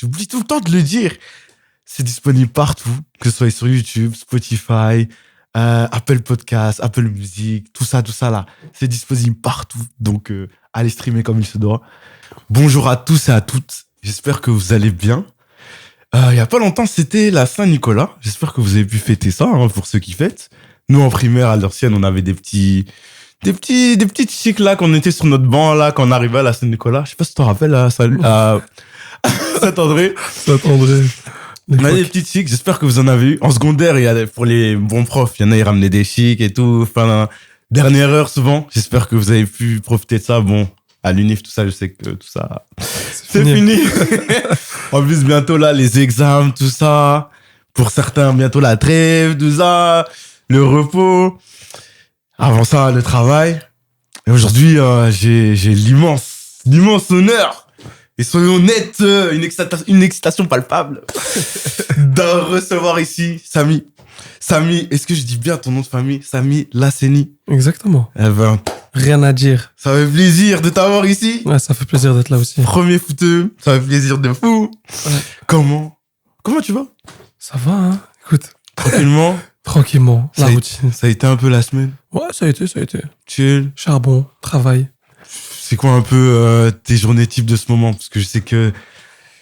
j'oublie tout le temps de le dire. C'est disponible partout, que ce soit sur YouTube, Spotify, Apple Podcast, Apple Music, tout ça là. C'est disponible partout. Donc, allez streamer comme il se doit. Bonjour à tous et à toutes. J'espère que vous allez bien. Il y a pas longtemps, c'était la Saint-Nicolas. J'espère que vous avez pu fêter ça, hein, pour ceux qui fêtent. Nous, en primaire, à l'ancienne, on avait des petites chics là, qu'on était sur notre banc là, quand on arrivait à la Saint-Nicolas. Je sais pas si tu te rappelles, à Saint-André. Saint-André. On a des petites chics, j'espère que vous en avez eu. En secondaire, pour les bons profs, il y en a, ils ramenaient des chics et tout. Enfin, dernière heure souvent. J'espère que vous avez pu profiter de ça. Bon, à l'UNIF, tout ça, je sais que tout ça, c'est fini. En plus, bientôt là, les examens, tout ça. Pour certains, bientôt la trêve, tout ça. Le repos. Avant ça, le travail. Et aujourd'hui, j'ai l'immense honneur. Et soyons honnêtes, une excitation palpable de recevoir ici Samy. Samy, est-ce que je dis bien ton nom de famille? Samy Lasseni. Exactement. Eh ben, rien à dire. Ça fait plaisir de t'avoir ici. Ouais, ça fait plaisir d'être là aussi. Premier footeux, ça fait plaisir de fou. Ouais. Comment tu vas? Ça va, hein. Écoute. Tranquillement. Tranquillement. La routine. Ça a été un peu la semaine? Ouais, ça a été. Chill. Charbon, travail. C'est quoi un peu tes journées types de ce moment? Parce que je sais que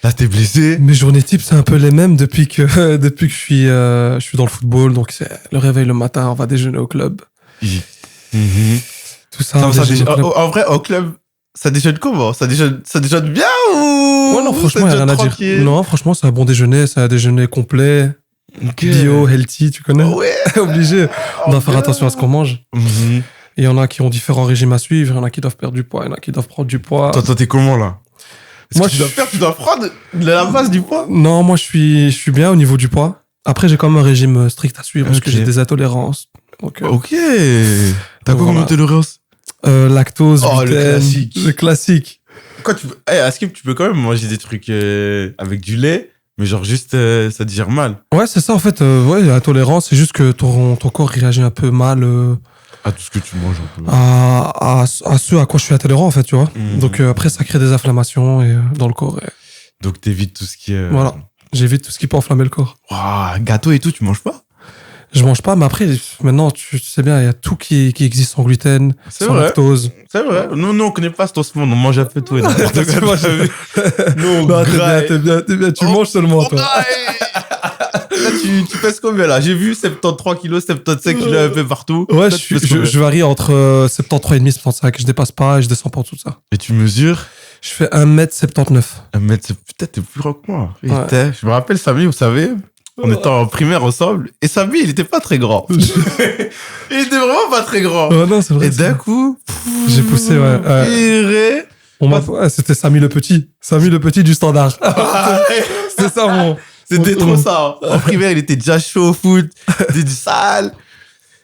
là, t'es blessé. Mes journées types, c'est un peu les mêmes depuis que je suis dans le football. Donc, c'est le réveil le matin, on va déjeuner au club. Tout ça. En vrai, au club, ça déjeune comment? Ça déjeune bien ou? Ouais, non, franchement, il n'y a rien à dire. Non, franchement, c'est un bon déjeuner. C'est un déjeuner complet. Okay. Bio, healthy, tu connais? Ouais. Obligé. On doit faire attention à ce qu'on mange. Et il y en a qui ont différents régimes à suivre, il y en a qui doivent perdre du poids, il y en a qui doivent prendre du poids. Toi, t'es comment, là? Moi, tu dois prendre de la base du poids? Non, moi, je suis bien au niveau du poids. Après, j'ai quand même un régime strict à suivre parce que j'ai des intolérances. Donc, ok. T'as quoi comme intolérance? Lactose, gluten. Le classique. Le classique. Quoi, est-ce que tu peux quand même manger des trucs avec du lait, mais genre juste, ça digère mal? Ouais, c'est ça, en fait. Ouais, l'intolérance, c'est juste que ton corps réagit un peu mal. À tout ce que tu manges un peu. À ce à quoi je suis intolérant, en fait, tu vois. Donc après, ça crée des inflammations dans le corps. Donc t'évites tout ce qui est... Voilà, j'évite tout ce qui peut enflammer le corps. Waouh, gâteau et tout, tu manges pas? Je mange pas, mais après, maintenant, tu sais bien, il y a tout qui existe sans gluten, sans lactose. C'est vrai. Nous, on connaît pas ce monde, on mange un peu tout et n'importe quoi. Non, t'es bien, tu manges seulement, toi. Là, tu pèses combien, là? J'ai vu 73 kilos, 75 kilos un peu partout. Ouais, je varie entre 73,5 et 75. Je dépasse pas et je descends pas en dessous de ça. Et tu mesures? Je fais 1m79. Peut-être t'es plus grand que moi. Ouais. Je me rappelle, Samy, vous savez, on était en primaire ensemble, et Samy, il était pas très grand. Il était vraiment pas très grand. Ouais, non, c'est vrai. Et d'un coup, j'ai poussé, ouais. C'était Samy le petit. Samy le petit du standard. C'était ça, mon... C'était trop ça. En primaire, il était déjà chaud au foot, il était du sale.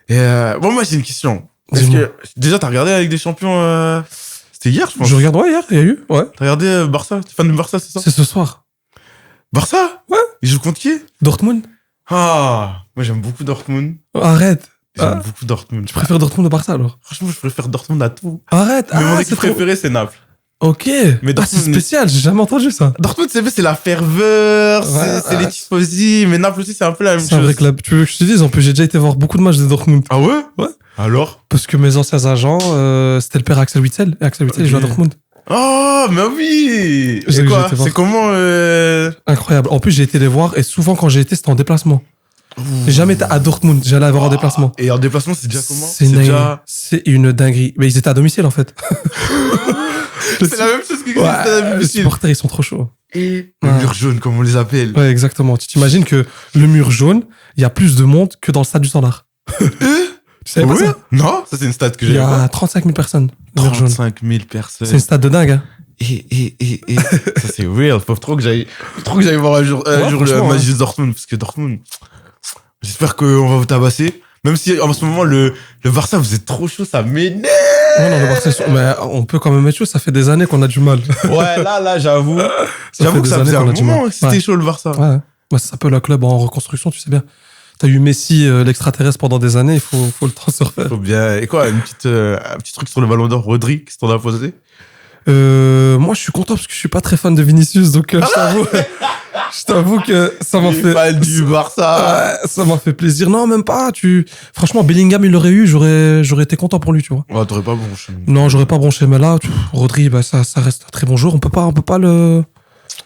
Et bon, moi, j'ai une question. Est-ce que déjà, t'as regardé avec des champions C'était hier, je pense. Je regarde, ouais, hier, il y a eu, ouais. T'as regardé Barça? T'es fan de Barça, c'est ça? C'est ce soir. Barça? Ouais. Il joue contre qui? Dortmund. Ah, moi, j'aime beaucoup Dortmund. Arrête. J'aime beaucoup Dortmund. Tu préfères Dortmund au Barça, alors? Franchement, je préfère Dortmund à tout. Arrête. Mais mon équipe préférée, c'est Naples. Ok. Mais c'est spécial, j'ai jamais entendu ça. Dortmund, c'est la ferveur, c'est les tifosi, mais Naples aussi, c'est un peu la même chose. C'est un vrai club. Tu veux que je te dise, en plus, j'ai déjà été voir beaucoup de matchs de Dortmund. Ah ouais? Ouais. Alors? Parce que mes anciens agents, c'était le père Axel Witsel. Et Axel Witsel, il joue à Dortmund. Oh, mais oui! C'est quoi? C'est comment, Incroyable. En plus, j'ai été les voir, et souvent, quand j'ai été, c'était en déplacement. J'ai jamais été à Dortmund, j'allais avoir en déplacement. Et en déplacement, c'est déjà comment? C'est une dinguerie. Mais ils étaient à domicile, en fait. C'est la même chose que à domicile. Les supporters, ils sont trop chauds. Et le mur jaune, comme on les appelle. Ouais, exactement. Tu t'imagines que le mur jaune, il y a plus de monde que dans le stade du Standard. Tu savais pas ça? Non, ça c'est une stade que j'ai. Il y a 35 000 personnes. 35 000 personnes. C'est une stade de dingue, hein. Et ça c'est real. Faut trop que j'aille voir un jour le match de Dortmund, parce que Dortmund, j'espère qu'on va vous tabasser. Même si en ce moment le Barça vous êtes trop chaud, ça m'énerve. Ouais, non, le Barça, mais on peut quand même être chaud. Ça fait des années qu'on a du mal. Ouais, là j'avoue que ça faisait un moment que c'était chaud le Barça. Ouais, ça s'appelle un club en reconstruction, tu sais bien. T'as eu Messi, l'extraterrestre pendant des années, il faut le temps se refaire. Faut bien. Et quoi, un petit truc sur le Ballon d'Or, Rodri, qu'est-ce que t'en as posé? Moi, je suis content parce que je suis pas très fan de Vinicius, donc je t'avoue que ça m'a fait... Pas du Barça. Ça m'a fait plaisir. Non, même pas. Franchement, Bellingham, il l'aurait eu, j'aurais été content pour lui, tu vois. Ouais, t'aurais pas bronché. Non, j'aurais pas bronché, mais là, Rodri, bah, ça reste un très bon joueur. On peut pas le...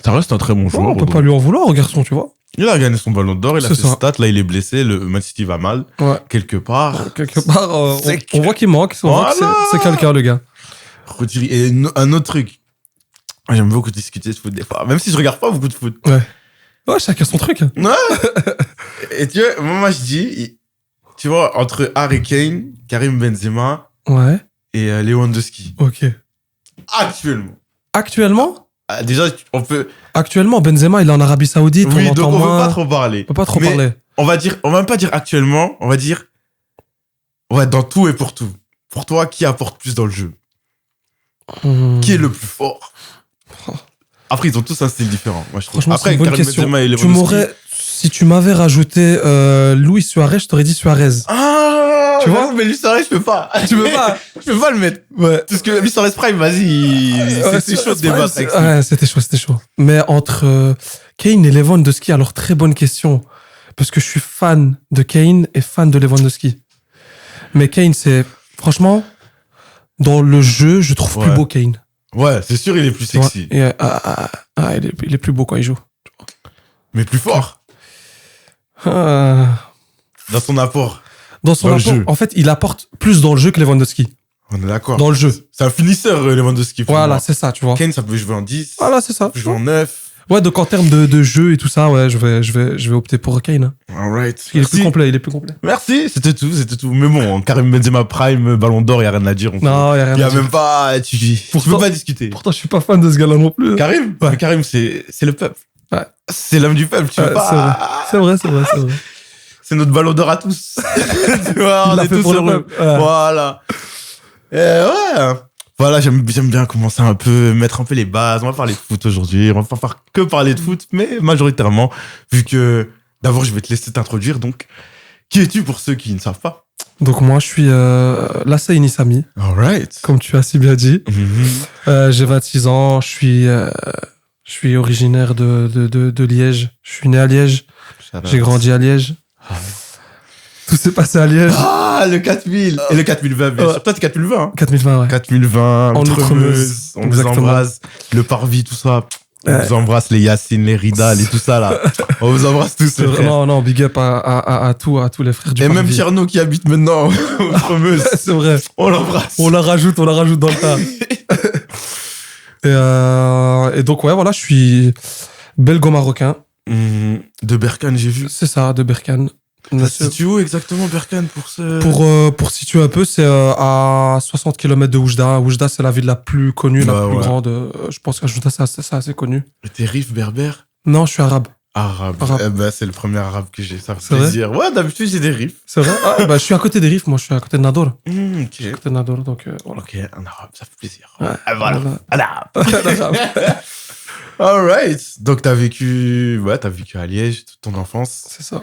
Ça reste un très bon joueur. on peut pas lui en vouloir au garçon, tu vois. Il a gagné son ballon d'or, il a C'est fait ça. stats, là il est blessé, le Man City va mal. Ouais. Quelque part. Quelque part, C'est on voit qu'il manque. On voit que Voilà. c'est quelqu'un, le gars. Rodri. Et un autre truc. J'aime beaucoup discuter de foot des fois. Même si je regarde pas beaucoup de foot. Ouais, chacun son truc. Ouais. Et tu vois, moi je dis, tu vois, entre Harry Kane, Karim Benzema Ouais. et Lewandowski. Ok. Actuellement. Actuellement, Déjà, on peut. Benzema, il est en Arabie Saoudite. Oui, on donc entend on moins. peut pas trop parler. On peut pas trop Mais parler. On va même pas dire actuellement, on va dire. Ouais, dans tout et pour tout. Pour toi, qui apporte plus dans le jeu? Qui est le plus fort? Après, ils ont tous un style différent. Moi, je trouve. Franchement, Après, c'est une bonne Karim question. Benzema et Lewandowski. Si tu m'avais rajouté Luis Suarez, je t'aurais dit Suarez. Ah, Tu vois? mais Luis Suarez, je peux pas. Tu peux pas? Je peux pas le mettre. Ouais. Parce que Luis Suarez Prime, vas-y, c'est chaud de débattre avec ça. Ouais, c'était chaud. Mais entre Kane et Lewandowski, alors très bonne question. Parce que je suis fan de Kane et fan de Lewandowski. Mais Kane, c'est... Franchement, dans le jeu, je trouve plus Ouais. beau Kane. Ouais, c'est sûr, il est plus Tu vois? sexy. Et, il est plus beau quand il joue. Mais plus fort. Ah. Dans son apport. Dans son Dans le apport, jeu. en fait, il apporte plus dans le jeu que Lewandowski. On est d'accord. Dans le jeu. C'est un finisseur, Lewandowski. pour Voilà, moi. c'est ça, tu vois. Kane, ça peut jouer en 10. Voilà, c'est ça. Ça peut jouer en 9. Ouais, donc en termes de jeu et tout ça, ouais, je vais opter pour Kane. Hein. Alright. Parce qu'il est plus complet, il est plus complet. Merci, c'était tout. Mais bon, Karim Benzema Prime, Ballon d'Or, il n'y a rien à dire. Non, il y a rien Il n'y à a dire. même pas. Tu peux pas discuter. Pourtant, je suis pas fan de ce gars-là non plus. Karim Ouais. Mais Karim, c'est le peuple. Ouais. C'est l'homme du peuple, tu Ouais, veux pas. c'est vrai. C'est notre Ballon d'Or à tous. Tu vois, Il on l'a est fait tous pour le heureux. peuple. Ouais. Voilà. Ouais. Voilà, j'aime bien commencer un peu, mettre un peu les bases. On va parler de foot aujourd'hui. On va pas faire que parler de foot, mais majoritairement, vu que d'abord, je vais te laisser t'introduire. Donc, qui es-tu pour ceux qui ne savent pas? Donc moi, je suis Lassay Nissami, Alright. comme tu as si bien dit. J'ai 26 ans, je suis originaire de Liège. Je suis né à Liège, j'ai grandi à Liège. Tout s'est passé à Liège. Ah, le 4000. Et le 4020, bien sûr. Toi, t'es 4020. Hein. 4020, ouais. 4020, En Outremeuse. On vous Exactement. embrasse. Le Parvis, tout ça. On Ouais. vous embrasse, les Yacine, les Ridal et tout ça, là. On vous embrasse tous, C'est les frères. vraiment, non, big up à tous les frères du Et même Parvis. Tierno qui habite maintenant au Outremeuse. C'est vrai. On l'embrasse. On la rajoute dans le tas. Et donc, ouais, voilà, je suis belgo-marocain. De Berkane, j'ai vu. C'est ça, de Berkane. Ça se situe où exactement, Berkane, pour ce... Pour situer un peu, c'est à 60 km de Oujda. Oujda, c'est la ville la plus connue, la Bah, plus ouais. grande. Je pense qu'à Oujda, c'est assez connu. Et t'es rif berbère? Non, je suis arabe. Arabe. Arabe. Eh ben, c'est le premier arabe que j'ai, ça fait C'est vrai plaisir. Ouais, d'habitude, j'ai des rifs. C'est vrai bah, je suis à côté des Rifs, moi, je suis à côté de Nador. Ok. À côté de Nador, donc voilà. Ok, un arabe, ça fait plaisir. Ouais. Ah, voilà. Un arabe. Arabe. Alright. Donc, t'as vécu à Liège toute ton enfance. C'est ça.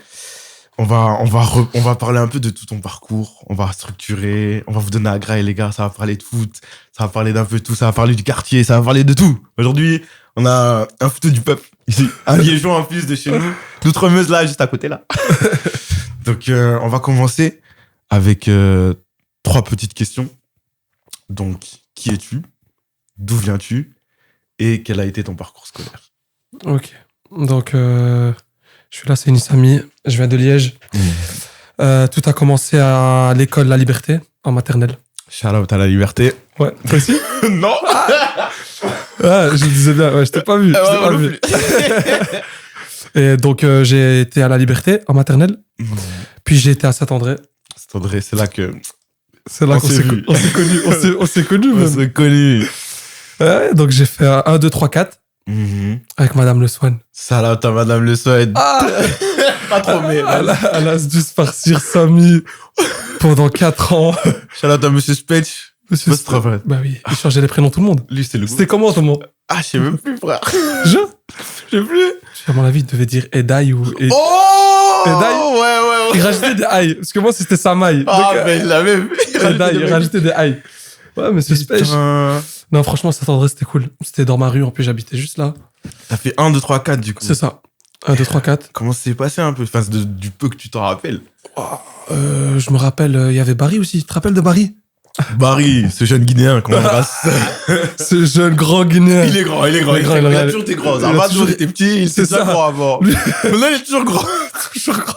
On va parler un peu de tout ton parcours. On va structurer. On va vous donner à grailler, les gars. Ça va parler de foot. Ça va parler d'un peu de tout. Ça va parler du quartier. Ça va parler de tout. Aujourd'hui, on a un photo du peuple ici. Un liégeois en plus de chez nous. D'Outremeuse, là, juste à côté, là. Donc, on va commencer avec 3 petites questions. Donc, qui es-tu? D'où viens-tu? Et quel a été ton parcours scolaire? Ok. Donc, je suis là, c'est Nissami. Je viens de Liège. Tout a commencé à l'école La Liberté, en maternelle. Shout out à la liberté. Ouais, toi aussi? Non. Ah, je disais bien, ouais, je t'ai pas vu. je t'ai pas vu. Et donc, j'ai été à La Liberté, en maternelle. Puis j'ai été à Saint-André. Saint-André, c'est là que C'est là On qu'on s'est s'est vu. on s'est connus. On s'est connus, on même. s'est connus. Ouais, donc j'ai fait un 1, 2, 3, 4 avec Madame Le Swan. Salut à Madame Le Suède. Ah, Pas trop, mais. elle a dû se farcir Samy pendant 4 ans. Shout out à Monsieur Spetch. Monsieur Pas trop vrai. Bah oui, il changeait les prénoms tout le monde. Lui, c'est le goût. C'était comment ton nom? Ah, je sais même plus, frère. Je Je sais plus. À mon avis, il devait dire Edai ou... Oh! Et d'ailleurs- Ouais. Il rajoutait des aïe. Parce que moi, c'était Samaï. Ah, mais je l'avais vu. Il rajoutait des aïe. Ouais, Monsieur Spech. Putain. Non, franchement, cet endroit, c'était cool. C'était dans ma rue, en plus, j'habitais juste là. T'as fait 1, 2, 3, 4 du coup. C'est ça. 1, 2, 3, 4. Comment ça s'est passé un peu, enfin, du peu que tu t'en rappelles? Je me rappelle, il y avait Barry aussi. Tu te rappelles de Barry? Barry, ce jeune Guinéen qu'on embrasse. Ce jeune grand Guinéen. Il est grand. Il a toujours été grand. Zarma a toujours été petit, il C'est s'est ça ça. grand avant. Maintenant, il est toujours grand. Toujours grand.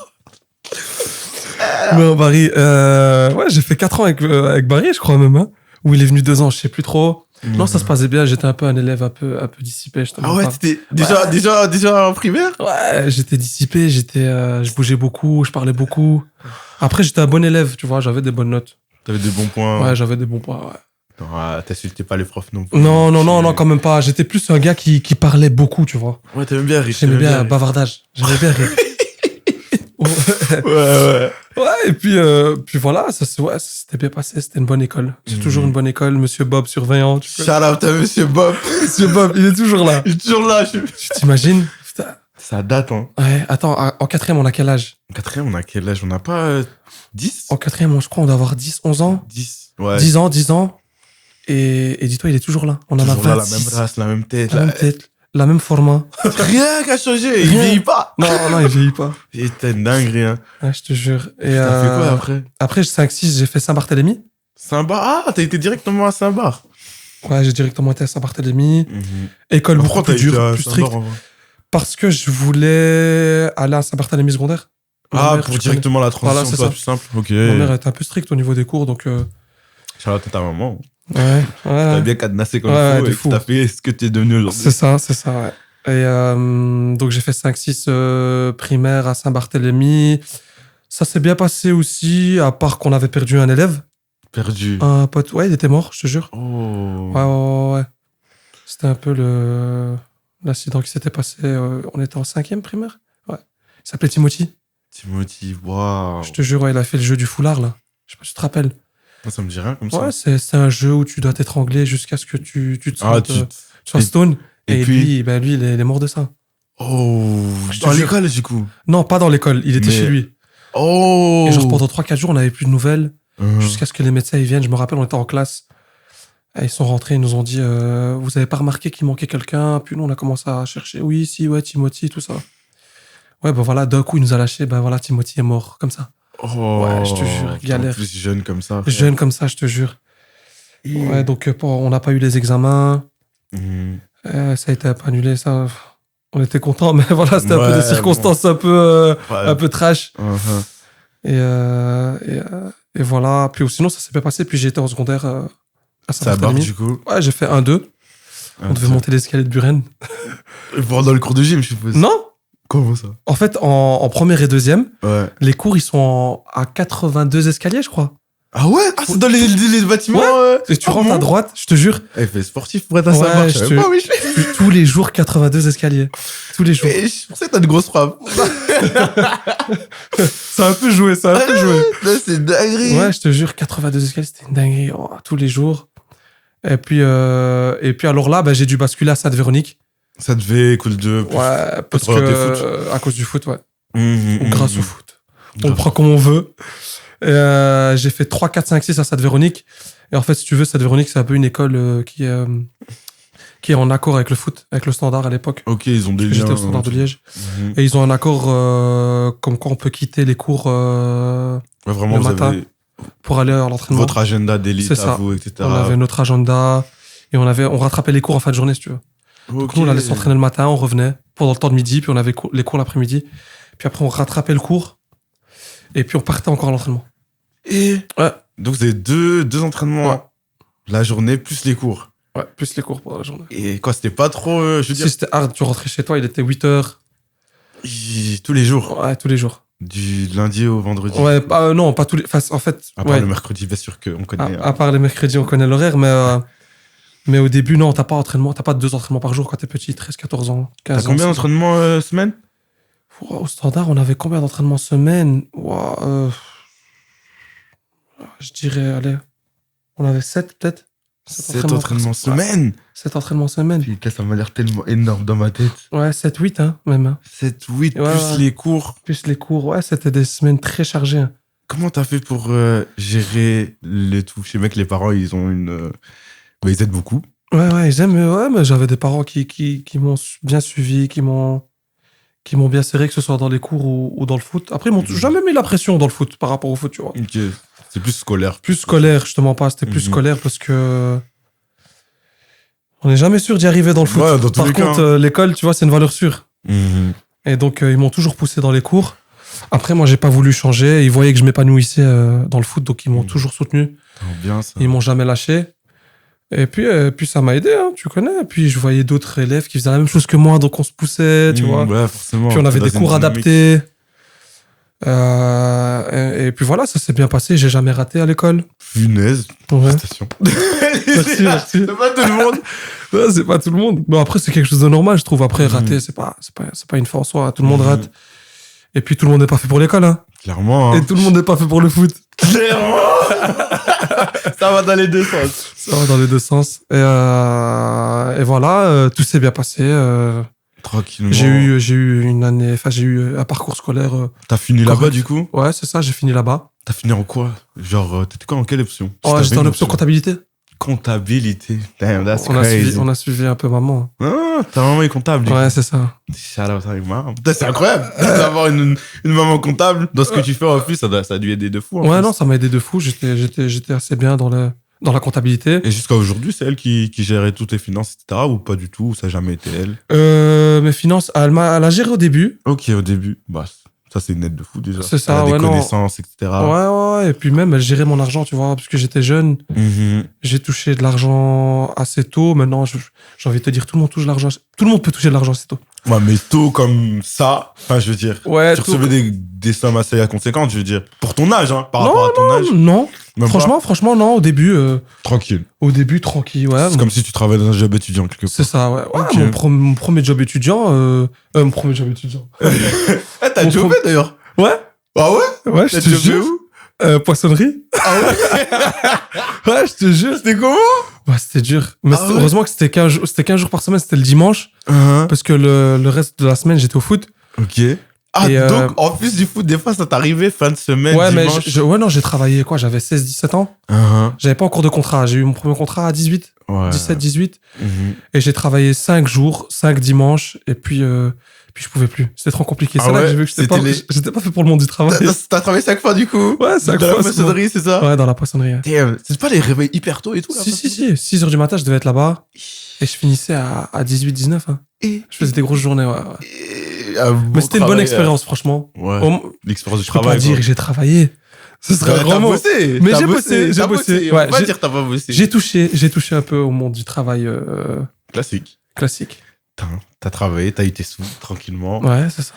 Non, Barry, ouais, j'ai fait 4 ans avec Barry, je crois même, hein. Ou il est venu 2 ans, je sais plus trop. Non, ça se passait bien, j'étais un peu un élève un peu dissipé, je te Ah mens ouais, pas. t'étais déjà en primaire? Ouais, j'étais dissipé, je bougeais beaucoup, je parlais beaucoup. Après, j'étais un bon élève, tu vois, j'avais des bonnes notes. T'avais des bons points. Ouais, j'avais des bons points, ouais. Ouais, t'insultais pas les profs non plus. Non, quand même pas. J'étais plus un gars qui parlait beaucoup, tu vois. Ouais, t'aimais bien rire. J'aimais bien bavardage. J'aimais bien rire. Ouais. Ouais, et puis voilà, ça s'était bien passé, c'était une bonne école. C'est toujours une bonne école, Monsieur Bob, surveillant. Shout out à Monsieur Bob. Monsieur Bob, il est toujours là. Il est toujours là. Tu t'imagines? Putain. Ça date, hein. Ouais, attends, en quatrième, on a quel âge? En quatrième, on a quel âge? On n'a pas 10? En quatrième, je crois, on doit avoir 10, 11 ans. 10, ouais. 10 ans. Et dis-toi, il est toujours là. On en a Toujours là, 26. la même race, la même tête. La même tête, la même format. Rien qu'à changer, il Rien. vieillit pas. Non, il vieillit pas. C'était une dinguerie, hein. Ouais, je te jure. Et T'as fait quoi après? Après, 5-6, j'ai fait Saint-Barthélemy. Saint-Bar. Ah, t'as été directement à Saint-Bar. Ouais, j'ai directement été à Saint-Barthélemy. École beaucoup Pourquoi plus t'as été dure, à plus Saint-Bar stricte. en vrai? Parce que je voulais aller à Saint-Barthélemy secondaire. Ma Ah, mère, pour tu directement la Voilà, transition, c'est toi, ça. plus simple. Ok. connais. Ma mère était un peu stricte au niveau des cours, donc... Shout out à ta maman. Ouais, T'as ouais. bien cadenassé comme Ouais, il faut de et fou. t'as fait ce que t'es devenu aujourd'hui. C'est ça, ouais. Et donc j'ai fait 5-6 primaire à Saint-Barthélemy. Ça s'est bien passé aussi, à part qu'on avait perdu un élève. Perdu. Un pote, ouais, il était mort, je te jure. Oh. Ouais. C'était un peu l'accident qui s'était passé. On était en 5e primaire. Ouais. Il s'appelait Timothy. Timothy, waouh. Je te jure, ouais, il a fait le jeu du foulard, là. Je sais pas si tu te rappelles. Moi, ça me dit rien comme ça. Ouais, c'est un jeu où tu dois t'étrangler jusqu'à ce que tu te Ah, sentes, tu sois stone. et Et puis- lui, il est mort de ça. Oh. Je te Dans jure. l'école, du coup. Non, pas dans l'école. Il était Mais- chez lui. Oh. Et genre, pendant 3-4 jours, on n'avait plus de nouvelles. Hum. Jusqu'à ce que les médecins ils viennent. Je me rappelle, on était en classe. Et ils sont rentrés, ils nous ont dit vous avez pas remarqué qu'il manquait quelqu'un? Puis nous, on a commencé à chercher. Oui, si, ouais, Timothy, tout ça. Ouais, ben voilà, d'un coup, il nous a lâché. Ben voilà, Timothy est mort, comme ça. Oh. Ouais, je te jure, galère. En plus, jeune comme ça. frère. Jeune comme ça, je te jure. Ouais, donc on n'a pas eu les examens. Hum. Ça a été un peu annulé, ça. On était contents, mais voilà, c'était un peu Ouais, des circonstances un Ouais. peu trash. Uh-huh. Et voilà. Puis sinon, ça s'est bien passé. Puis j'ai été en secondaire à Ça barre, Saint-Barthélemy. du coup. Ouais, j'ai fait 1-2. On devait monter l'escalier de Buren. Pendant le cours de gym, je suppose. Non! Comment ça? En fait, en première et deuxième, Ouais. les cours, ils sont à 82 escaliers, je crois. Ah ouais? Ah, c'est dans les bâtiments. Ouais. Et tu rentres à droite, je te jure, Eh, fait sportif pour être à Ouais, Saint-Bar. je Je te- savais pas, oui. tous les jours, 82 escaliers. Tous les jours. Mais je pensais que t'as de grosses frappes. Ça a un peu joué, ça a un peu joué. Là, c'est dinguerie. Ouais, je te jure, 82 escaliers, c'était une dinguerie. Oh, tous les jours. Et puis alors là, bah, j'ai dû basculer à Sainte-Véronique. Ça devait cool de. Ouais, parce trop orienté que à cause du foot, ouais. Mmh, Ou grâce au foot. On le prend comme on veut. J'ai fait 3, 4, 5, 6 à Sainte-Véronique. Et en fait, si tu veux, Sainte-Véronique, c'est un peu une école qui est en accord avec le foot, avec le Standard à l'époque. Ok, ils ont des liens. J'étais au Standard de Liège. Mhm. Et ils ont un accord comme quoi on peut quitter les cours Ouais, vraiment, le vous matin. avez pour aller à l'entraînement. votre agenda d'élite C'est à ça. vous, etc. On avait notre agenda et on rattrapait les cours en fin de journée, si tu veux. Donc Ok. nous, on allait s'entraîner le matin, on revenait pendant le temps de midi, puis on avait les cours l'après-midi. Puis après, on rattrapait le cours et puis on partait encore à l'entraînement. Et Ouais. donc, vous avez deux entraînements Ouais. la journée plus les cours. Ouais, plus les cours pendant la journée. Et quoi, c'était pas trop, je veux dire, Si c'était hard, tu rentrais chez toi, il était 8h. tous les jours, Ouais, tous les jours. du lundi au vendredi. Ouais, non, pas tous les. Enfin, en fait, À part ouais, le mercredi, bien sûr qu'on connaît. à part les mercredis, on connaît l'horaire, mais au début, non, t'as pas pas 2 entraînements par jour quand t'es petit, 13, 14 ans, 15 T'as ans. combien 16 ans. d'entraînements semaine? Au Standard, on avait combien d'entraînements semaine? Ouah, je dirais, allez, on avait 7 peut-être. 7 entraînements semaine? 7 entraînements semaine. Putain, ça m'a l'air tellement énorme dans ma tête. Ouais, 7, 8, hein, même. Hein. 7, 8, Ouais, plus ouais. les cours. Plus les cours, ouais, c'était des semaines très chargées. Hein. Comment t'as fait pour gérer le tout? Je sais bien que les parents, ils ont ils aident beaucoup. Ouais, ils aiment, ouais, mais j'avais des parents qui m'ont bien suivi, qui m'ont bien serré, que ce soit dans les cours ou dans le foot. Après, ils m'ont jamais mis la pression dans le foot par rapport au foot, tu vois. Ok. C'est plus scolaire. Plus scolaire, justement pas. C'était plus scolaire parce que on n'est jamais sûr d'y arriver dans le foot. Ouais, dans tous Par les cas, contre, l'école, tu vois, c'est une valeur sûre. Et donc, ils m'ont toujours poussé dans les cours. Après, moi, j'ai pas voulu changer. Ils voyaient que je m'épanouissais dans le foot, donc ils m'ont toujours soutenu. Bien, ça. Ils m'ont jamais lâché. Et puis ça m'a aidé, hein, tu connais. Et puis je voyais d'autres élèves qui faisaient la même chose que moi, donc on se poussait, tu vois. Ouais, forcément. Puis on avait T'es des dans cours une dynamique. adaptés. Et puis voilà, ça s'est bien passé. J'ai jamais raté à l'école. Punaise. Ouais. Félicitations. Merci. C'est pas tout le monde. Ouais, c'est pas tout le monde. Bon, après, c'est quelque chose de normal, je trouve. Après, rater, c'est pas une fin en soi. Tout le monde rate. Et puis tout le monde n'est pas fait pour l'école, hein. Clairement. Hein. Et tout le monde n'est pas fait pour le foot. Clairement. Ça va dans les deux sens. Ça va dans les deux sens. Et voilà, tout s'est bien passé. Tranquillement. J'ai eu une année, enfin, j'ai eu un parcours scolaire. T'as fini là-bas, correct. du coup? Ouais, c'est ça, j'ai fini là-bas. T'as fini en quoi? Genre, t'étais quoi, en quelle option? Ouais, j'étais en option comptabilité. Comptabilité. Damn, that's On crazy. a suivi un peu maman. Ah, ta maman est comptable, du coup. Ouais, c'est ça. Shout out avec maman. Putain, c'est incroyable d'avoir une maman comptable dans ce que tu fais en plus. Ça a dû aider de fou. en Ouais, plus. non, ça m'a aidé de fou. J'étais assez bien dans la comptabilité. Et jusqu'à aujourd'hui, c'est elle qui gérait toutes les finances, etc. Ou pas du tout? Ou ça n'a jamais été elle? Mes finances, elle a géré au début. Ok, au début. Bah, ça, c'est une aide de fou déjà. C'est ça, Elle a des ouais, non. connaissances, etc. Ouais. Et puis même, elle gérait mon argent, tu vois, parce que j'étais jeune. Mhm. J'ai touché de l'argent assez tôt. Maintenant, j'ai envie de te dire, tout le monde touche de l'argent. Tout le monde peut toucher de l'argent assez tôt. Ouais, mais tôt comme ça, enfin, je veux dire. Ouais, Tu recevais des sommes assez conséquentes, je veux dire. Pour ton âge, hein, par rapport à ton âge. Non. Même Franchement, non. Au début, tranquille. tranquille, ouais. C'est comme si tu travaillais dans un job étudiant quelque part. C'est ça, ouais. Ouais, Ok. mon premier job étudiant. Mon premier job étudiant. Eh, t'as Mon jobé d'ailleurs. Ouais, Ah ouais? ouais, je T'as te jobé jure. où? Poissonnerie. Ah ouais? Ouais, je te jure. C'était comment? Ouais, c'était dur. Mais Ah ouais? heureusement que c'était 15 jours par semaine, c'était le dimanche. Parce que le reste de la semaine, j'étais au foot. Ok. Ah, Et, donc, en plus du foot, des fois, ça t'arrivait fin de semaine, Ouais, mais dimanche. non, j'ai travaillé quoi? J'avais 16-17 ans. J'avais pas encore de contrat. J'ai eu mon premier contrat à 18, Ouais. 17-18. Mhm. Et j'ai travaillé 5 jours, 5 dimanches. Et puis je pouvais plus. C'était trop compliqué. Ah C'est là ouais? que j'ai vu que j'étais pas fait pour le monde du travail. T'as travaillé 5 fois du coup? Ouais, 5 Dans la fois. poissonnerie, c'est ça? Ouais, dans la poissonnerie. Damn, c'est pas les réveils hyper tôt et tout là? Si. 6 heures du matin, je devais être là-bas. Et je finissais à 18-19. Hein. Et, Je faisais des grosses journées, ouais. Mais Mais c'était une bonne expérience, franchement. Ouais. L'expérience du Je peux travail. pas dire quoi. que j'ai travaillé. Ce serait un T'as grand mot. bossé. Mais t'as j'ai bossé. t'as bossé. Ouais, On va pas dire t'as pas bossé. J'ai touché un peu au monde du travail Classique. classique. T'as travaillé, t'as eu tes sous tranquillement. Ouais, c'est ça.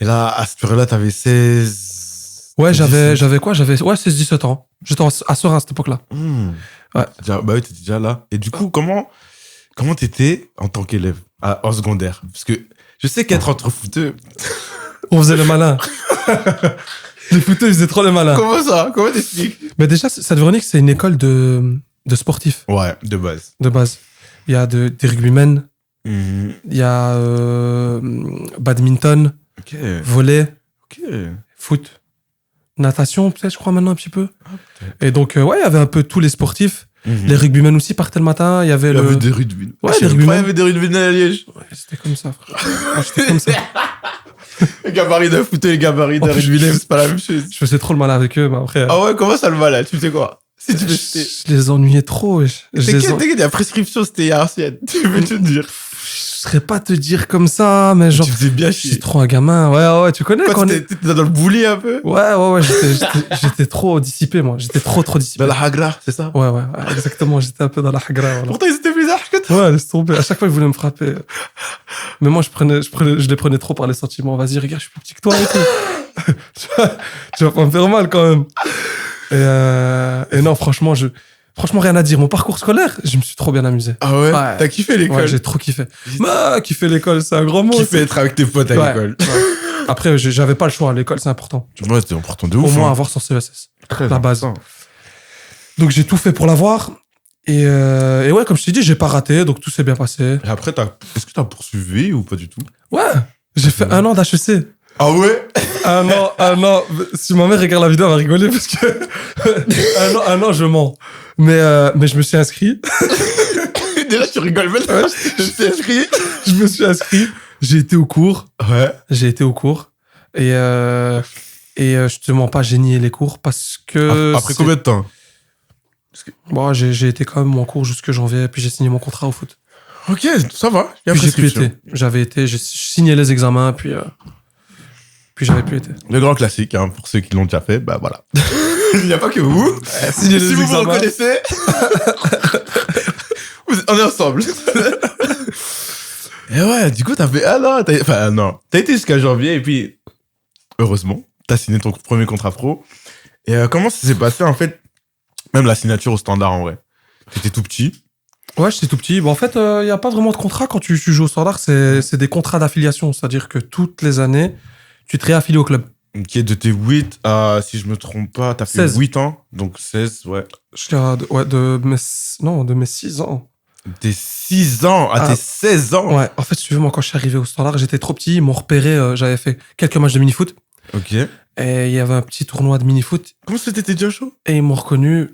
Et là, à cette période-là, t'avais 16. Ouais, j'avais quoi? J'avais 16-17 ans. J'étais à Sera à cette époque-là. Ouais. Bah oui, t'étais déjà là. Et du coup, comment t'étais en tant qu'élève en secondaire? Parce que je sais qu'être entre footeux. On faisait le malin. Les footeux, ils faisaient trop le malin. Comment ça? Comment t'expliques? Mais déjà, Salveronique, c'est une école de sportifs, Ouais, de base. de base. Il y a des rugbymen, Mhm. il y a badminton, Ok. volley, Ok. foot, natation, peut-être, je crois, maintenant un petit peu. peut-être. Et donc, ouais, il y avait un peu tous les sportifs. Mhm. Les rugbymen aussi partaient le matin. Il y avait Il y avait des rugby. Ouais, Je les savais rugbymen. pas, il y avait des rugby à Liège. Ouais, c'était comme ça, frère. Ouais, j'étais comme ça. Les gabarits d'un foot et les gabarits d'un En plus, rugby, c'est pas la même chose. Je faisais trop le mal avec eux, mais après. Ah ouais, comment ça le va là? Tu sais quoi? Si tu veux jeter. Je les ennuyais trop. T'inquiète, la prescription c'était ancienne. Tu veux te dire? Je saurais pas te dire comme ça, mais genre. Tu faisais bien J'étais chier. trop un gamin. Ouais, tu connais Quoi, quand on t'étais dans le bouli un peu? Ouais, j'étais trop dissipé, moi. J'étais trop dissipé. Dans la hagra, c'est ça? Ouais, exactement. J'étais un peu dans la hagra. Voilà. Pourtant, ils étaient plus larges que toi. Ouais, laisse tomber. À chaque fois, ils voulaient me frapper. Mais moi, je les prenais trop par les sentiments. Vas-y, regarde, je suis plus petit que toi et tout. tu vas pas me faire mal quand même. Et non, franchement, rien à dire. Mon parcours scolaire, je me suis trop bien amusé. Ah ouais? Ouais. T'as kiffé l'école? Ouais, j'ai trop kiffé. Kiffé l'école, c'est un grand mot. Kiffé être avec tes potes à Ouais. l'école. Ouais. Après, j'avais pas le choix. L'école, c'est important. Ouais, c'était important de Au ouf. moins hein. avoir son CESS. Très la base. important. Donc, j'ai tout fait pour l'avoir. Et ouais, comme je t'ai dit, j'ai pas raté. Donc, tout s'est bien passé. Et après, est-ce que t'as poursuivi ou pas du tout? Ouais. J'ai fait 1 an d'HEC. Ah ouais? 1 an. Si ma mère regarde la vidéo, elle va rigoler parce que 1 an, je mens. Mais je me suis inscrit. Déjà, tu rigoles même. Ouais, Je t'ai inscrit. je me suis inscrit. J'ai été au cours. Ouais. J'ai été au cours. Et je te mens pas, j'ai nié les cours parce que... Après combien de temps? Bon, j'ai été quand même en cours jusque janvier, puis j'ai signé mon contrat au foot. Ok, ça va. Il y a Puis j'ai plus prescription. été. J'avais été, j'ai signé les examens, puis j'avais plus été. Le grand classique, hein, pour ceux qui l'ont déjà fait, bah voilà. Il n'y a pas que vous. Signé Si les vous vous examens. reconnaissez, on est ensemble. Et ouais, du coup, t'as fait... Ah non, enfin non. T'as été jusqu'à janvier et puis, heureusement, t'as signé ton premier contrat pro. Et comment ça s'est passé, en fait, même la signature au Standard, en vrai? T'étais tout petit. Ouais, j'étais tout petit. Bon, en fait, il n'y a pas vraiment de contrat quand tu joues au Standard. C'est des contrats d'affiliation. C'est-à-dire que toutes les années, tu te réaffilies au club. Qui est de tes 8 à, si je me trompe pas, t'as fait 16. 8 ans. Donc 16, ouais. De mes 6 ans. Tes 6 ans à Ah. tes 16 ans. Ouais, en fait, si tu veux, moi, quand je suis arrivé au Standard, j'étais trop petit. Ils m'ont repéré. J'avais fait quelques matchs de mini-foot. Ok. Et il y avait un petit tournoi de mini-foot. Comment ça t'étais déjà chaud? Et ils m'ont reconnu.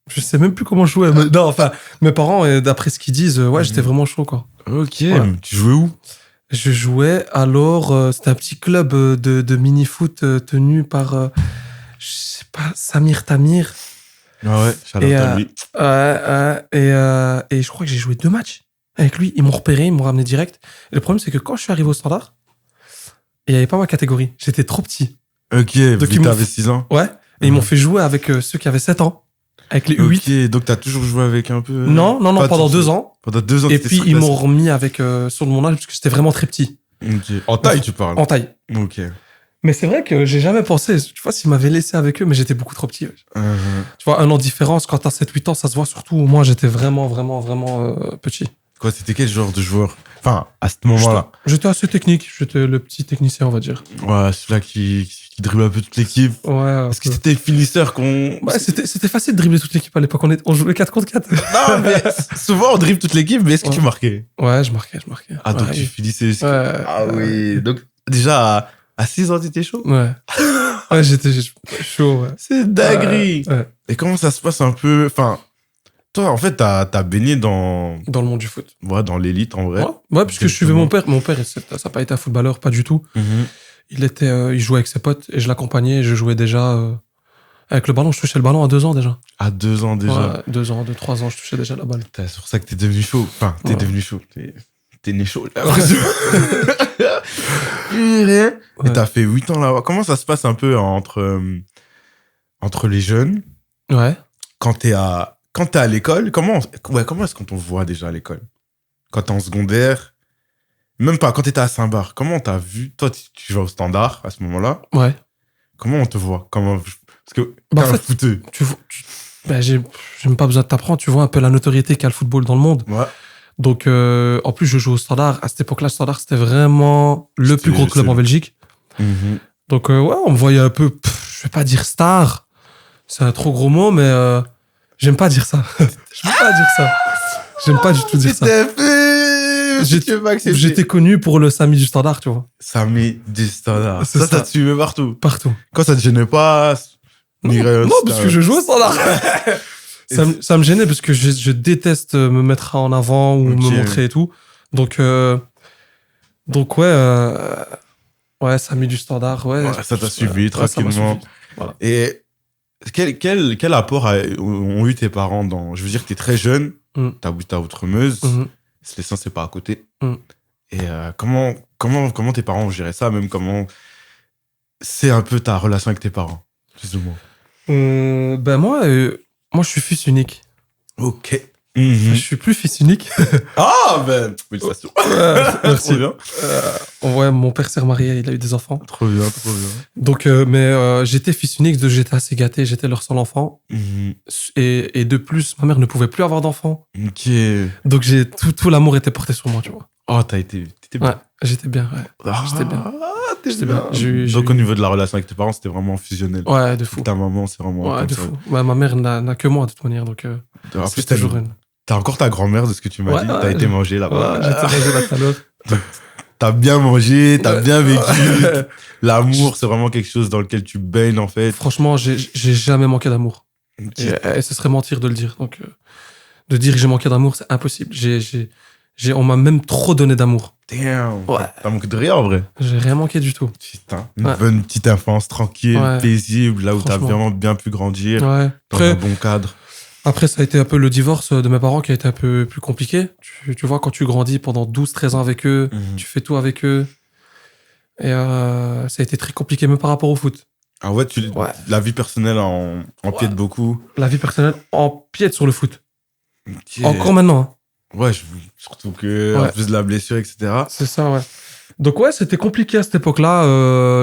Je sais même plus comment je jouais. Non, enfin, mes parents, d'après ce qu'ils disent, ouais, j'étais vraiment chaud, quoi. Ok. Ouais. Tu jouais où? Je jouais alors, c'était un petit club de mini-foot tenu par, je sais pas, Samir Tamir. Ah ouais, Et, Charlotte à lui. Et je crois que j'ai joué 2 matchs avec lui. Ils m'ont repéré, ils m'ont ramené direct. Et le problème, c'est que quand je suis arrivé au Standard, il n'y avait pas ma catégorie. J'étais trop petit. Ok, Donc, vu ils que m'ont t'avais 6 ans. Ouais. Et ils m'ont fait jouer avec ceux qui avaient 7 ans. Avec les U8. Ok, donc t'as toujours joué avec un peu... Non, pas pendant tout 2 seul. ans. Pendant 2 ans, Et t'étais puis, sur ils place. m'ont remis avec sur mon âge, parce que j'étais vraiment très petit. Ok. En taille, tu parles. En taille. Ok. Mais c'est vrai que j'ai jamais pensé. Tu vois, s'ils m'avaient laissé avec eux, mais j'étais beaucoup trop petit. Ouais. Euh, Tu vois, 1 an de différence, quand t'as 7-8 ans, ça se voit surtout. Moi, j'étais vraiment petit. Quoi, c'était quel genre de joueur? Enfin, à ce moment-là. J'étais assez technique. J'étais le petit technicien, on va dire. Ouais, celui-là qui dribble un peu toute l'équipe. Ouais. Est-ce que c'était le finisseur qu'on... Ouais, c'était facile de dribbler toute l'équipe à l'époque. On jouait 4 contre 4. Non, mais souvent on dribble toute l'équipe, mais est-ce que Ouais. tu marquais? Ouais, je marquais. Ah, donc Ouais. tu finissais... Ouais. Ah oui, donc déjà à 6 ans t'étais chaud? Ouais. Ouais, j'étais chaud, ouais. C'est dinguerie. Ouais. Et comment ça se passe un peu... Enfin, toi en fait t'as baigné dans... Dans le monde du foot. Ouais, dans l'élite en vrai. Ouais, puisque je suivais mon père. Mon père, ça n'a pas été un footballeur, pas du tout. Mhm. Il jouait avec ses potes et je l'accompagnais et je jouais déjà avec le ballon. Je touchais le ballon à 2 ans déjà. À 2 ans déjà. Ouais, 2 ans, 3 ans, je touchais déjà la balle. C'est sur ça que t'es devenu chaud. Enfin, t'es Ouais. devenu chaud. T'es né chaud. J'ai l'impression. Et Ouais. t'as fait 8 ans là-bas. Comment ça se passe un peu entre les jeunes Ouais. quand t'es à l'école? Comment est-ce qu'on te voit déjà à l'école? Quand t'es en secondaire? Même pas, quand t'étais à Saint-Bar. Comment on t'a vu? Toi, tu vas au Standard à ce moment-là. Ouais. Comment on te voit? Parce que Bah, t'es en un fait, footeux. Ben, j'ai même pas besoin de t'apprendre. Tu vois un peu la notoriété qu'a le football dans le monde. Ouais. Donc, en plus, je joue au Standard. À cette époque-là, le Standard, c'était vraiment le plus gros club en Belgique. Mhm. Donc, ouais, on me voyait un peu, je vais pas dire star. C'est un trop gros mot, mais j'aime pas dire ça. J'aime pas dire ça. J'aime pas du tout dire ça. J'étais connu pour le Samy du Standard, tu vois. Samy du Standard. C'est Ça ça. te suivait partout. Partout. Quand ça te gênait pas, Non, parce que je joue au Standard. Ça me gênait parce que je déteste me mettre en avant ou Ok. me montrer et tout. Donc ouais, Samy du Standard, ouais. Ouais, ça t'a suivi Ouais, ça m'a tranquillement. suivi. Voilà. Et quel apport ont eu tes parents dans... Je veux dire, t'es très jeune, t'habites à Outremeuse, Slessin, c'est pas à côté. Et comment tes parents ont géré ça, même comment c'est un peu ta relation avec tes parents, plus ou moins? Ben moi, je suis fils unique. Ok. Je suis plus fils unique. Ah, ben, félicitations. Merci. Trop bien. Ouais, mon père s'est remarié, il a eu des enfants. Trop bien, trop bien. Donc, j'étais fils unique, donc j'étais assez gâté, j'étais leur seul enfant. Et de plus, ma mère ne pouvait plus avoir d'enfants. Ok. Donc, tout l'amour était porté sur moi, tu vois. Oh, t'étais bien. Ouais, j'étais bien, ouais. J'étais bien. J'étais bien. Donc, au niveau de la relation avec tes parents, c'était vraiment fusionnel. Ouais, de fou. Ta maman, c'est vraiment... Ouais, comme de ça. fou. Ouais, ma mère n'a que moi, de toute manière, donc En c'est plus, toujours une. t'as encore ta grand-mère de ce que tu m'as Ouais, dit. ouais, T'as été manger là-bas. Ouais, j'étais mangé là tout à l'heure. T'as bien mangé, t'as Ouais. bien vécu. L'amour, c'est vraiment quelque chose dans lequel tu baignes, en fait. Franchement, j'ai jamais manqué d'amour. Ok. Et ce serait mentir de le dire. De dire que j'ai manqué d'amour, c'est impossible. On m'a même trop donné d'amour. Damn. Ouais. T'as manqué de rien, en vrai. J'ai rien manqué du tout. Putain. Une bonne petite enfance, tranquille, Ouais. paisible, là où t'as Franchement. vraiment bien pu grandir, Ouais. dans un bon cadre. Après, ça a été un peu le divorce de mes parents qui a été un peu plus compliqué. Tu vois, quand tu grandis pendant 12-13 ans avec eux, tu fais tout avec eux. Et ça a été très compliqué, même par rapport au foot. Ah ouais, Ouais. la vie personnelle empiète beaucoup. La vie personnelle empiète sur le foot. Ok. Encore maintenant. Hein. Ouais, surtout que, en Ouais. plus de la blessure, etc. C'est ça, ouais. Donc ouais, c'était compliqué à cette époque-là,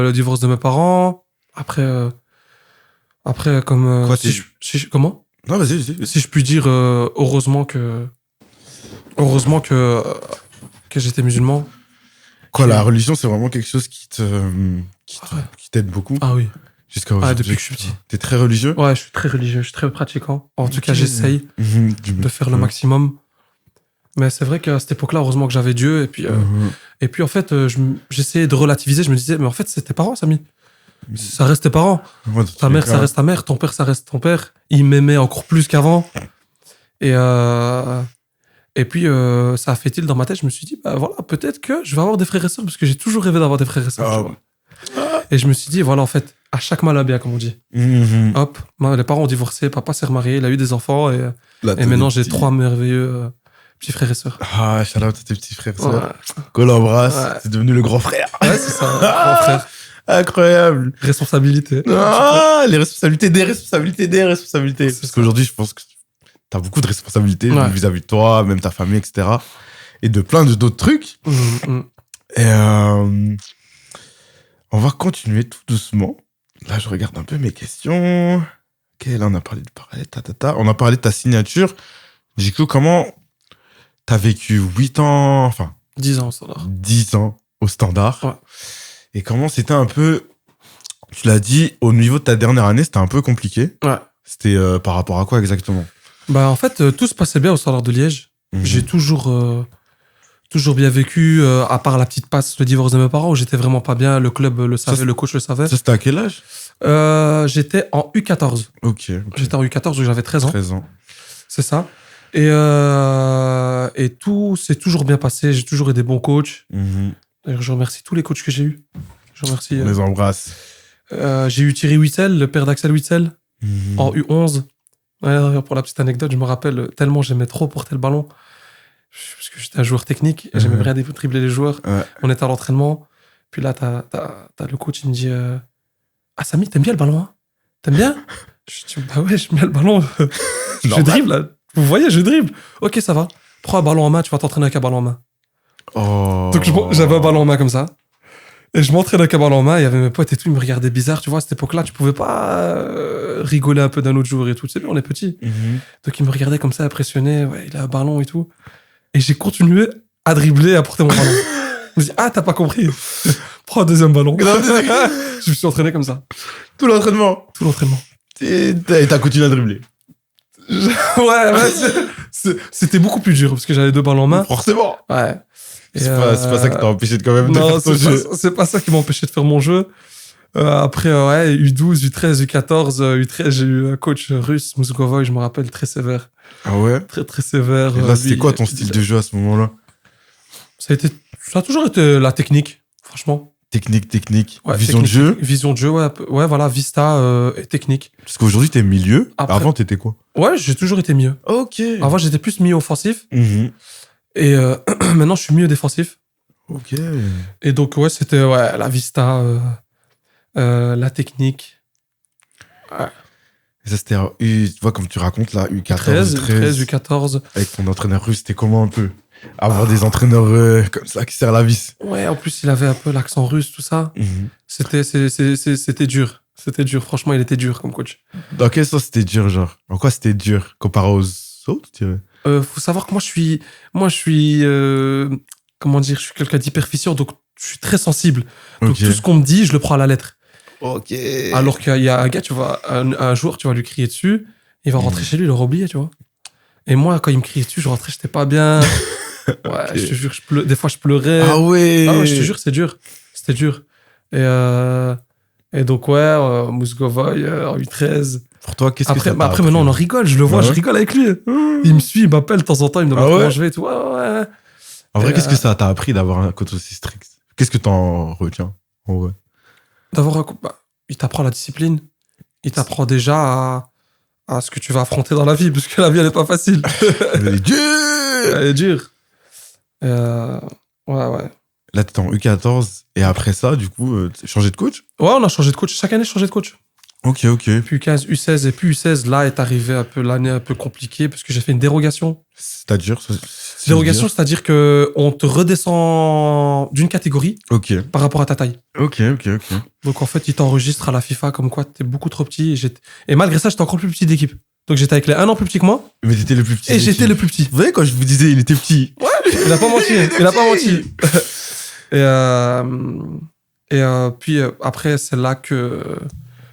le divorce de mes parents. Après, comme... Quoi, comment Non, vas-y. Si je puis dire, heureusement que j'étais musulman. Quoi, Ok. la religion, c'est vraiment quelque chose qui t'aide beaucoup. Ah oui. Jusqu'à aujourd'hui. Depuis que je suis petit. T'es très religieux? Ouais, je suis très religieux, je suis très pratiquant. En tout cas, Ok. j'essaye de faire le maximum. Mais c'est vrai qu'à cette époque-là, heureusement que j'avais Dieu. Et puis en fait, j'essayais de relativiser. Je me disais, mais en fait, c'est tes parents, Samy. Ça reste tes parents. Ouais, Ta mère, ça reste ta mère. Ton père, ça reste ton père. Il m'aimait encore plus qu'avant. Et puis, ça a fait tilt dans ma tête. Je me suis dit, bah voilà, peut-être que je vais avoir des frères et sœurs parce que j'ai toujours rêvé d'avoir des frères et sœurs. Ah. tu vois. Et je me suis dit, voilà, en fait, à chaque mal un bien, comme on dit. Hop, les parents ont divorcé, papa s'est remarié, il a eu des enfants et maintenant j'ai 3 merveilleux petits frères et sœurs. Ah, shout out à tes petits frères et Ouais, sœurs. Qu'on embrasse. Ouais. C'est devenu le grand frère. ouais c'est ça, grand frère. Incroyable. Responsabilité. Ah, les responsabilités, des responsabilités. C'est Parce ça. qu'aujourd'hui, je pense que t'as beaucoup de responsabilités Ouais. vis-à-vis de toi, même ta famille, etc. Et de plein d'autres trucs. Et on va continuer tout doucement. Là, je regarde un peu mes questions. Ok, là, on a parlé de pareil, On a parlé de ta signature. Du coup, comment t'as vécu 8 ans, enfin, 10 ans, ça va. 10 ans au Standard. Ouais. Et comment c'était un peu, tu l'as dit, au niveau de ta dernière année, c'était un peu compliqué. Ouais. C'était par rapport à quoi exactement? Bah, en fait, tout se passait bien au Standard de Liège. J'ai toujours bien vécu, à part la petite passe, le divorce de mes parents, où j'étais vraiment pas bien. Le club le savait, le coach le savait. Ça, c'était à quel âge? J'étais en U14. Ok. J'étais en U14 où j'avais 13 ans. 13 ans. C'est ça. Et tout s'est toujours bien passé. J'ai toujours eu des bons coachs. D'ailleurs, je remercie tous les coachs que j'ai eus. Je remercie. On les embrasse. J'ai eu Thierry Huitzel, le père d'Axel Huitzel, en U11. Ouais, pour la petite anecdote, je me rappelle tellement j'aimais trop porter le ballon. Parce que j'étais un joueur technique et j'aimais bien dribbler les joueurs. Ouais. On était à l'entraînement. Puis là, t'as le coach, il me dit Ah, Samy, t'aimes bien le ballon, hein? T'aimes bien? Je dis Bah ouais, j'aime bien le ballon. Je Normal. dribble, là. Vous voyez, je dribble. Ok, ça va. Prends un ballon en main, tu vas t'entraîner avec un ballon en main. Oh. Donc j'avais un ballon en main comme ça. Et je m'entraînais avec un ballon en main. Il y avait mes potes et tout, ils me regardaient bizarre. Tu vois, à cette époque-là, tu pouvais pas rigoler un peu d'un autre jour et tout. Tu sais, on est petits. Donc ils me regardaient comme ça, impressionnés. Ouais, il a un ballon et tout. Et j'ai continué à dribbler et à porter mon ballon. Je me dis, ah, t'as pas compris. Prends un deuxième ballon. Je me suis entraîné comme ça. Tout l'entraînement. Tout l'entraînement. Et t'as continué à dribbler. Ouais, c'était beaucoup plus dur parce que j'avais 2 ballons en main. Forcément. Ouais. Et, C'est pas ça qui t'a empêché de quand même de non, faire ton jeu. c'est pas ça qui m'a empêché de faire mon jeu. Après, ouais, U12, U13, U14, U13, j'ai eu un coach russe, Mousgovoy, je me rappelle, très sévère. Ah ouais? Très, très sévère. Et là, c'était Lui, quoi ton style de jeu à ce moment-là? Ça a toujours été la technique, franchement. Technique. Ouais, Vision de technique, jeu? Vision de jeu, ouais, voilà, vista et technique. Parce qu'aujourd'hui, t'es milieu. Après- Avant, t'étais quoi? Ouais, j'ai toujours été mieux. Ok. Avant, j'étais plus milieu offensif. Mhm. Et maintenant, je suis mieux défensif. Ok. Et donc, ouais, c'était la vista, la technique. Et ça, c'était, tu vois, comme tu racontes là, U14, 13, U13, U14. avec ton entraîneur russe, c'était comment un peu? Avoir des entraîneurs comme ça qui serrent la vis. Ouais, en plus, il avait un peu l'accent russe, tout ça. C'était dur. C'était dur. Franchement, il était dur comme coach. Dans quel sens c'était dur, genre? En quoi c'était dur comparé aux autres, tu dirais? Faut savoir que moi, je suis, comment dire, je suis quelqu'un d'hyperficiel, donc je suis très sensible. Donc Ok. tout ce qu'on me dit, je le prends à la lettre. Ok. Alors qu'il y a un gars, tu vois, un jour, tu vas lui crier dessus, il va rentrer chez lui, il aura oublié, tu vois. Et moi, quand il me criait dessus, je rentrais, j'étais pas bien. Ouais, je te jure, des fois, je pleurais. Ah ouais. Ah ouais, je te jure, c'est dur. C'était dur. Et donc, ouais, Mousgovoy en U13. Pour toi, qu'est-ce que Après, ça t'a après maintenant, on en appris? rigole. Je le vois, Ah je ouais rigole avec lui. Il me suit, il m'appelle de temps en temps, il me demande Ah ouais comment je vais et tout. Ouais, ouais, ouais. En vrai, Et, qu'est-ce que ça t'a appris d'avoir un coach aussi strict? Qu'est-ce que t'en retiens? En vrai. D'avoir un bah, il t'apprend la discipline. Il t'apprend déjà à ce que tu vas affronter dans la vie, parce que la vie, elle est pas facile. Elle est dure. Elle est dure. Euh, ouais, ouais. Là, t'étais en U14 et après ça, du coup, t'as changé de coach? Ouais, on a changé de coach. Chaque année, changé de coach. Ok, ok. Puis U15, U16 et puis U16, là est arrivé un peu l'année un peu compliquée parce que j'ai fait une dérogation. C'est-à-dire? Dérogation, c'est-à-dire que on te redescend d'une catégorie Ok. par rapport à ta taille. Ok, ok, ok. Donc en fait, ils t'enregistrent à la FIFA comme quoi t'es beaucoup trop petit. Et malgré ça, j'étais encore plus petit d'équipe. Donc j'étais avec les 1 an plus petit que moi Mais t'étais le plus petit. et de j'étais l'équipe. le plus petit. Vous voyez, quand je vous disais, il était petit. Il a pas menti. Il a pas menti. Puis après, c'est là que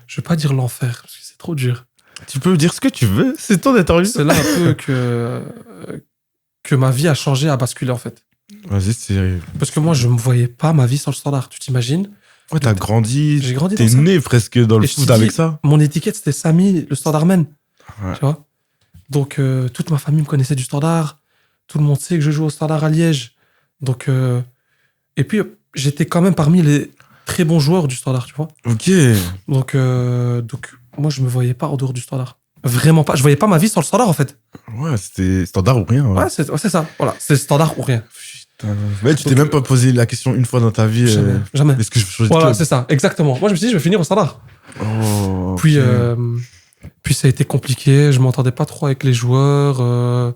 je vais pas dire l'enfer parce que c'est trop dur. Tu peux dire ce que tu veux, c'est ton interview. C'est là un peu que ma vie a changé, a basculé en fait. Vas-y, c'est. Parce que moi, je me voyais pas ma vie sans le standard. Tu t'imagines? Ouais, t'as grandi. J'ai grandi T'es dans ça. né presque dans le Et je foot te avec dis, ça. Mon étiquette, c'était Samy, le standard man. Ouais. Tu vois? Donc, toute ma famille me connaissait du standard. Tout le monde sait que je joue au standard à Liège. Donc, et puis, j'étais quand même parmi les très bons joueurs du standard, tu vois? Ok. Donc, moi, je me voyais pas en dehors du standard. Vraiment pas. Je voyais pas ma vie sans le standard, en fait. Ouais, c'était standard ou rien. Ouais, c'est ça. Voilà. C'est standard ou rien. Putain. Mais tu t'es même pas posé la question une fois dans ta vie. Jamais. Jamais. Est-ce que je veux changer de Voilà, club? c'est ça. Exactement. Moi, je me suis dit, je vais finir au standard. Oh, Puis, ok. puis ça a été compliqué. Je m'entendais pas trop avec les joueurs.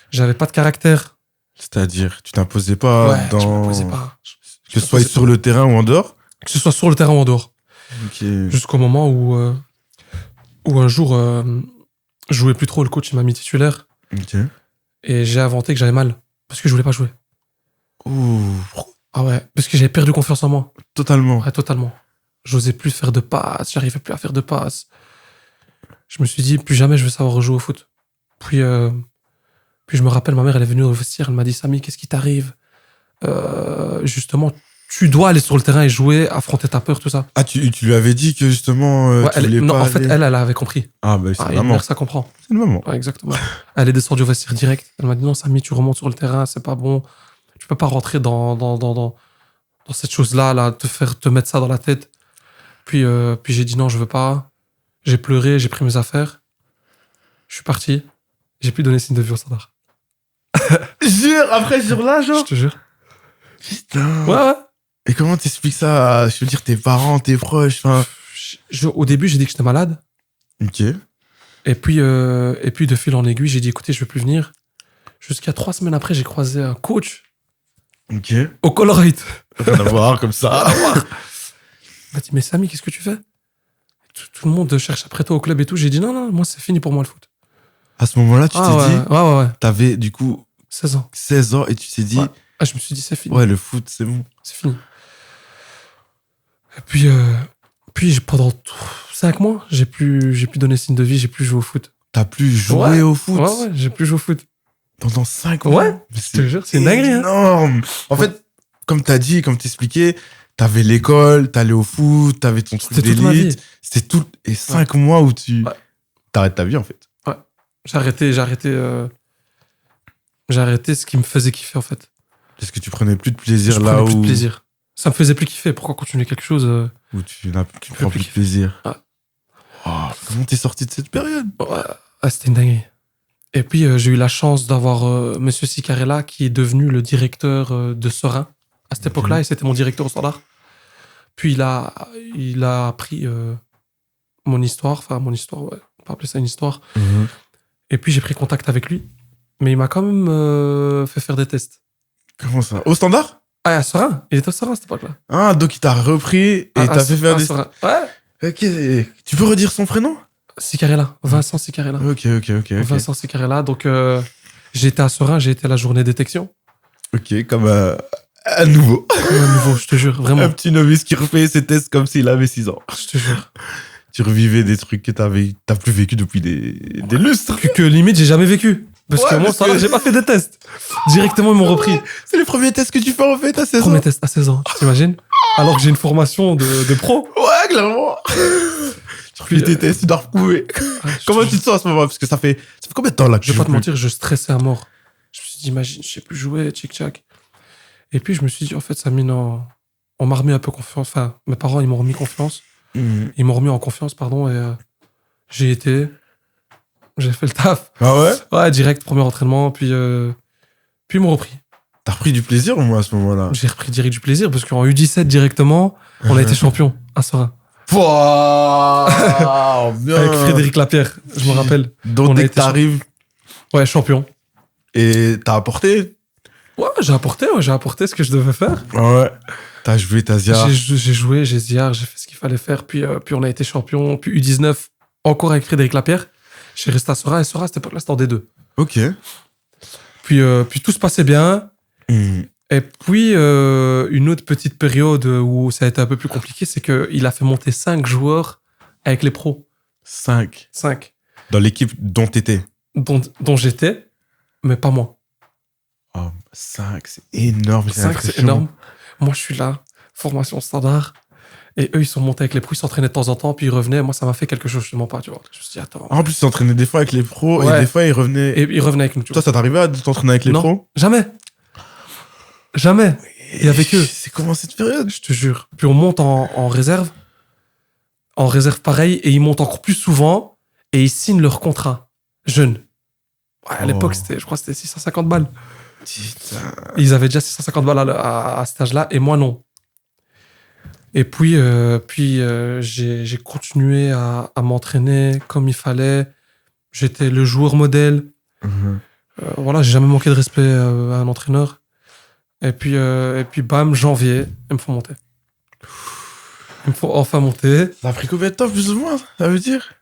J'avais pas de caractère. C'est-à-dire, tu t'imposais pas ouais, je dans. me posais pas. Que ce soit sur le terrain ou en dehors? Que ce soit sur le terrain ou en dehors. Ok. Jusqu'au moment où un jour, je jouais plus trop. Le coach il m'a mis titulaire. Ok. Et j'ai inventé que j'avais mal. Parce que je voulais pas jouer. Ouh, Ah ouais. Parce que j'avais perdu confiance en moi. totalement. Ouais, totalement. J'osais plus faire de passes. J'arrivais plus à faire de passes. Je me suis dit, plus jamais je vais savoir rejouer au foot. Puis je me rappelle, ma mère, elle est venue au vestiaire. Elle m'a dit, Samy, qu'est-ce qui t'arrive? Justement, tu dois aller sur le terrain et jouer, affronter ta peur, tout ça. Ah, tu lui avais dit que justement, Ouais, tu voulais non, pas en fait, aller- elle avait compris. Ah, bah, c'est Ah, une et une maman. mère, ça comprend. C'est une maman. Ouais, exactement. Elle est descendue au vestiaire direct. Elle m'a dit, non, Samy, tu remontes sur le terrain, c'est pas bon. Tu peux pas rentrer dans cette chose-là, là, te mettre ça dans la tête. Puis j'ai dit, non, je veux pas. J'ai pleuré, j'ai pris mes affaires. Je suis parti. J'ai plus donné signe de vie au standard. Jure, après, sur là, Je genre. te jure. Putain. Ouais, ouais. Et comment t'expliques ça à, je veux dire, tes parents, tes proches, enfin. Au début, j'ai dit que j'étais malade. Ok. Et puis de fil en aiguille, j'ai dit, écoutez, je vais plus venir. Jusqu'à 3 semaines après, j'ai croisé un coach Ok. au Colruyt. Rien à voir, comme ça. Il m'a dit, mais Samy, qu'est-ce que tu fais? Tout le monde cherche après toi au club et tout. J'ai dit, non, moi, c'est fini pour moi le foot. À ce moment-là, tu t'es dit, ouais. t'avais du coup 16 ans. 16 ans et tu t'es dit, Ouais. Ah, je me suis dit, c'est fini. ouais, le foot, c'est bon. C'est fini. Et puis pendant 5 mois, j'ai plus donné signe de vie, j'ai plus joué au foot. T'as plus joué Ouais. au foot Ouais, j'ai plus joué au foot. pendant 5 mois. Ouais, Mais je te jure, c'est une dinguerie, hein. énorme. En fait, comme t'as dit, comme t'expliquais, t'avais l'école, t'allais au foot, t'avais ton truc C'était toute ma d'élite. vie. C'était tout. Et 5 mois où tu Ouais. t'arrêtes ta vie, en fait. J'ai arrêté ce qui me faisait kiffer, en fait. Parce que tu prenais plus de plaisir Je là prenais plus où, de plaisir. Ça me faisait plus kiffer. Pourquoi continuer quelque chose où tu prends peux plus plus de plaisir. Ouais. Oh, comment t'es sorti de cette période? Ouais. Ah, c'était une dinguerie. Et puis, j'ai eu la chance d'avoir Monsieur Sicarella, qui est devenu le directeur de Serein à cette époque-là, et c'était mon directeur au standard. Puis, il a appris mon histoire, ouais, on peut appeler ça une histoire. Et puis, j'ai pris contact avec lui. Mais il m'a quand même fait faire des tests. Comment ça? Au standard? Ah, à Serein. Il était au Serein à cette époque-là. Ah, donc il t'a repris et t'as fait faire des. Serein. Ouais. Ok. Tu peux redire son prénom? Sicarella. Vincent Sicarella. Ok. Vincent Sicarella. Donc, j'étais à Serein, j'ai été à la journée détection. Ok, comme un nouveau. Comme un nouveau, je te jure, vraiment. Un petit novice qui refait ses tests comme s'il avait 6 ans. Je te jure. Tu revivais des trucs que t'as plus vécu depuis des lustres. Que limite, j'ai jamais vécu. Parce Ouais, que moi, parce ça, que- j'ai pas fait de tests. Directement, ils m'ont repris. C'est les premiers tests que tu fais en fait à 16 ans. Premier test à 16 ans, tu t'imagines? Alors que j'ai une formation de pro. Ouais, clairement. Plus tes tests, tu dois reprouver. Comment tu te sens à ce moment? Parce que ça fait combien de temps là que Je vais tu pas joues te plus? mentir, je stressais à mort. Je me suis dit, imagine, je sais plus jouer, tchic-tchac. Et puis, je me suis dit, en fait, ça mine on m'a remis un peu confiance. Enfin, mes parents, ils m'ont remis confiance. Ils m'ont remis en confiance, pardon, et j'ai été. J'ai fait le taf. Ah ouais? Ouais, direct, premier entraînement, puis ils m'ont repris. T'as repris du plaisir au moins à ce moment-là? J'ai repris direct du plaisir, parce qu'en U17, directement, on a été champion à Sora. Pouah, bien. Avec Frédéric Lapierre, je me rappelle. Donc On a dès que été t'arrives Ouais, champion. et t'as apporté? Ouais, j'ai apporté ce que je devais faire. Ouais. T'as joué, t'as ziar. J'ai joué, j'ai ziar, j'ai fait ce qu'il fallait faire, puis on a été champion. Puis U19, encore avec Frédéric Lapierre. J'ai resté à Sora, et Sora, à cette époque-là, c'était en D2. Ok. Puis tout se passait bien. Et puis, une autre petite période où ça a été un peu plus compliqué, c'est qu'il a fait monter 5 joueurs avec les pros. 5. 5. Dans l'équipe dont t'étais. Dont j'étais, mais pas moi. Oh, 5, c'est énorme. 5, c'est énorme. Moi, je suis là, formation standard. Et eux, ils sont montés avec les pros, ils s'entraînaient de temps en temps, puis ils revenaient. Moi, ça m'a fait quelque chose, justement pas, tu vois. Je me suis dit, attends. En plus, ils s'entraînaient des fois avec les pros Ouais. et des fois, ils revenaient. Et ils revenaient avec nous, tu Toi, vois. ça t'arrivait à t'entraîner avec les Non. pros? Jamais. Jamais. Et avec eux. C'est comment cette période? Je te jure. Puis on monte en réserve. En réserve pareil. Et ils montent encore plus souvent. Et ils signent leur contrat. Jeunes. Ouais, à l'époque, je crois que c'était 650 balles. Putain. Ils avaient déjà 650 balles à cet âge-là. Et moi, non. Et puis, j'ai continué à m'entraîner comme il fallait. J'étais le joueur modèle. Voilà, j'ai jamais manqué de respect à un entraîneur. Et puis bam, janvier, ils me font monter. Ils me font enfin monter. Ça a pris combien de temps, plus ou moins, ça veut dire?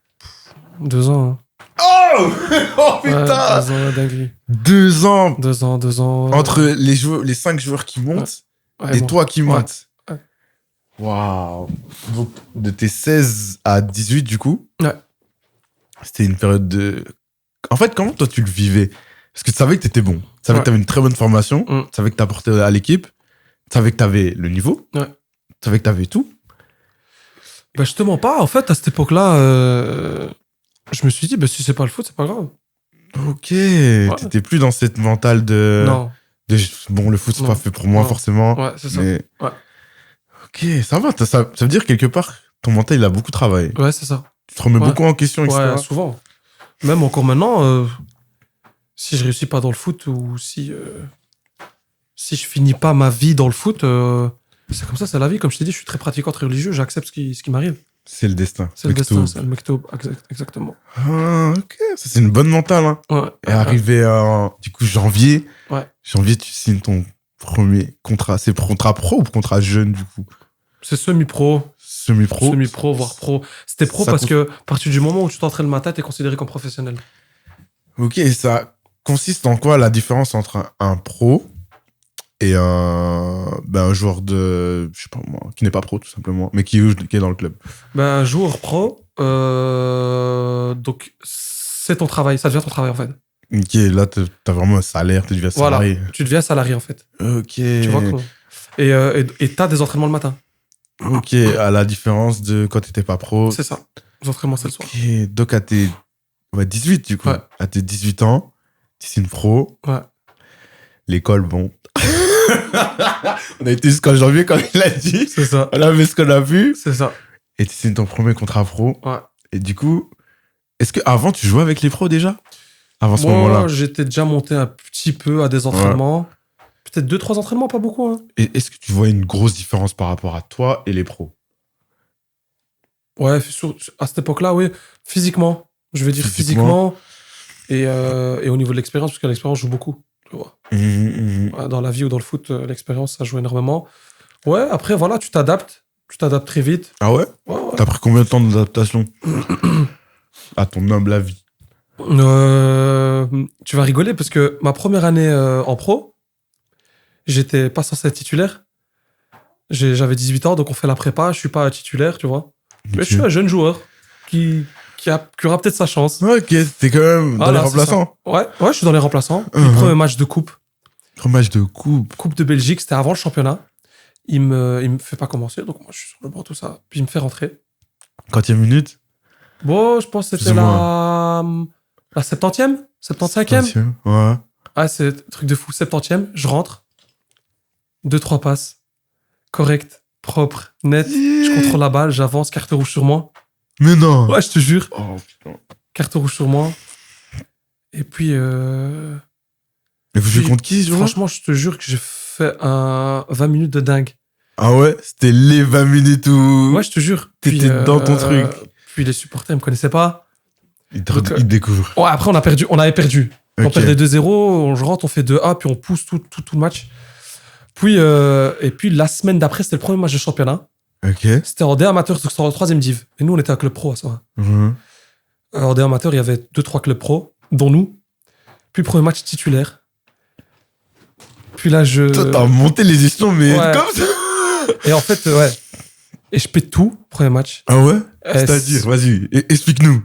2 ans. Hein. Oh! Oh Ouais, putain! 2 ans, ouais, dinguerie. 2 ans! 2 ans, 2 ans. Entre les 5 joueurs qui montent Ouais, et bon. toi qui Ouais. montes. Ouais. Waouh! Donc, de tes 16 à 18, du coup, Ouais. c'était une période de. En fait, comment toi tu le vivais? Parce que tu savais que t'étais bon. Tu savais que t'avais une très bonne formation. Tu savais que t'apportais à l'équipe. Tu savais que t'avais le niveau. Ouais. Tu savais que t'avais tout. Bah, justement pas. En fait, à cette époque-là, je me suis dit, bah, si c'est pas le foot, c'est pas grave. Ok. T'étais plus dans cette mentale de. Non. Bon, le foot, c'est Non. pas fait pour moi, Non. forcément. Ouais, c'est ça. Mais... Ouais. Ok, ça va. Ça veut dire, quelque part, ton mental, il a beaucoup travaillé. Ouais, c'est ça. Tu te remets Ouais. beaucoup en question, etc. Ouais, souvent. Même encore maintenant, si je réussis pas dans le foot ou si je finis pas ma vie dans le foot, c'est comme ça, c'est la vie. Comme je t'ai dit, je suis très pratiquant, très religieux, j'accepte ce qui m'arrive. C'est le destin. C'est le Mektoub. destin, c'est le mektoub, exactement. Ah, ok. Ça, c'est une bonne mentale, hein. Ouais. Et arrivé à, du coup, janvier. Ouais. Janvier, tu signes ton premier contrat. C'est contrat pro ou contrat jeune, du coup? C'est semi-pro. Semi-pro. Semi-pro, voire pro. C'était pro Ça parce que à partir du moment où tu t'entraînes le matin, t'es considéré comme professionnel. Ok, et ça consiste en quoi la différence entre un pro et un joueur de, je sais pas moi, qui n'est pas pro tout simplement, mais qui est dans le club? Ben, joueur pro, donc c'est ton travail, ça devient ton travail en fait. Ok, là t'as vraiment un salaire, tu deviens Voilà, salarié. tu deviens salarié en fait. Ok. Tu vois comment. Et t'as des entraînements le matin. Ok, à la différence de quand t'étais pas pro. C'est ça. Les entraînements, c'est le soir. Ok, donc à tes 18 du coup. Ouais. À tes 18 ans, tu signes pro. Ouais. L'école, bon. On a été jusqu'en janvier quand il a dit. C'est ça. On a vu ce qu'on a vu. C'est ça. Et tu signes ton premier contrat pro. Ouais. Et du coup, est-ce que avant tu jouais avec les pros déjà? Avant ce moment-là? Moi, j'étais déjà monté un petit peu à des entraînements. Peut-être 2-3 entraînements, pas beaucoup. Hein. Et est-ce que tu vois une grosse différence par rapport à toi et les pros? Ouais, à cette époque-là, oui. Physiquement. Je vais dire physiquement. Et au niveau de l'expérience, parce que l'expérience joue beaucoup. Tu vois. Ouais, dans la vie ou dans le foot, l'expérience, ça joue énormément. Ouais, après, voilà, tu t'adaptes. Tu t'adaptes très vite. Ah ouais? Ouais, ouais. T'as pris combien de temps d'adaptation à ton humble avis? Tu vas rigoler parce que ma première année en pro, j'étais pas censé être titulaire. J'avais 18 ans, donc on fait la prépa. Je suis pas titulaire, tu vois. Mais je suis un jeune joueur qui aura peut-être sa chance. Ok, t'es quand même dans les remplaçants. Ouais, je suis dans les remplaçants. Uh-huh. Premier match de coupe. Premier match de coupe. Coupe de Belgique, c'était avant le championnat. Il me fait pas commencer, donc moi je suis sur le banc, tout ça. Puis il me fait rentrer. Quantième minute? Bon, je pense que Plus c'était ou la 70e, 75e. Ouais. Ah, c'est un truc de fou. 70e, je rentre. 2-3 passes. Correct, propre, net. Je contrôle la balle, j'avance, carte rouge sur moi. Mais non. Ouais, je te jure. Oh putain. Carte rouge sur moi. Et puis, Et vous jouez contre qui, ce jour-là? franchement, je te jure que j'ai fait un 20 minutes de dingue. Ah ouais? C'était les 20 minutes où. Ouais, je te jure. T'étais dans ton truc. Puis les supporters, ils me connaissaient pas. Ils te découvrent. Ouais, après, on avait perdu. On Ok. perdait 2-0, je rentre, on fait 2-1, puis on pousse tout le match. Puis, et puis la semaine d'après, c'était le premier match de championnat. Ok. C'était en D amateur, donc c'était en 3ème div. Et nous, on était un club pro à ça. Mhm. En D amateur, il y avait 2-3 clubs pro, dont nous. Puis, premier match titulaire. Puis là, Toi, t'as monté les échelons, mais Ouais. comme ça. Et en fait, ouais. Et je pète tout, premier match. Ah ouais? Et C'est-à-dire, vas-y, explique-nous.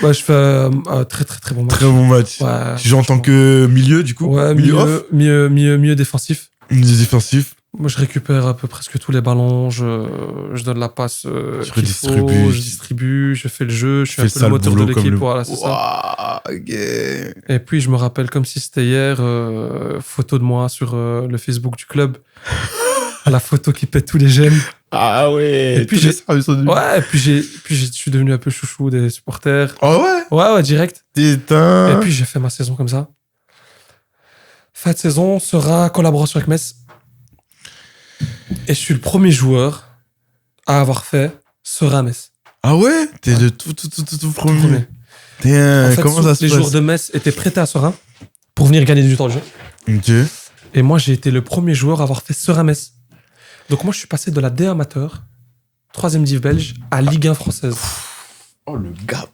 Ouais, je fais un très, très, très bon match. Très bon match. Ouais, Tu joues en tant que milieu, du coup? Ouais, milieu off? mieux défensif. Milieu défensif. Moi, je récupère un peu presque tous les ballons, je donne la passe Tu qu'il redistribues. faut, je distribue, je fais le jeu, je suis fais un peu ça, le le moteur de boulot, comme l'équipe, le- voilà, c'est ça. Waouh, ok. Et puis, je me rappelle comme si c'était hier, photo de moi sur le Facebook du club. La photo qui pète tous les j'aime. Ah ouais. Et puis tous les j'ai- services sont venus. Ouais, et puis je suis devenu un peu chouchou des supporters. Ah ouais? Ouais, direct. Putain. Et puis, j'ai fait ma saison comme ça. Fin de saison sera collaboration avec Metz. Et je suis le premier joueur à avoir fait Serein Metz. Ah ouais? T'es Ouais. le tout premier. Premier. Tiens, En fait, comment ça se les passe? joueurs de Metz étaient prêtés à Serein pour venir gagner du temps de jeu. Ok. Et moi, j'ai été le premier joueur à avoir fait Serein Metz. Donc moi, je suis passé de la D amateur, 3ème div belge, à Ligue 1 française. Oh le gap.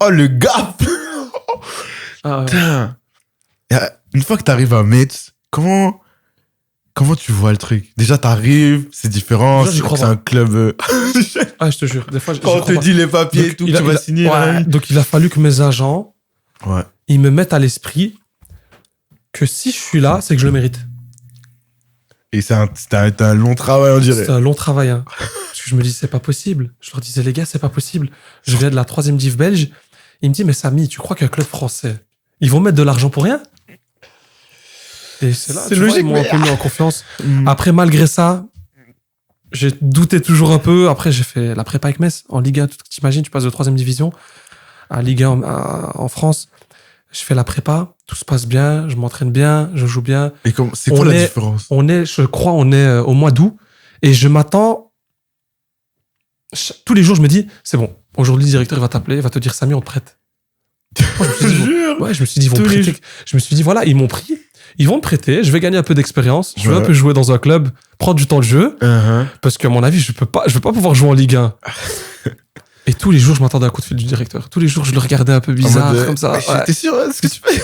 Oh le gap. Ah, ouais. Putain. Et, une fois que t'arrives à Metz, comment tu vois le truc? Déjà, t'arrives, c'est différent, Déjà, j'y crois c'est un club. Ah, je te jure, des fois, j'y Quand on crois te pas. dit les papiers Donc, et tout, il que a- tu il vas a- signer. ouais, là. donc il a fallu que mes agents, Ouais. ils me mettent à l'esprit que si je suis là, c'est que je le mérite. Et c'était un long travail, on dirait. C'est un long travail. Hein. Parce que je me dis, c'est pas possible. Je leur disais, les gars, c'est pas possible. Je viens de la 3ème div belge. Il me dit, mais Samy, tu crois qu'un club français, ils vont mettre de l'argent pour rien? Et c'est là, C'est tu vois, logique, ils m'ont un peu mis en confiance. Mm. Après, malgré ça, j'ai douté toujours un peu. Après, j'ai fait la prépa avec Metz en Ligue 1. T'imagines, tu passes de 3ème division à Ligue 1 en France. Je fais la prépa, tout se passe bien, je m'entraîne bien, je joue bien. Et c'est quoi On la est- différence? Je crois, au mois d'août. Et je m'attends. Tous les jours, je me dis, c'est bon. Aujourd'hui, le directeur il va t'appeler, il va te dire, Samy, on te prête. Moi, je me suis dit, Jure. ouais, je me suis dit, ils vont Tous me les prêter. Je me suis dit, voilà, ils m'ont pris. Ils vont me prêter. Je vais gagner un peu d'expérience. Je vais Ouais. un peu jouer dans un club, prendre du temps de jeu. Uh-huh. Parce qu'à mon avis, je vais pas pouvoir jouer en Ligue 1. Et tous les jours, je m'attendais à un coup de fil du directeur. Tous les jours, je le regardais un peu bizarre, En mode, comme ça. mais Ouais. T'es sûr, hein, ce que tu fais?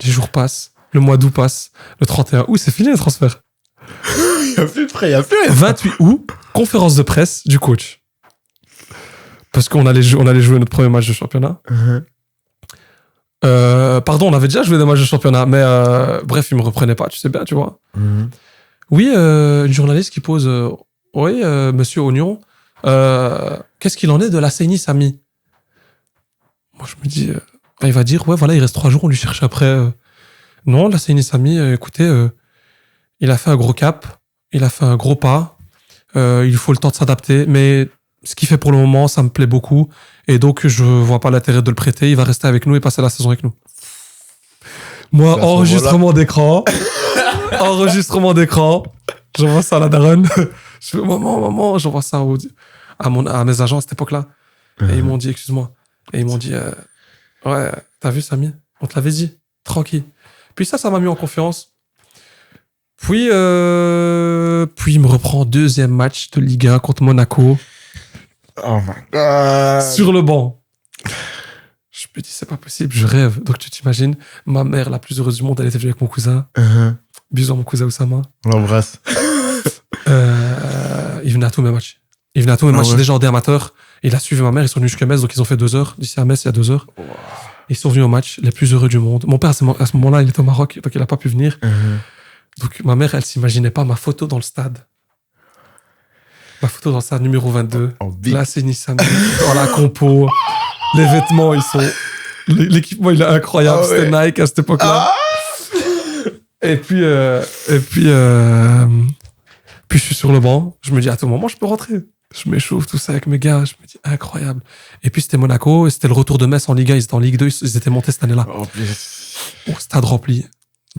Les jours passent. Le mois d'août passe. Le 31 août, c'est fini le transfert. Il y a plus de prêt, il y a plus rien. 28 août, conférence de presse du coach. Parce qu'on allait jouer notre premier match de championnat. Uh-huh. Pardon, on avait déjà joué des matchs de championnat, mais bref, ils me reprenaient pas, tu sais bien, tu vois. Mhm. Oui, une journaliste qui pose oui, monsieur Oignon, qu'est-ce qu'il en est de la CNI Samy? Moi, je me dis, il va dire, ouais, voilà, il reste 3 jours, on lui cherche après. Non, la CNI Samy, écoutez, il a fait un gros cap, il a fait un gros pas, il faut le temps de s'adapter, mais ce qu'il fait pour le moment, ça me plaît beaucoup, et donc je vois pas l'intérêt de le prêter, il va rester avec nous et passer la saison avec nous. Moi, C'est à ce enregistrement d'écran, enregistrement d'écran, j'envoie ça à la daronne, je fais, maman, j'envoie ça à mes agents à cette époque-là, et ils m'ont dit, excuse-moi, et ils m'ont dit, ouais, t'as vu Samy, on te l'avait dit, tranquille. Puis ça m'a mis en confiance. Puis il me reprend 2e match de Ligue 1 contre Monaco Oh my god. sur le banc. Je me dis, c'est pas possible, je rêve. Donc tu t'imagines, ma mère la plus heureuse du monde, elle était venue avec mon cousin. Uh-huh. Bisous à mon cousin Oussama. On l'embrasse. Il venait à tous mes matchs. Il venait à tous mes Ah matchs ouais. déjà en D amateur. Il a suivi ma mère, ils sont venus jusqu'à Metz, donc ils ont fait 2 heures. D'ici à Metz, il y a 2 heures. Ils sont venus au match, les plus heureux du monde. Mon père, à ce moment-là, il était au Maroc, donc il a pas pu venir. Uh-huh. Donc ma mère, elle s'imaginait pas ma photo dans le stade. Ma photo dans sa numéro 22. En big. Là, c'est Nissan. Dans la compo. Les vêtements, ils sont... L'équipement, il est incroyable. Ah ouais. C'était Nike à cette époque-là. Et puis, puis je suis sur le banc. Je me dis, à tout moment, je peux rentrer. Je m'échauffe, tout ça avec mes gars. Je me dis, incroyable. Et puis, c'était Monaco. Et c'était le retour de Metz en Ligue 1. Ils étaient en Ligue 2. Ils étaient montés cette année-là. En plus. Au stade rempli.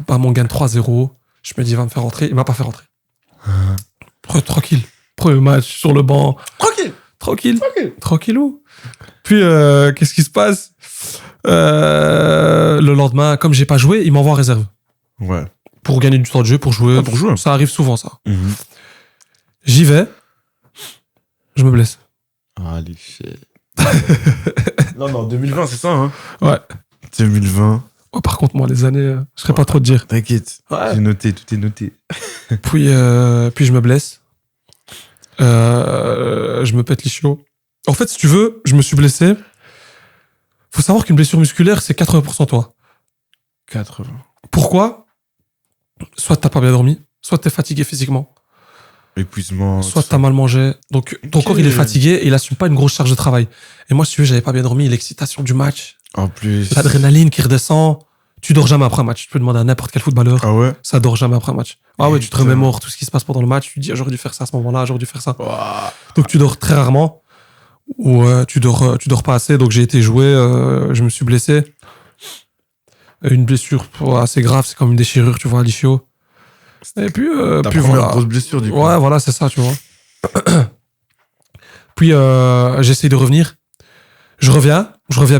Bah, mon gagne 3-0. Je me dis, il va me faire rentrer. Il m'a pas fait rentrer. Tranquille. Premier match sur le banc. Tranquille. Tranquillou. Puis, qu'est-ce qui se passe? Le lendemain, comme j'ai pas joué, il m'envoie en réserve. Ouais. Pour gagner du temps de jeu, pour jouer. Ah, pour jouer. Ça arrive souvent, ça. Mhm. J'y vais. Je me blesse. Ah, les shit. Non, 2020, c'est ça, hein? Ouais. 2020. Oh, par contre, moi, les années, je serais pas trop te dire. T'inquiète. Ouais. J'ai noté, tout est noté. Puis je me blesse. Je me pète l'ischio. En fait, si tu veux, je me suis blessé. Faut savoir qu'une blessure musculaire, c'est 80% toi. 80. Pourquoi? Soit t'as pas bien dormi, soit t'es fatigué physiquement, Épuisement. soit tout t'as mal mangé. Donc, ton corps, il est fatigué et il assume pas une grosse charge de travail. Et moi, si tu veux, j'avais pas bien dormi. L'excitation du match, ça. En plus. l'adrénaline qui redescend. Tu dors jamais après un match. Tu peux demander à n'importe quel footballeur. Ah ouais? Ça dort jamais après un match. Ah ouais, tu te Putain. remémores tout ce qui se passe pendant le match. Tu te dis, ah, j'aurais dû faire ça à ce moment-là, j'aurais dû faire ça. Ouah. Donc tu dors très rarement. Ou tu dors pas assez. Donc j'ai été joué, je me suis blessé. Une blessure assez grave, c'est comme une déchirure, tu vois, à l'ischio. Et puis, Ta puis première voilà. grosse blessure, du coup. Ouais, voilà, c'est ça, tu vois. Puis j'essaye de revenir. Je reviens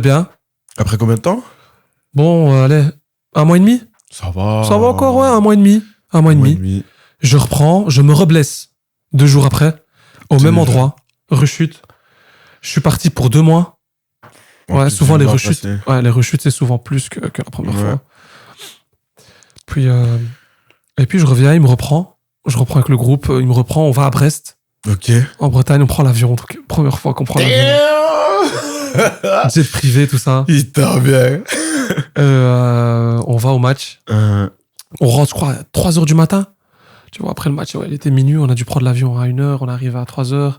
bien. Après combien de temps? Bon, allez, 1 mois et demi. Ça va. Ça va encore, ouais, 1 mois et demi. 1 mois et demi. demi. Je reprends, je me reblesse 2 jours après, au même Putain. endroit, rechute. Je suis parti pour 2 mois. En Ouais, plus, souvent tu les vas rechutes. passer. Ouais, les rechutes, c'est souvent plus que la première Ouais. fois. Puis, et puis je reviens, il me reprend. Je reprends avec le groupe, il me reprend, on va à Brest, Ok. en Bretagne, on prend l'avion. Donc, première fois qu'on prend l'avion. Jet privé, tout ça. Il t'a bien. On va au match. On rentre, je crois, à 3h du matin. Tu vois, après le match, ouais, il était minuit, on a dû prendre l'avion à 1h, on arrive à 3h.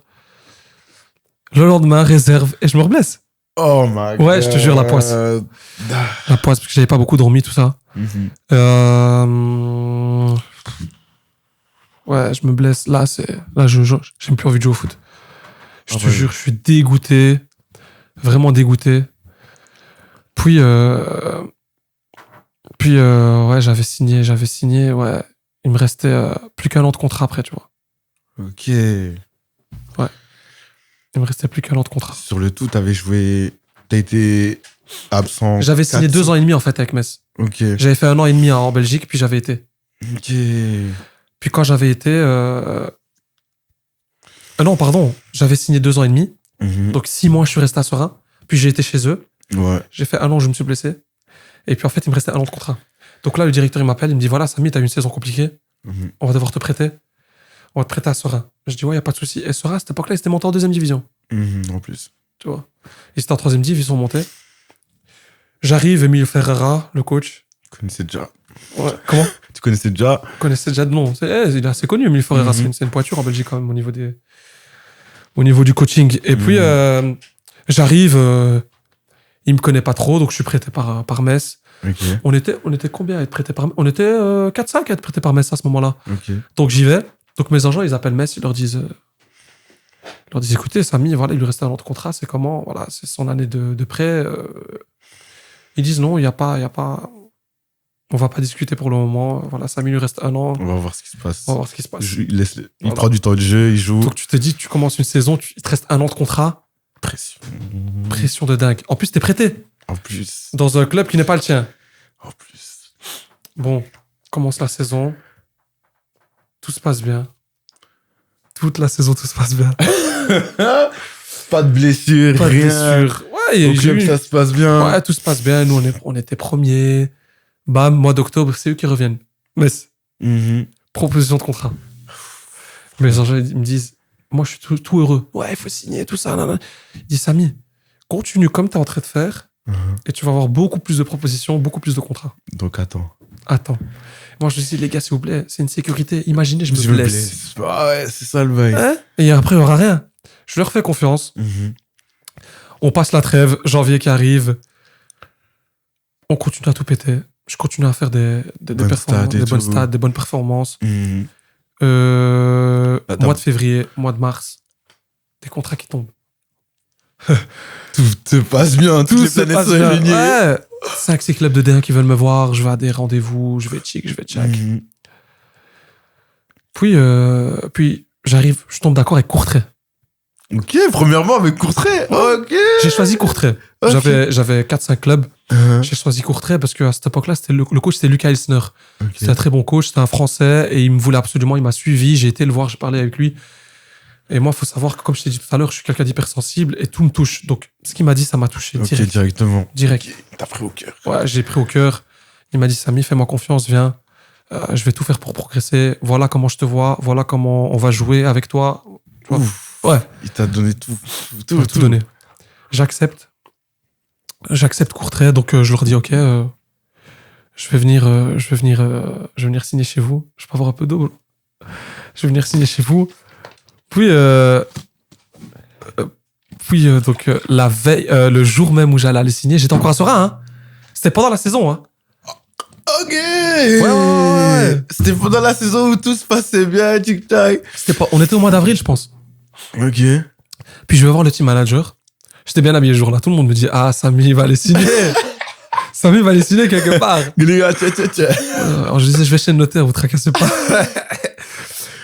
Le lendemain, réserve, et je me reblesse. Oh my god. Ouais, je te jure, la poisse. La poisse, parce que j'avais pas beaucoup dormi, tout ça. Mhm. Ouais, je me blesse. Là, j'ai plus envie de jouer au foot. Je Ah te ouais. jure, je suis dégoûté. Vraiment dégoûté. Puis, ouais, j'avais signé, ouais. Il me restait plus qu'un an de contrat après, tu vois. Ok. Il me restait plus qu'un an de contrat. Sur le tout, t'avais joué. T'as été absent. J'avais signé 400. 2 ans et demi, en fait, avec Metz. Ok. J'avais fait 1 an et demi en Belgique, puis j'avais été. Ok. Puis quand j'avais été... non, pardon. J'avais signé 2 ans et demi. Mhm. Donc 6 mois, je suis resté à Serein. Puis j'ai été chez eux. Ouais. J'ai fait 1 an, je me suis blessé. Et puis en fait, il me restait 1 an de contrat. Donc là, le directeur, il m'appelle, il me dit, voilà, Samy, t'as eu une saison compliquée. Mhm. On va devoir te prêter. On va te prêter à Serein. Je dis, ouais, y a pas de souci. Et Serein, à cette époque-là, ils étaient montés en 2e division. Mhm. En plus. Tu vois. Ils étaient en 3e div, ils sont montés. J'arrive, Emilio Ferreira, le coach. Tu connaissais déjà. Ouais. Comment? Tu connaissais déjà. Vous connaissez déjà de nom. Il est assez connu, Emilio Ferreira. Mhm. C'est une pointure en Belgique quand même au niveau du coaching. Et puis, j'arrive, il me connaît pas trop, donc je suis prêté par Metz. Ok. On était combien à être prêté par Metz? On était 4-5 à être prêté par Metz à ce moment-là. Ok. Donc j'y vais. Donc mes agents, ils appellent Metz, ils leur disent, écoutez, Samy, voilà, il lui reste 1 an de contrat, c'est comment? Voilà, c'est son année de prêt. Ils disent non, il y a pas, on va pas discuter pour le moment. Voilà, Samy, il lui reste 1 an. On va voir ce qui se passe. On va voir ce qui se passe. Il Voilà. prend du temps de jeu, il joue. Donc tu te dis, tu commences une saison, il te reste 1 an de contrat. Pression. Pression de dingue. En plus, t'es prêté En plus. dans un club qui n'est pas le tien. En plus. Bon, commence la saison. Tout se passe bien. Toute la saison, tout se passe bien. Pas de blessure, Pas de rien. blessure. Ouais, Au j'ai club, eu- ça se passe bien. ouais, tout se passe bien. Nous, on était premiers. Bam, mois d'octobre, c'est eux qui reviennent. Metz, Mhm. proposition de contrat. Mes agents, ils me disent, moi, je suis tout heureux. Ouais, il faut signer, tout ça. Nanana. Ils disent, Samy, continue comme tu es en train de faire Mhm. et tu vas avoir beaucoup plus de propositions, beaucoup plus de contrats. Donc attends. Attends. Moi, je dis, les gars, s'il vous plaît, c'est une sécurité. Imaginez, je me blesse. Ah ouais, c'est ça le bail. Hein? Et après, il n'y aura rien. Je leur fais confiance. On passe la trêve, janvier qui arrive. On continue à tout péter. Je continue à faire des performances, des bonnes stats, des bonnes performances. Mois de février, mois de mars, des contrats qui tombent. Tout te passe bien, toutes les planètes sont alignées. Ouais. 5-6 clubs de D1 qui veulent me voir, je vais à des rendez-vous, je vais chic, je vais tchac. Puis j'arrive, je tombe d'accord avec Courtrai. Ok, premièrement avec Courtrai. Ok. J'ai choisi Courtrai. Okay. J'avais 4-5 clubs. J'ai choisi Courtrai parce qu'à cette époque-là, le coach, c'était Lucas Elsner. Okay. C'était un très bon coach, c'était un Français et il me voulait absolument, il m'a suivi, j'ai été le voir, j'ai parlé avec lui. Et moi, il faut savoir que, comme je t'ai dit tout à l'heure, je suis quelqu'un d'hypersensible et tout me touche. Donc, ce qu'il m'a dit, ça m'a touché. Ok, directement. Direct. Okay. T'as pris au cœur. Ouais, j'ai pris au cœur. Il m'a dit, Samy, fais-moi confiance, viens. Je vais tout faire pour progresser. Voilà comment je te vois. Voilà comment on va jouer avec toi. Ouf. Ouais. Il t'a donné tout. Tout donné. J'accepte Courtrai. Donc, je leur dis, OK, je vais venir signer chez vous. Je peux avoir un peu d'eau. Je vais venir signer chez vous. Puis, donc, la veille, le jour même où j'allais aller signer, j'étais encore à Sora, hein. C'était pendant la saison, hein. Ok. Ouais. C'était pendant la saison où tout se passait bien, tic-tac. On était au mois d'avril, je pense. Ok. Puis, je vais voir le team manager. J'étais bien habillé ce jour-là. Tout le monde me dit, ah, Samy va aller signer. Samy va aller signer quelque part. Alors, je disais, je vais chez le notaire, vous tracassez pas.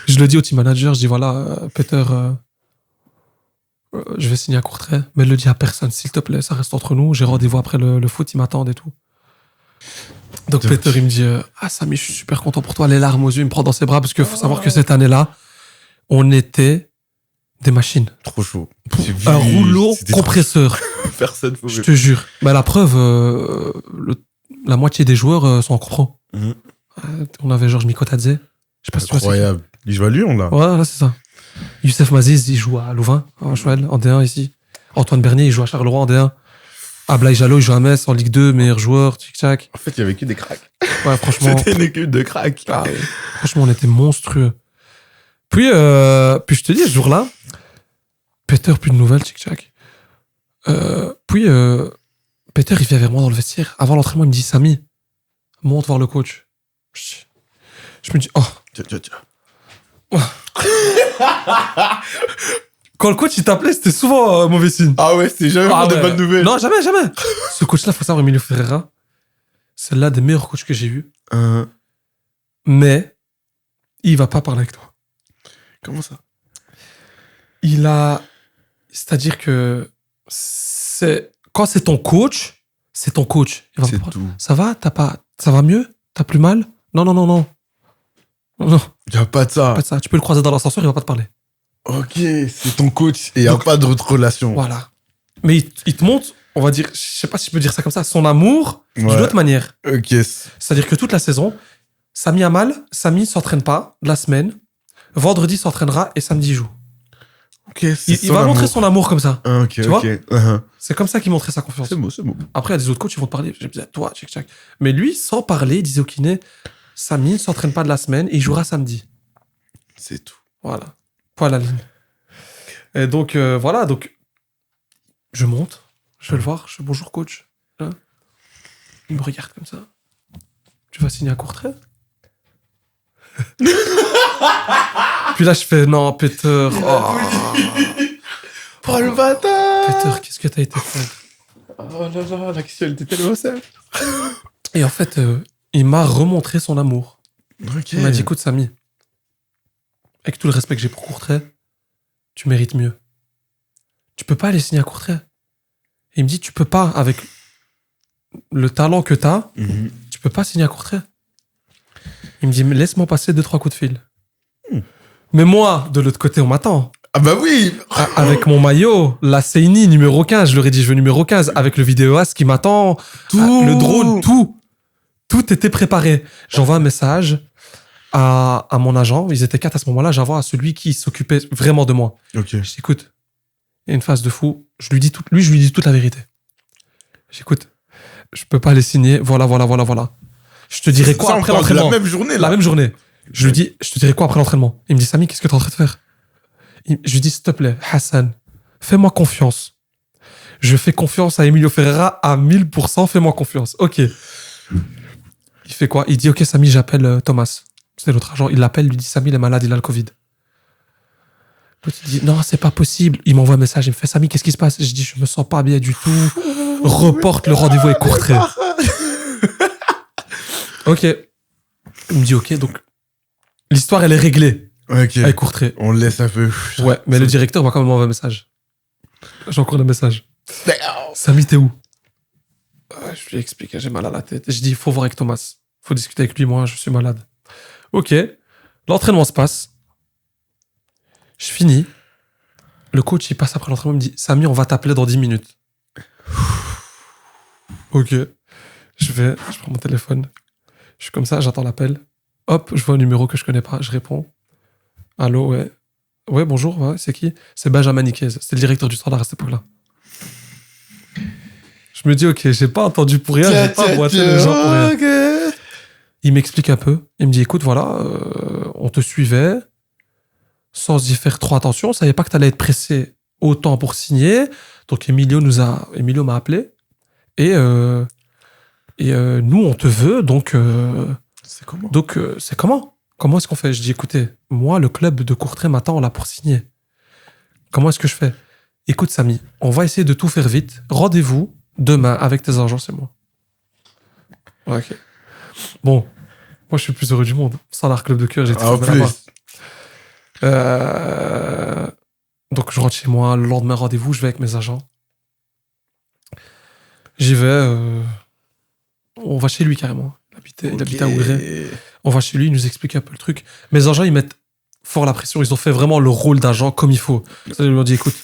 Je le dis au team manager, je dis voilà, Peter, je vais signer à Courtrai, mais le dis à personne, s'il te plaît, ça reste entre nous. J'ai rendez-vous après le foot, ils m'attendent et tout. Donc Peter, il me dit ah Samy, je suis super content pour toi, les larmes aux yeux, il me prend dans ses bras parce qu'il faut savoir que cette année-là, on était des machines. Trop chaud. Un rouleau compresseur. Personne. Je te jure. Bah, la preuve, la moitié des joueurs sont en pro. On avait Georges Mikotadze. Je sais pas si tu vois. Incroyable. Il joue à Lyon, là. Ouais, là, c'est ça. Youssef Maziz, il joue à Louvain, en Chouel, en D1 ici. Antoine Bernier, il joue à Charleroi en D1. Ablaï Jallo, il joue à Metz en Ligue 2, meilleur joueur, tic-tac. En fait, il y avait que des cracks. Ouais, franchement. C'était une équipe de cracks. Ah, franchement, on était monstrueux. Puis je te dis, ce jour-là, Peter, plus de nouvelles, tic-tac. Puis, Peter, il vient vers moi dans le vestiaire. Avant l'entraînement, il me dit, Samy, monte voir le coach. Je me dis, oh. Tiens. Quand le coach il t'appelait, c'était souvent mauvais signe. Ah ouais, c'était jamais pour de bonnes nouvelles. Non, jamais. Ce coach-là, faut savoir, Emilio Ferreira, c'est l'un des meilleurs coachs que j'ai eu. Mais il va pas parler avec toi. Comment ça? C'est-à-dire que quand c'est ton coach, c'est ton coach. Il va c'est pas tout. Ça va? Ça va mieux? T'as plus mal? Non. Non. Y a pas de ça. Tu peux le croiser dans l'ascenseur, il va pas te parler. Ok, c'est ton coach et y a pas de relation. Voilà. Mais il te montre, on va dire, je sais pas si je peux dire ça comme ça, son amour d'une autre manière. Ok. C'est-à-dire que toute la saison, Samy a mal, Samy s'entraîne pas la semaine, vendredi s'entraînera et samedi il joue. Ok, il va montrer son amour comme ça. Ok, tu vois C'est comme ça qu'il montrait sa confiance. C'est beau. Après, il y a des autres coachs qui vont te parler. J'ai dit, toi, tchac. Mais lui, sans parler, il disait au kiné, Samy ne s'entraîne pas de la semaine et il jouera samedi. C'est tout. Voilà. Point à la ligne. Et donc, voilà. Donc, je monte. Je vais le voir. Je dis, bonjour, coach. Hein, il me regarde comme ça. Tu vas signer à Courtrai? Puis là, je fais, non, Peter. Oh, le bâtard. Peter, qu'est-ce que t'as été fait? Oh là, la question, elle était tellement simple. Et en fait, il m'a remontré son amour. Okay. Il m'a dit, écoute, Samy, avec tout le respect que j'ai pour Courtrai, tu mérites mieux. Tu peux pas aller signer à Courtrai. Et il me dit, tu peux pas, avec le talent que t'as, tu peux pas signer à Courtrai. Il me dit, laisse-moi passer 2-3 coups de fil. Mais moi, de l'autre côté, on m'attend. Ah bah oui. Avec mon maillot, la Seini numéro 15, je leur ai dit, je veux numéro 15, avec le vidéoas qui m'attend, le drone, tout était préparé. J'envoie un message à mon agent, ils étaient 4 à ce moment-là, j'envoie à celui qui s'occupait vraiment de moi. Ok. Je dis, écoute, il y a une phase de fou, je lui dis toute la vérité. J'écoute, je peux pas les signer, voilà. Je te dirai quoi Ça, on après parle de l'entraînement? la même journée, La là. même journée. Je lui dis, je te dirai quoi après l'entraînement? Il me dit, Samy, qu'est-ce que t'es en train de faire? Je lui dis, s'il te plaît, Hassan, fais-moi confiance. Je fais confiance à Emilio Ferreira à 1000%, fais-moi confiance. Ok. Il fait quoi? Il dit, ok, Samy, j'appelle Thomas. C'est l'autre agent. Il l'appelle, lui dit, Samy, il est malade, il a le Covid. L'autre, il dit, non, c'est pas possible. Il m'envoie un message, il me fait, Samy, qu'est-ce qui se passe? Je dis, je me sens pas bien du tout. Reporte le rendez-vous avec Courtrai. Ok. Il me dit, ok, donc, l'histoire, elle est réglée Ok. avec Courtrai. On le laisse un peu. Ouais, mais le directeur m'a quand même envoyé un message. J'ai encore le message. Samy, t'es où? Je lui ai expliqué, j'ai mal à la tête. Je dis, il faut voir avec Thomas. Il faut discuter avec lui, moi, je suis malade. Ok. L'entraînement se passe. Je finis. Le coach, il passe après l'entraînement, il me dit, Samy, on va t'appeler dans 10 minutes. Ok. Je prends mon téléphone. Je suis comme ça, j'attends l'appel. Hop, je vois un numéro que je connais pas, je réponds. Allô, ouais. Ouais, bonjour, ouais, c'est qui? C'est Benjamin Niquez. C'était le directeur du Standard à cette époque-là. Je me dis, ok, j'ai pas entendu pour rien, j'ai pas boité les gens pour rien. Ok. Il m'explique un peu. Il me dit, écoute, voilà, on te suivait sans y faire trop attention. On savait pas que t'allais être pressé autant pour signer. Donc Emilio m'a appelé. Et nous, on te veut, donc... C'est comment? Donc, c'est comment? Comment est-ce qu'on fait? Je dis, écoutez, moi, le club de Courtrai m'attend là pour signer. Comment est-ce que je fais? Écoute, Samy, on va essayer de tout faire vite. Rendez-vous demain avec tes agents, c'est moi. Ok. Bon, moi, je suis le plus heureux du monde. Standard Club de cœur, j'ai En trouvé là-bas. plus. Donc, je rentre chez moi. Le lendemain, rendez-vous, je vais avec mes agents. J'y vais. On va chez lui carrément. Il habitait à Ouiré. On va chez lui, il nous explique un peu le truc. Mes agents, ils mettent fort la pression. Ils ont fait vraiment le rôle d'agent comme il faut. Ils lui ont dit, écoute,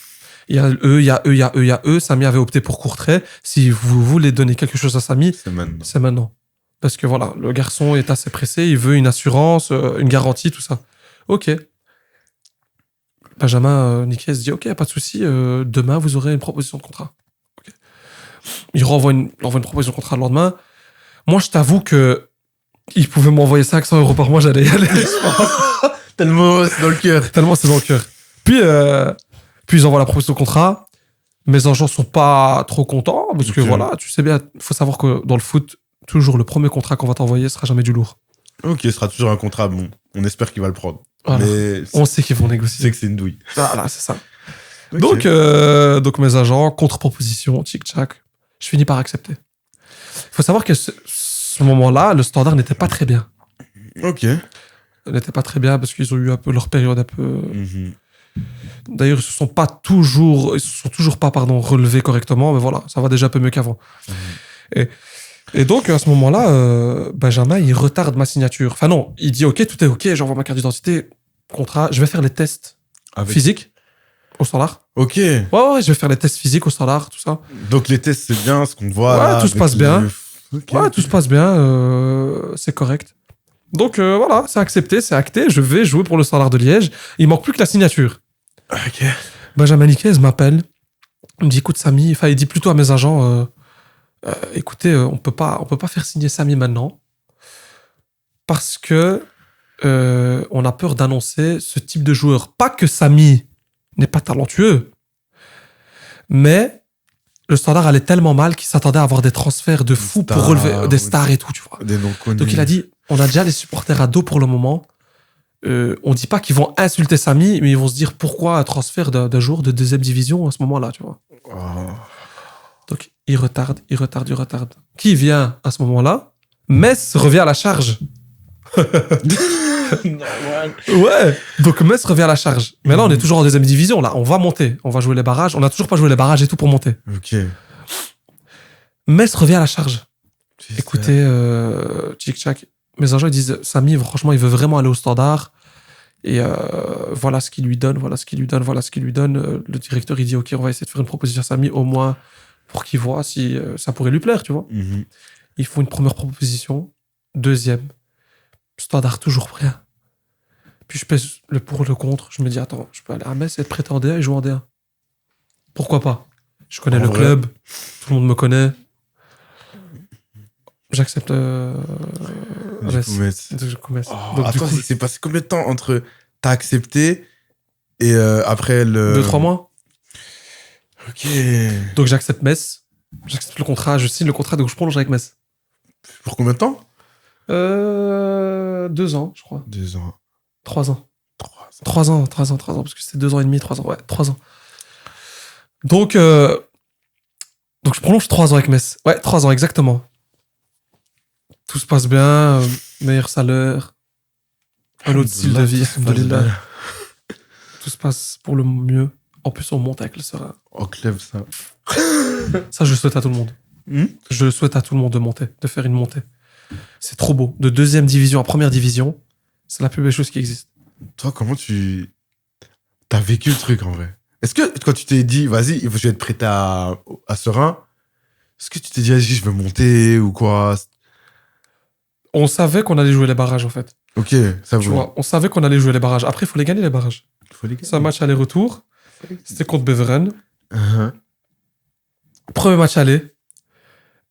il y a eux, il y a eux, il y a eux, il y a eux. Samy avait opté pour Courtrai. Si vous voulez donner quelque chose à Samy, C'est maintenant. c'est maintenant. Parce que voilà, le garçon est assez pressé. Il veut une assurance, une garantie, tout ça. Ok. Benjamin Niquez dit, ok, pas de souci. Demain, vous aurez une proposition de contrat. Okay. Il envoie une proposition de contrat le lendemain. Moi, je t'avoue que il pouvait m'envoyer 500 € par mois, j'allais y aller. Tellement c'est dans le cœur. Tellement c'est dans le cœur. Puis ils envoient la proposition de contrat. Mes agents sont pas trop contents parce que Ok. voilà, tu sais bien, faut savoir que dans le foot, toujours le premier contrat qu'on va t'envoyer sera jamais du lourd. Ok, ce sera toujours un contrat bon. On espère qu'il va le prendre. Voilà. Mais On sait qu'ils vont c'est négocier. que c'est une douille. Voilà, c'est ça. Ok. Donc mes agents, contre-proposition, tic-tac, je finis par accepter. Il faut savoir que ce moment-là, le Standard n'était pas très bien. Ok. Il n'était pas très bien parce qu'ils ont eu un peu leur période un peu... Mhm. D'ailleurs, ils se sont toujours pas relevés correctement, mais voilà, ça va déjà un peu mieux qu'avant. Et donc, à ce moment-là, Benjamin, il retarde ma signature. Enfin non, il dit, ok, tout est ok, j'envoie ma carte d'identité, contrat, je vais faire les tests physiques au Standard. Ok. Ouais, je vais faire les tests physiques au Standard, tout ça. Donc les tests, c'est bien ce qu'on voit. Ouais, là, tout se avec passe bien. Ok. Ouais, tout se passe bien, c'est correct. Donc voilà, c'est accepté, c'est acté, je vais jouer pour le Standard de Liège. Il manque plus que la signature. Ok. Benjamin Niquez m'appelle. Il me dit, écoute, Samy, enfin, il dit plutôt à mes agents, écoutez, on peut pas faire signer Samy maintenant parce que on a peur d'annoncer ce type de joueur. Pas que Samy n'est pas talentueux, mais le Standard allait tellement mal qu'il s'attendait à avoir des transferts de fous pour relever des stars et tout, tu vois. Des noms connus. Donc il a dit, on a déjà les supporters à dos pour le moment. On dit pas qu'ils vont insulter Samy, mais ils vont se dire pourquoi un transfert d'un joueur de deuxième division à ce moment-là, tu vois. Oh. Donc il retarde. Qui vient à ce moment-là? Metz revient à la charge. Ouais. Donc Metz revient à la charge. Mais là, on est toujours en deuxième division. Là, on va monter. On va jouer les barrages. On n'a toujours pas joué les barrages et tout pour monter. Ok. Metz revient à la charge. Écoutez, tchic-tchac, mes agents ils disent, Samy, franchement, il veut vraiment aller au Standard. Et voilà ce qu'il lui donne. Le directeur, il dit, ok, on va essayer de faire une proposition à Samy, au moins pour qu'il voit si ça pourrait lui plaire, tu vois. Mhm. Ils font une première proposition, deuxième, Standard toujours prêt. Puis je pèse le pour, le contre. Je me dis, attends, je peux aller à Metz, être prêt en D1 et jouer en D1. Pourquoi pas? Je connais En le vrai. club, tout le monde me connaît. J'accepte Du Metz. coup, Metz. Du coup, Metz. Oh, Donc, du attends, coup, c'est passé combien de temps entre t'as accepté et après le. 2-3 mois. Ok. Donc, j'accepte Metz. J'accepte le contrat. Je signe le contrat, donc je prolonge avec Metz. Pour combien de temps? 2 ans, je crois. 2 ans. 3 ans. 3 ans. 3 ans, parce que c'était 2 ans et demi, 3 ans. Ouais, 3 ans. Donc je prolonge 3 ans avec Metz. Ouais, 3 ans, exactement. Tout se passe bien, meilleur salaire, un autre style de vie, alhamdoulilah. Tout se passe pour le mieux. En plus, on monte avec le Serein. Oh, club, ça. Ça, je le souhaite à tout le monde. Je le souhaite à tout le monde de monter, de faire une montée. C'est trop beau. De 2e division à 1re division, c'est la plus belle chose qui existe. Toi, comment tu. T'as vécu le truc en vrai? Est-ce que quand tu t'es dit, vas-y, je vais être prêté à Serein, est-ce que tu t'es dit, vas-y, je veux monter ou quoi? On savait qu'on allait jouer les barrages, en fait. Ok, ça Tu vaut. vois, on savait qu'on allait jouer les barrages. Après, il faut les gagner, les barrages. Faut les gagner. C'est un match aller-retour. C'était contre Beveren. Uh-huh. Premier match aller.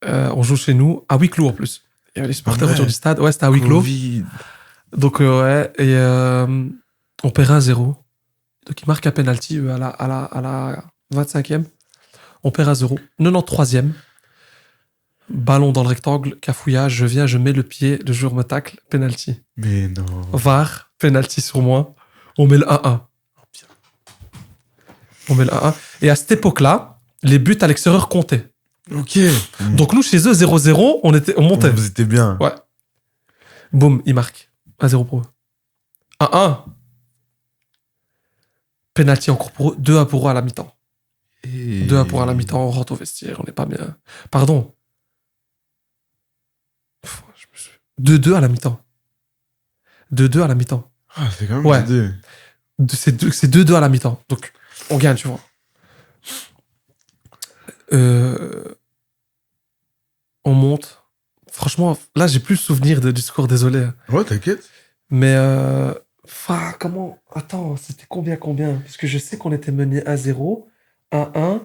On joue chez nous, à huis clos en plus. Il y avait les supporters Ouais. autour du stade. Ouais, c'était à huis clos. Covid. Donc, ouais. Et on perd 1-0. Donc, il marque un penalty à la 25e. On perd 1-0. 93e. Ballon dans le rectangle, cafouillage. Je viens, je mets le pied. Le joueur me tacle. Penalty. Mais non. VAR, penalty sur moi. On met le 1-1. On met le 1-1. Et à cette époque-là, les buts à l'extérieur comptaient. Ok. Donc nous, chez eux, 0-0, on montait. Vous étiez bien. Ouais. Boum, il marque. 1-0 pour eux. 1-1. Penalty encore pour eux. 2-1 pour eux à la mi-temps. Et... 2-1 pour eux à la mi-temps. On rentre au vestiaire. On n'est pas bien. Pardon. 2-2 à la mi-temps. 2-2 à la mi-temps. Ah, c'est quand même Ouais. 2. C'est 2-2 à la mi-temps. Donc, on gagne, tu vois. On monte. Franchement, là, j'ai plus le souvenir du score, désolé. Ouais, t'inquiète. Mais, comment... Attends, c'était combien Parce que je sais qu'on était mené 1-0, 1-1,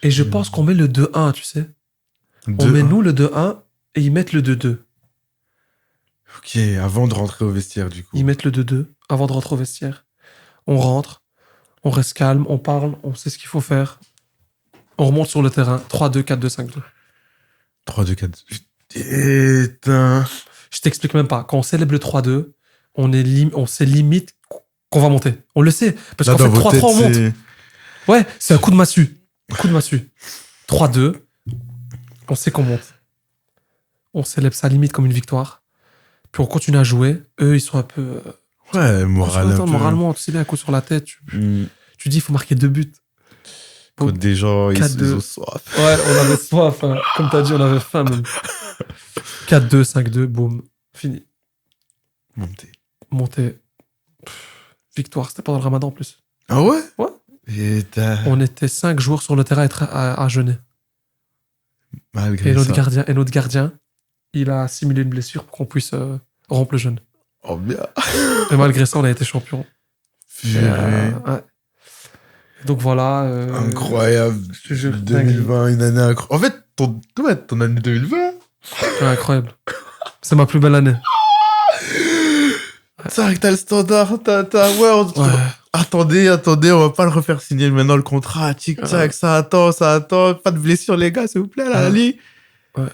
et je pense qu'on met le 2-1, tu sais. On met nous le 2-1, et ils mettent le 2-2. Ok, avant de rentrer au vestiaire, du coup. Ils mettent le 2-2 avant de rentrer au vestiaire. On rentre, on reste calme, on parle, on sait ce qu'il faut faire. On remonte sur le terrain. 3-2, 4-2, 5-2. 3-2-4. Putain. Je t'explique même pas. Quand on célèbre le 3-2, on sait limite qu'on va monter. On le sait. Parce Là, qu'en fait, dans vos 3-3, têtes, on monte. c'est- Ouais, c'est un coup de massue. 3-2. On sait qu'on monte. On célèbre ça limite comme une victoire. Puis on continue à jouer. Eux, ils sont un peu... Ouais, moral un peu. moralement, tu sais bien, un coup sur la tête. Tu dis, il faut marquer 2 buts. Contre des gens, ils 4-2. ont soif. Ouais, on avait soif. Hein. Comme t'as dit, on avait faim même. 4-2, 5-2, boum. Fini. Monté. Victoire, c'était pendant le ramadan en plus. Ah ouais? Ouais. Putain. On était 5 joueurs sur le terrain à jeûner. Malgré Et ça. notre gardien, il a simulé une blessure pour qu'on puisse rompre le jeûne. Oh bien. Et malgré ça, on a été champion. Purée. Donc voilà. Incroyable. Je te jure, 2020, une année incroyable. En fait, ton année 2020. c'est incroyable. C'est ma plus belle année. C'est vrai que t'as le standard, ouais. Ouais. Attendez, on va pas le refaire signer maintenant le contrat. Tic-tac, ça attend. Pas de blessure, les gars, s'il vous plaît, là, Ali. Ouais.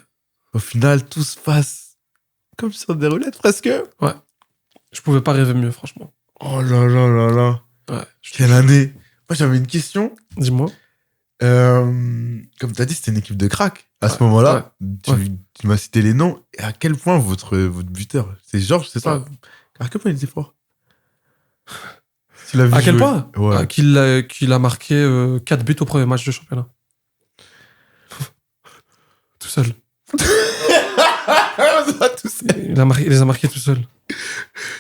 Au final, tout se passe comme sur des roulettes, presque. Ouais. Je pouvais pas rêver mieux, franchement. Oh là là là là. Ouais. Quelle année. Moi, j'avais une question. Dis-moi. Comme t'as dit, c'était une équipe de crack. À ce moment-là, tu m'as cité les noms. Et à quel point votre buteur, c'est Georges, c'est ça? Ouais. À quel point il était fort? Tu l'as vu À quel jouer. point Ouais. Qu'il a marqué 4 buts au premier match de championnat. Tout seul. Tout ça. Il les a marqués tout seul.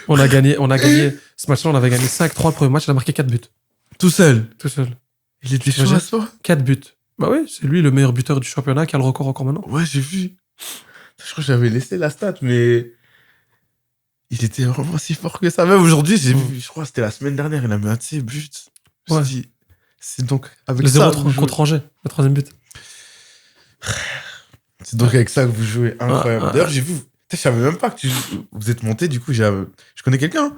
On a gagné. Ce match-là, on avait gagné 5-3 le premier match. Il a marqué 4 buts. Tout seul. Tout seul. Il était chaud Imagine. à soi. 4 buts. Bah oui, c'est lui le meilleur buteur du championnat qui a le record encore maintenant. Ouais, j'ai vu. Je crois que j'avais laissé la stat, mais il était vraiment si fort que ça. Même aujourd'hui, j'ai vu, je crois que c'était la semaine dernière, il a mis un de ses buts. Je me suis dit, c'est donc avec Le ça. 0-3 contre Angers, le 3e but. C'est donc avec ça que vous jouez. Incroyable. Ouais. D'ailleurs, j'ai vu. Je savais même pas que vous êtes monté. Du coup, je connais quelqu'un.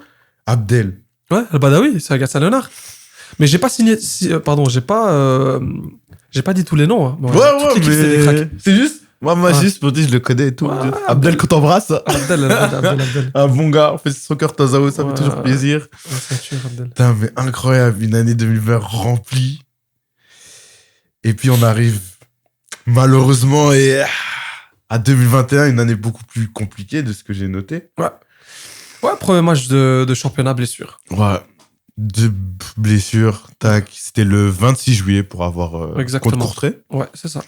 Abdel. Ouais, le Badawi, c'est Agatha Léonard. Mais j'ai pas signé. Pardon, j'ai pas dit tous les noms. Hein. Bon, toute l'équipe, c'est des cracks. C'est juste. Moi, Ouais. juste pour dire, je le connais et tout. Ouais, Abdel, quand t'embrasses. Abdel. Un bon gars. On fait son cœur de temps à autre. Ça Ouais. fait toujours plaisir. Ouais, c'est sûr, Abdel. Putain, mais incroyable. Une année 2020 remplie. Et puis, on arrive, malheureusement, à 2021, une année beaucoup plus compliquée de ce que j'ai noté. Ouais, premier match de championnat, blessure. Ouais. De blessures. Tac. C'était le 26 juillet pour avoir Exactement. contre Courtrai. Ouais, c'est ça.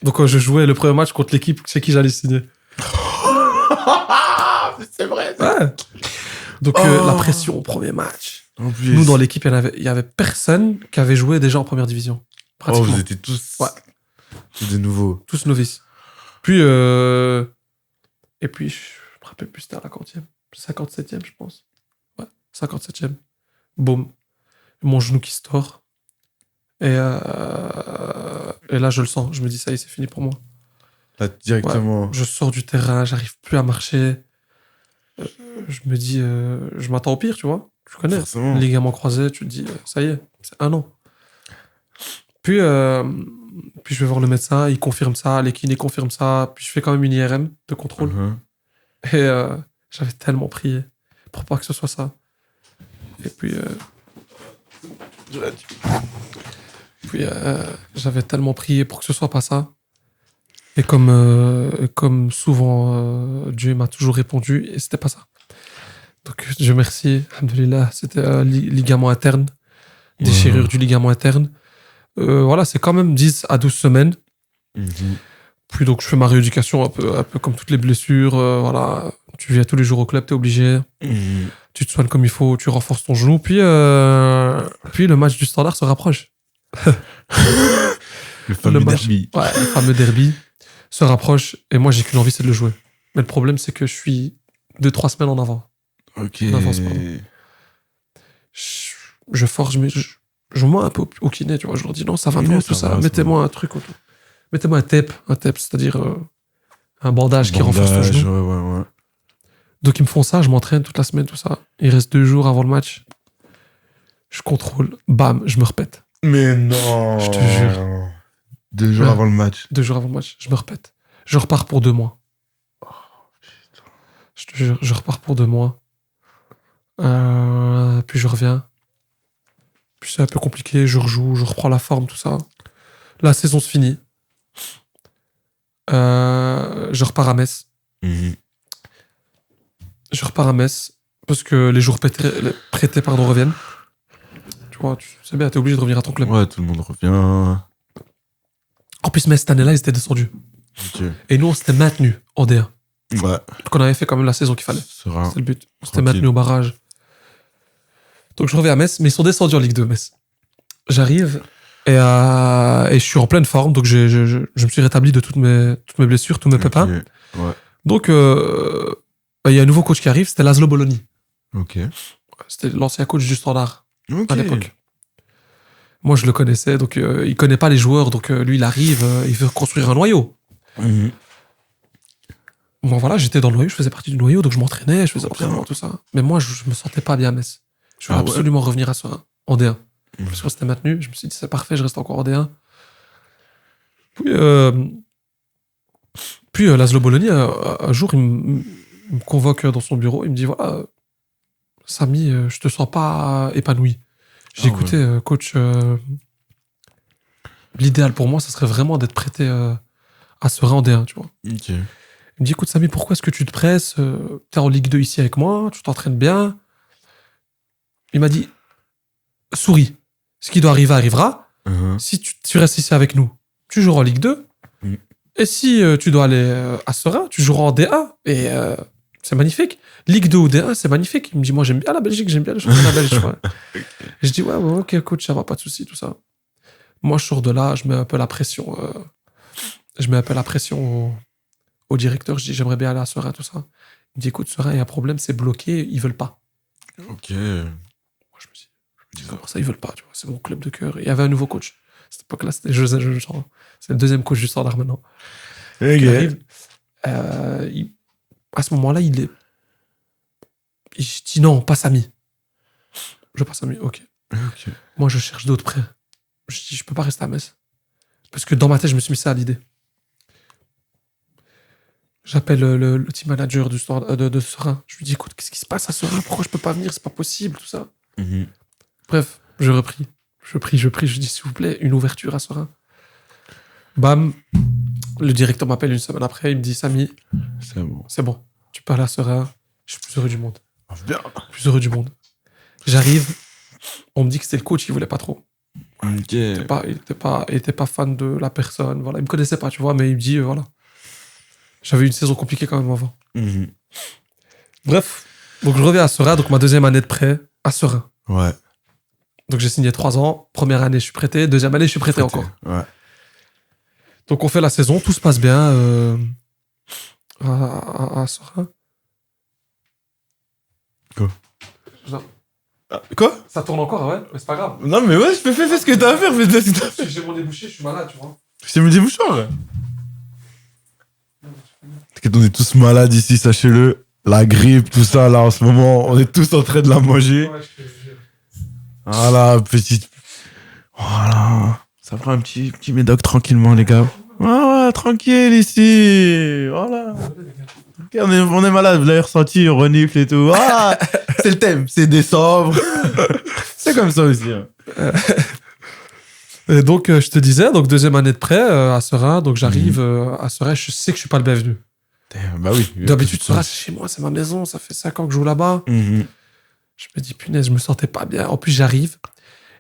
Donc, je jouais le premier match contre l'équipe chez qui j'allais signer. C'est vrai. Ouais. Donc, Oh. la pression au premier match. En plus. Nous, dans l'équipe, il y avait personne qui avait joué déjà en première division. Oh, Pratiquement. vous étiez tous. Ouais. Tous des nouveaux. Tous novices. Puis, et puis, je me rappelle plus, c'était à la quantième. 57e, je pense. Ouais, 57e. Boum. Mon genou qui se tord. Et là, je le sens. Je me dis, ça y est, c'est fini pour moi. Là, directement. Je sors du terrain, j'arrive plus à marcher. Je me dis, je m'attends au pire, tu vois. Tu connais. Forcément. Ligament croisé, tu te dis, ça y est, c'est 1 an. Puis je vais voir le médecin, il confirme ça, les kinés confirment ça. Puis je fais quand même une IRM de contrôle. Mhm. Et j'avais tellement prié pour pas que ce soit ça. Et puis, j'avais tellement prié pour que ce soit pas ça. Et comme souvent, Dieu m'a toujours répondu et c'était pas ça. Donc, Dieu merci, alhamdoulilah, c'était ligament interne, déchirure du ligament interne. Voilà, c'est quand même 10 à 12 semaines. Mhm. Puis donc, je fais ma rééducation un peu comme toutes les blessures. Voilà, tu viens tous les jours au club, t'es obligé. Mhm. Tu te soignes comme il faut, tu renforces ton genou. Puis le match du Standard se rapproche. Le fameux Le match. derby. Ouais, le fameux derby se rapproche. Et moi, j'ai qu'une envie, c'est de le jouer. Mais le problème, c'est que je suis 2-3 semaines en avant. Ok. On avance pas. Je force, mais je mets un peu au kiné, tu vois. Je leur dis non, ça va, Oui, non, ça tout ça. va, ça Mettez-moi un truc autour. Mettez-moi un tape, c'est-à-dire un bandage qui renforce ton genou. Ouais. Donc ils me font ça, je m'entraîne toute la semaine, tout ça. Il reste 2 jours avant le match. Je contrôle, bam, je me repète. Mais non. Je te jure. 2 jours Ouais. avant le match. 2 jours avant le match, je me repète. Je repars pour 2 mois. Je te jure, je repars pour 2 mois. Puis je reviens. Puis c'est un peu compliqué, je rejoue, je reprends la forme, tout ça. La saison se finit. Je repars à Metz. Mhm. Je repars à Metz parce que les jours prêtés reviennent. Tu vois, tu sais bien, t'es obligé de revenir à ton club. Ouais, tout le monde revient. En plus, Metz, cette année-là, ils étaient descendus. Ok. Et nous, on s'était maintenus en D1. Ouais. Donc on avait fait quand même la saison qu'il fallait. Sera. C'était le but. On s'était Tranquille. maintenus au barrage. Donc je reviens à Metz, mais ils sont descendus en Ligue 2, Metz. J'arrive et je suis en pleine forme, donc je me suis rétabli de toutes mes blessures, tous mes pépins. Ouais. Donc il y a un nouveau coach qui arrive, c'était Laszlo Bologna. Ok. C'était l'ancien coach du Standard Ok. à l'époque. Moi, je le connaissais, donc il connaît pas les joueurs, donc lui, il arrive, il veut construire un noyau. Mhm. Bon, voilà, j'étais dans le noyau, je faisais partie du noyau, donc je m'entraînais, je faisais l'entraînement, tout ça. Mais moi, je me sentais pas bien à Metz. Je voulais Ah ouais. absolument revenir à ça, en D1. Mhm. Parce qu'on s'était maintenu, je me suis dit, c'est parfait, je reste encore en D1. Puis Laszlo Bologna, un jour, il me convoque dans son bureau, il me dit, voilà, Samy, je te sens pas épanoui. J'ai Ah ouais. écouté, coach, l'idéal pour moi, ça serait vraiment d'être prêté à Serein en D1, tu vois. Ok. Il me dit, écoute Samy, pourquoi est-ce que tu te presses? T'es en Ligue 2 ici avec moi, tu t'entraînes bien. Il m'a dit, souris. Ce qui doit arriver arrivera. Mhm. Si tu restes ici avec nous, tu joueras en Ligue 2. Mm. Et si tu dois aller à Serein, tu joueras en D1. Et c'est magnifique. Ligue 2 ou D1, c'est magnifique. Il me dit, moi, j'aime bien la Belgique, j'aime bien le championnat belge. Ouais. Et je dis, ouais, ok, coach, ça va, pas de souci, tout ça. Moi, je sors de là, je mets un peu la pression. Au directeur. Je dis, j'aimerais bien aller à Serein, tout ça. Il me dit, écoute, Serein, il y a un problème, c'est bloqué, ils veulent pas. Ok. Moi, je me dis, comment ça, ils veulent pas, tu vois, c'est mon club de cœur. Il y avait un nouveau coach. À cette époque-là, c'était José Jean. C'est le deuxième coach du Standard maintenant. Ok. Il arrive. À ce moment-là, je dis non, pas Samy. Je passe Samy, ok. Ok. Moi, je cherche d'autres prêts. Je dis, je peux pas rester à Metz. Parce que dans ma tête, je me suis mis ça à l'idée. J'appelle le team manager de Serein. Je lui dis, écoute, qu'est-ce qui se passe à Serein? Pourquoi je peux pas venir? C'est pas possible, tout ça. Mhm. Bref, je repris. Je prie. Je dis, s'il vous plaît, une ouverture à Serein. Bam. Le directeur m'appelle une semaine après. Il me dit, Samy, C'est bon. c'est bon. Tu peux aller à Serein. Je suis plus heureux du monde. Bien. Plus heureux du monde. J'arrive. On me dit que c'était le coach qui voulait pas trop. Ok. Il était pas fan de la personne. Voilà. Il me connaissait pas, tu vois, mais il me dit, voilà. J'avais une saison compliquée quand même avant. Mhm. Bref. Donc je reviens à Serein. Donc ma deuxième année de prêt à Serein. Ouais. Donc j'ai signé 3 ans. Première année, je suis prêté. Deuxième année, je suis prêté encore. Ouais. Donc on fait la saison. Tout se passe bien à Serein. Quoi? Non. Quoi? Ça tourne encore, ouais, mais c'est pas grave. Non, mais ouais, fais ce que t'as à faire. Fais ce que t'as à faire. J'ai mon débouché, je suis malade, tu vois. C'est me dis bouchard. T'inquiète, on est tous malades ici, sachez-le. La grippe, tout ça, là, en ce moment, on est tous en train de la manger. Ouais, je te jure. Voilà, petite. Voilà. Ça prend un petit médoc tranquillement, les gars. Ouais, tranquille ici. Voilà. Ok, on est malade, vous l'avez ressenti, on renifle et tout. Ah, c'est le thème, c'est décembre. C'est comme ça aussi. Hein. Et donc, je te disais, donc deuxième année de prêt à Serein. Donc j'arrive à Serein, je sais que je suis pas le bienvenu. Bah oui. D'habitude, Serein, c'est chez moi, c'est ma maison, ça fait 5 ans que je joue là-bas. Mhm. Je me dis, punaise, je me sentais pas bien. En plus, j'arrive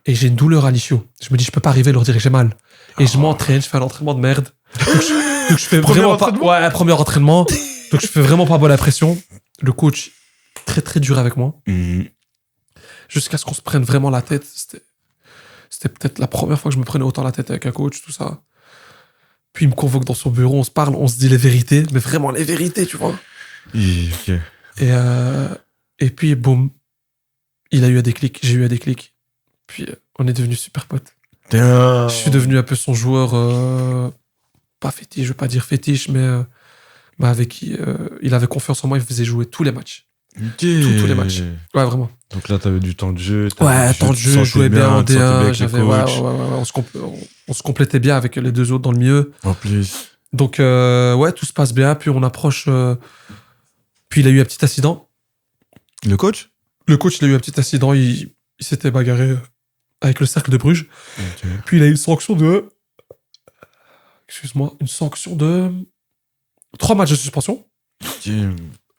et j'ai une douleur à l'ischio. Je me dis, je peux pas arriver, leur dire que j'ai mal. Et je m'entraîne, je fais un entraînement de merde. Donc je fais Premier vraiment pas. entraînement Ouais, un premier entraînement. Donc je fais vraiment pas bonne impression. Le coach, très très dur avec moi. Mhm. Jusqu'à ce qu'on se prenne vraiment la tête. C'était peut-être la première fois que je me prenais autant la tête avec un coach, tout ça. Puis il me convoque dans son bureau, on se parle, on se dit les vérités, mais vraiment les vérités, tu vois. Ok. Et puis, boum, il a eu un déclic, j'ai eu un déclic. Puis on est devenus super potes. Damn. Je suis devenu un peu son joueur, pas fétiche, je veux pas dire fétiche, mais avec qui il avait confiance en moi, il me faisait jouer tous les matchs. Ok. Tous les matchs. Ouais, vraiment. Donc là, t'avais du temps de jeu. Ouais, temps de jeu, je jouais bien en tu te sentais bien D1, avec les j'avais, coachs. on se complétait bien avec les deux autres dans le milieu. En plus. Donc, ouais, tout se passe bien, puis on approche. Puis il a eu un petit accident. Le coach? Le coach, il a eu un petit accident, il s'était bagarré avec le cercle de Bruges. Ok. Puis il a eu une sanction de. Excuse-moi, une sanction de 3 matchs de suspension. Ok.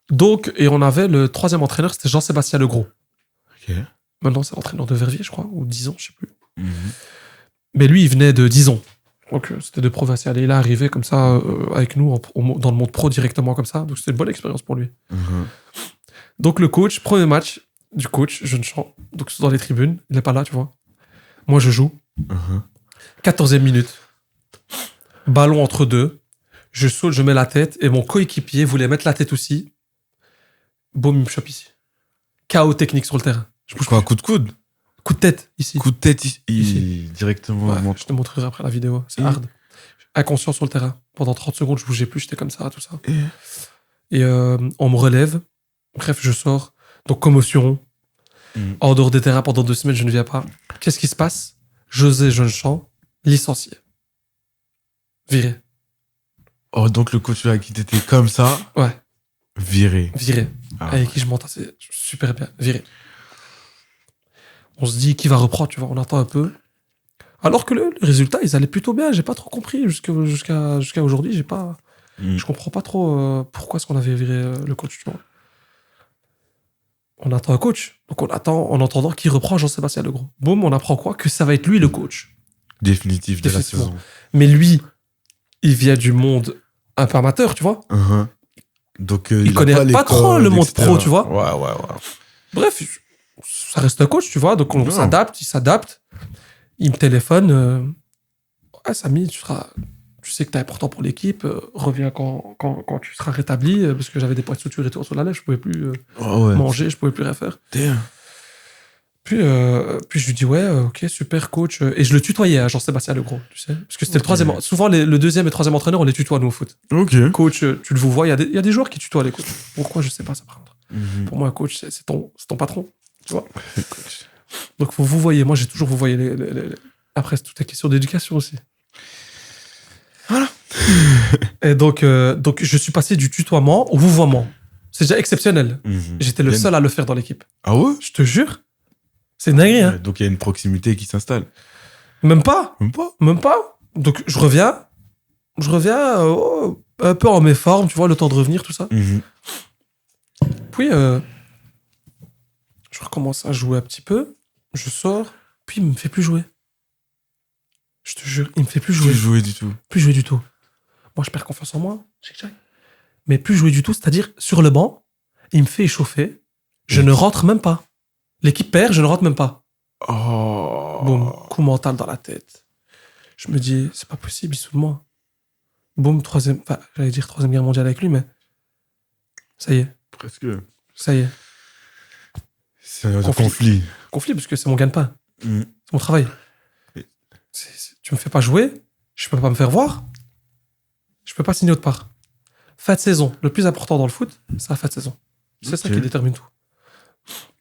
Donc, et on avait le troisième entraîneur, c'était Jean-Sébastien Legros. Ok. Maintenant, c'est l'entraîneur de Verviers, je crois, ou Dijon, je sais plus. Mhm. Mais lui, il venait de Dijon. Donc, c'était de provincial. Et il est arrivé comme ça, avec nous, dans le monde pro directement comme ça. Donc, c'était une bonne expérience pour lui. Mhm. Donc, le coach, premier match du coach, jeune champ. Donc, c'est dans les tribunes. Il n'est pas là, tu vois. Moi, je joue. Mhm. 14e minute. Ballon entre deux. Je saute, je mets la tête. Et mon coéquipier voulait mettre la tête aussi. Boum, il me chope ici. KO technique sur le terrain. Je bouge Quoi, pas. coup de coude? Coup de tête, ici. Coup de tête Ici. directement. Ouais, mon- je te montrerai après la vidéo. C'est Et- hard. Inconscient sur le terrain. Pendant 30 secondes, je bougeais plus, j'étais comme ça, tout ça. Et- Et on me relève. Bref, je sors. Donc, commotion. Mhm. En dehors des terrains, pendant 2 semaines, je ne viens pas. Qu'est-ce qui se passe? José Jeunechamp, licencié. Viré. Oh, donc le coach avec qui t'étais comme ça, Ouais, viré. viré. Ah. Avec qui je m'entassais super bien. Viré. On se dit qui va reprendre, tu vois, on attend un peu. Alors que le résultat, ils allaient plutôt bien. J'ai pas trop compris jusqu'à aujourd'hui. Mhm. Je comprends pas trop pourquoi est-ce qu'on avait viré le coach, tu vois. On attend un coach. Donc on attend en entendant qui reprend Jean-Sébastien Legros. Boum, on apprend quoi? Que ça va être lui le coach. Définitif de la Définitivement. saison. Mais lui, il vient du monde un peu amateur, tu vois. Mhm. Donc, Il a connaît pas l'école, trop le monde etc. pro, tu vois. Ouais. Bref, ça reste un coach, tu vois. Donc on Non. s'adapte, il s'adapte. Il me téléphone. Ah, Samy, tu sais que t'es important pour l'équipe. Reviens quand tu seras rétabli. Parce que j'avais des points de suture et tout sur la lèvre. Je pouvais plus Oh, ouais. manger, je pouvais plus rien faire. Damn. Je pouvais plus rien faire. Puis je lui dis, ouais, ok, super coach. Et je le tutoyais, hein, Jean-Sébastien Legros, tu sais. Parce que c'était le troisième. Souvent, le deuxième et troisième entraîneur, on les tutoie, nous, au foot. Ok. Coach, tu le vous vois, il y a des joueurs qui tutoient les coachs. Pourquoi, je sais pas ça, par contre. Pour moi, un coach, c'est ton patron, tu vois. Donc, faut vous voyez. Moi, j'ai toujours vous voyez. Après, c'est toute une question d'éducation aussi. Voilà. Et donc, je suis passé du tutoiement au vouvoiement. C'est déjà exceptionnel. J'étais le seul à le faire dans l'équipe. Ah ouais? Je te jure. C'est une dinguerie, hein. Donc il y a une proximité qui s'installe. Même pas. Même pas. Donc, je reviens un peu en méforme, tu vois, le temps de revenir, tout ça. Puis, je recommence à jouer un petit peu. Je sors. Puis, il me fait plus jouer. Je te jure, il me fait plus jouer. Plus jouer du tout. Plus jouer du tout. Moi, je perds confiance en moi. Mais plus jouer du tout, c'est-à-dire sur le banc, il me fait échauffer. Je ne rentre même pas. L'équipe perd, je ne rentre même pas. Oh. Boum, coup mental dans la tête. Je me dis, c'est pas possible, il se fout de moi. Boum, j'allais dire troisième guerre mondiale avec lui, mais ça y est. Presque. Ça y est. C'est un conflit. Conflit, parce que c'est mon gagne-pain. C'est mon travail. Tu me fais pas jouer, je peux pas me faire voir, je peux pas signer autre part. Fin de saison, le plus important dans le foot, c'est la fin de saison. C'est ça qui détermine tout.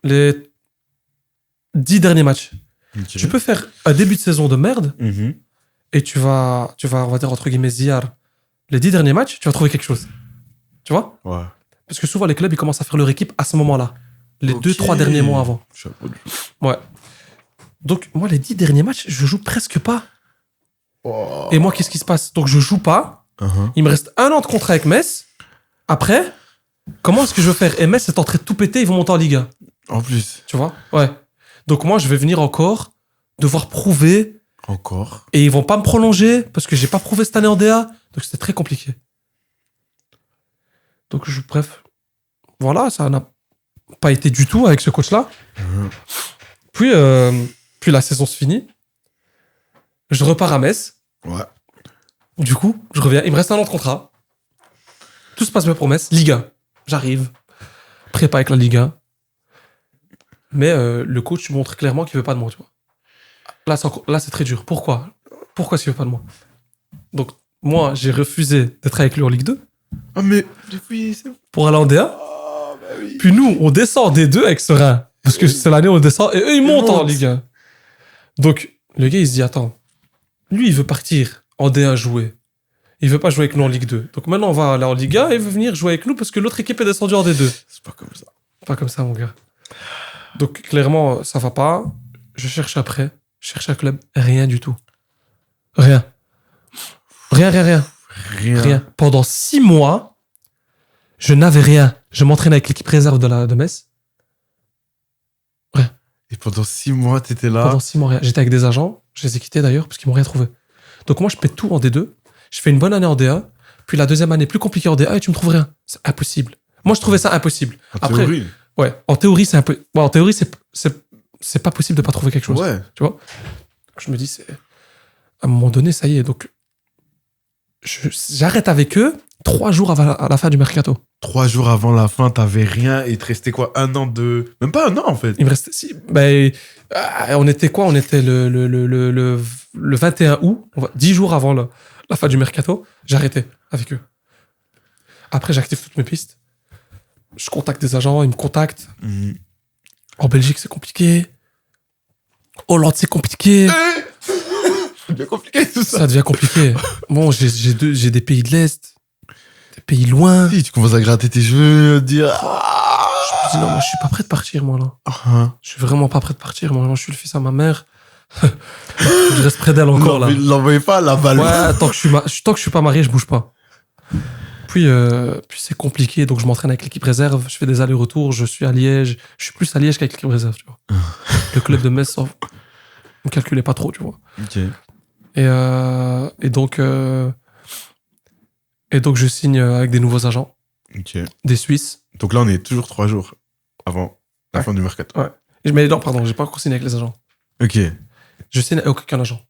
Les 10 derniers matchs. Tu peux faire un début de saison de merde et tu vas, on va dire, entre guillemets, ziar. Les 10 derniers matchs, tu vas trouver quelque chose. Tu vois? Ouais. Parce que souvent, les clubs, ils commencent à faire leur équipe à ce moment-là. Les 2-3 derniers mois avant. Ouais. Donc, moi, les 10 derniers matchs, je joue presque pas. Oh. Et moi, qu'est-ce qui se passe? Donc, je joue pas. Il me reste 1 an de contrat avec Metz. Après, comment est-ce que je veux faire? Et Metz est en train de tout péter, ils vont monter en Ligue 1. En plus. Tu vois? Ouais. Donc, moi, je vais venir encore devoir prouver. Encore. Et ils vont pas me prolonger parce que j'ai pas prouvé cette année en DA. Donc, c'était très compliqué. Donc, bref. Voilà, ça n'a pas été du tout avec ce coach-là. Puis la saison se finit. Je repars à Metz. Ouais. Du coup, je reviens. Il me reste 1 an de contrat. Tout se passe bien pour Metz. Ligue 1. J'arrive. Prépa avec la Ligue 1. Mais le coach montre clairement qu'il veut pas de moi, tu vois. Là, c'est très dur. Pourquoi est-ce qu'il veut pas de moi? Donc, moi, j'ai refusé d'être avec lui en Ligue 2. Ah, mais depuis, c'est... Pour aller en D1. Ah, bah oui. Puis nous, on descend en D2 avec Serein. Parce que c'est l'année où on descend. Et eux, ils montent en Ligue 1. Donc, le gars, il se dit, attends. Lui, il veut partir en D1 jouer. Il veut pas jouer avec nous en Ligue 2. Donc maintenant, on va aller en Ligue 1 et il veut venir jouer avec nous parce que l'autre équipe est descendue en D2. C'est pas comme ça. Pas comme ça, mon gars. Donc, clairement, ça va pas. Je cherche après. Je cherche un club. Rien du tout. Rien. Rien. Pendant 6 mois, je n'avais rien. Je m'entraînais avec l'équipe réserve de Metz. Rien. Et pendant 6 mois, t'étais là. Pendant 6 mois, rien. J'étais avec des agents. Je les ai quittés d'ailleurs parce qu'ils m'ont rien trouvé. Donc moi, je pète tout en D2. Je fais une bonne année en D1. Puis la deuxième année plus compliquée en D1 et tu me trouves rien. C'est impossible. Moi, je trouvais ça impossible. Après, théorie. Ouais. En théorie, c'est un peu. Bon, en théorie, c'est pas possible de pas trouver quelque chose. Ouais. Tu vois. Je me dis, c'est à un moment donné, ça y est. Donc, j'arrête avec eux 3 jours à la fin du mercato. 3 jours avant la fin, t'avais rien et il te restait quoi? 1 an de... Même pas 1 an, en fait. Il me restait... on était quoi? On était le 21 août, 10 jours avant la fin du mercato. J'arrêtais avec eux. Après, j'active toutes mes pistes. Je contacte des agents, ils me contactent. En Belgique, c'est compliqué. Hollande, c'est compliqué. Ça devient compliqué, tout ça. Ça devient compliqué. Bon, j'ai des pays de l'Est, des pays loin. Si, tu commences à gratter tes cheveux, dire... Je me dis, non, moi, je suis pas prêt de partir, moi, là. Je suis vraiment pas prêt de partir. Moi, je suis le fils à ma mère. Je reste près d'elle encore, là. L'envoyez pas, la balle. Ouais, tant que je suis pas marié, je bouge pas. Puis c'est compliqué, donc je m'entraîne avec l'équipe réserve, je fais des allers-retours, je suis à Liège. Je suis plus à Liège qu'avec l'équipe réserve, tu vois. Le club de Metz, on me calculait pas trop, tu vois. Ok. Et donc je signe avec des nouveaux agents, des Suisses. Donc là, on est toujours 3 jours avant la fin du mercato. Ouais. Mais non, pardon, j'ai pas encore signé avec les agents. Ok. Je signe avec aucun agent.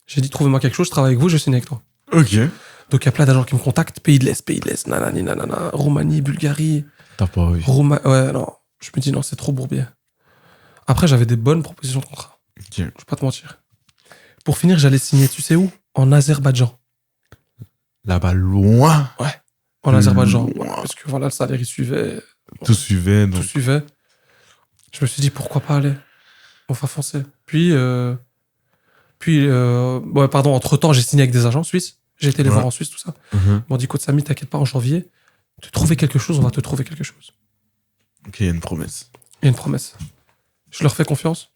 J'ai dit, trouvez-moi quelque chose, je travaille avec vous, je signe avec toi. Ok. Donc il y a plein d'agents qui me contactent, pays de l'Est, nanani, nanana, Roumanie, Bulgarie. T'as pas envie. Ouais, non. Je me dis, non, c'est trop bourbier. Après, j'avais des bonnes propositions de contrat. Ok. Je vais pas te mentir. Pour finir, j'allais signer, tu sais où? En Azerbaïdjan. Là-bas, loin. En Azerbaïdjan. Loin. Voilà, parce que voilà, le salaire, il suivait. Tout suivait. Tout Donc. suivait. Je me suis dit, pourquoi pas aller? On va foncer. Entre-temps, j'ai signé avec des agents suisses. J'ai été les voir en Suisse, tout ça. Mhm. Ils m'ont dit, écoute, Samy, t'inquiète pas, en janvier, te trouver quelque chose, on va te trouver quelque chose. Ok, il y a une promesse. Il y a une promesse. Je leur fais confiance.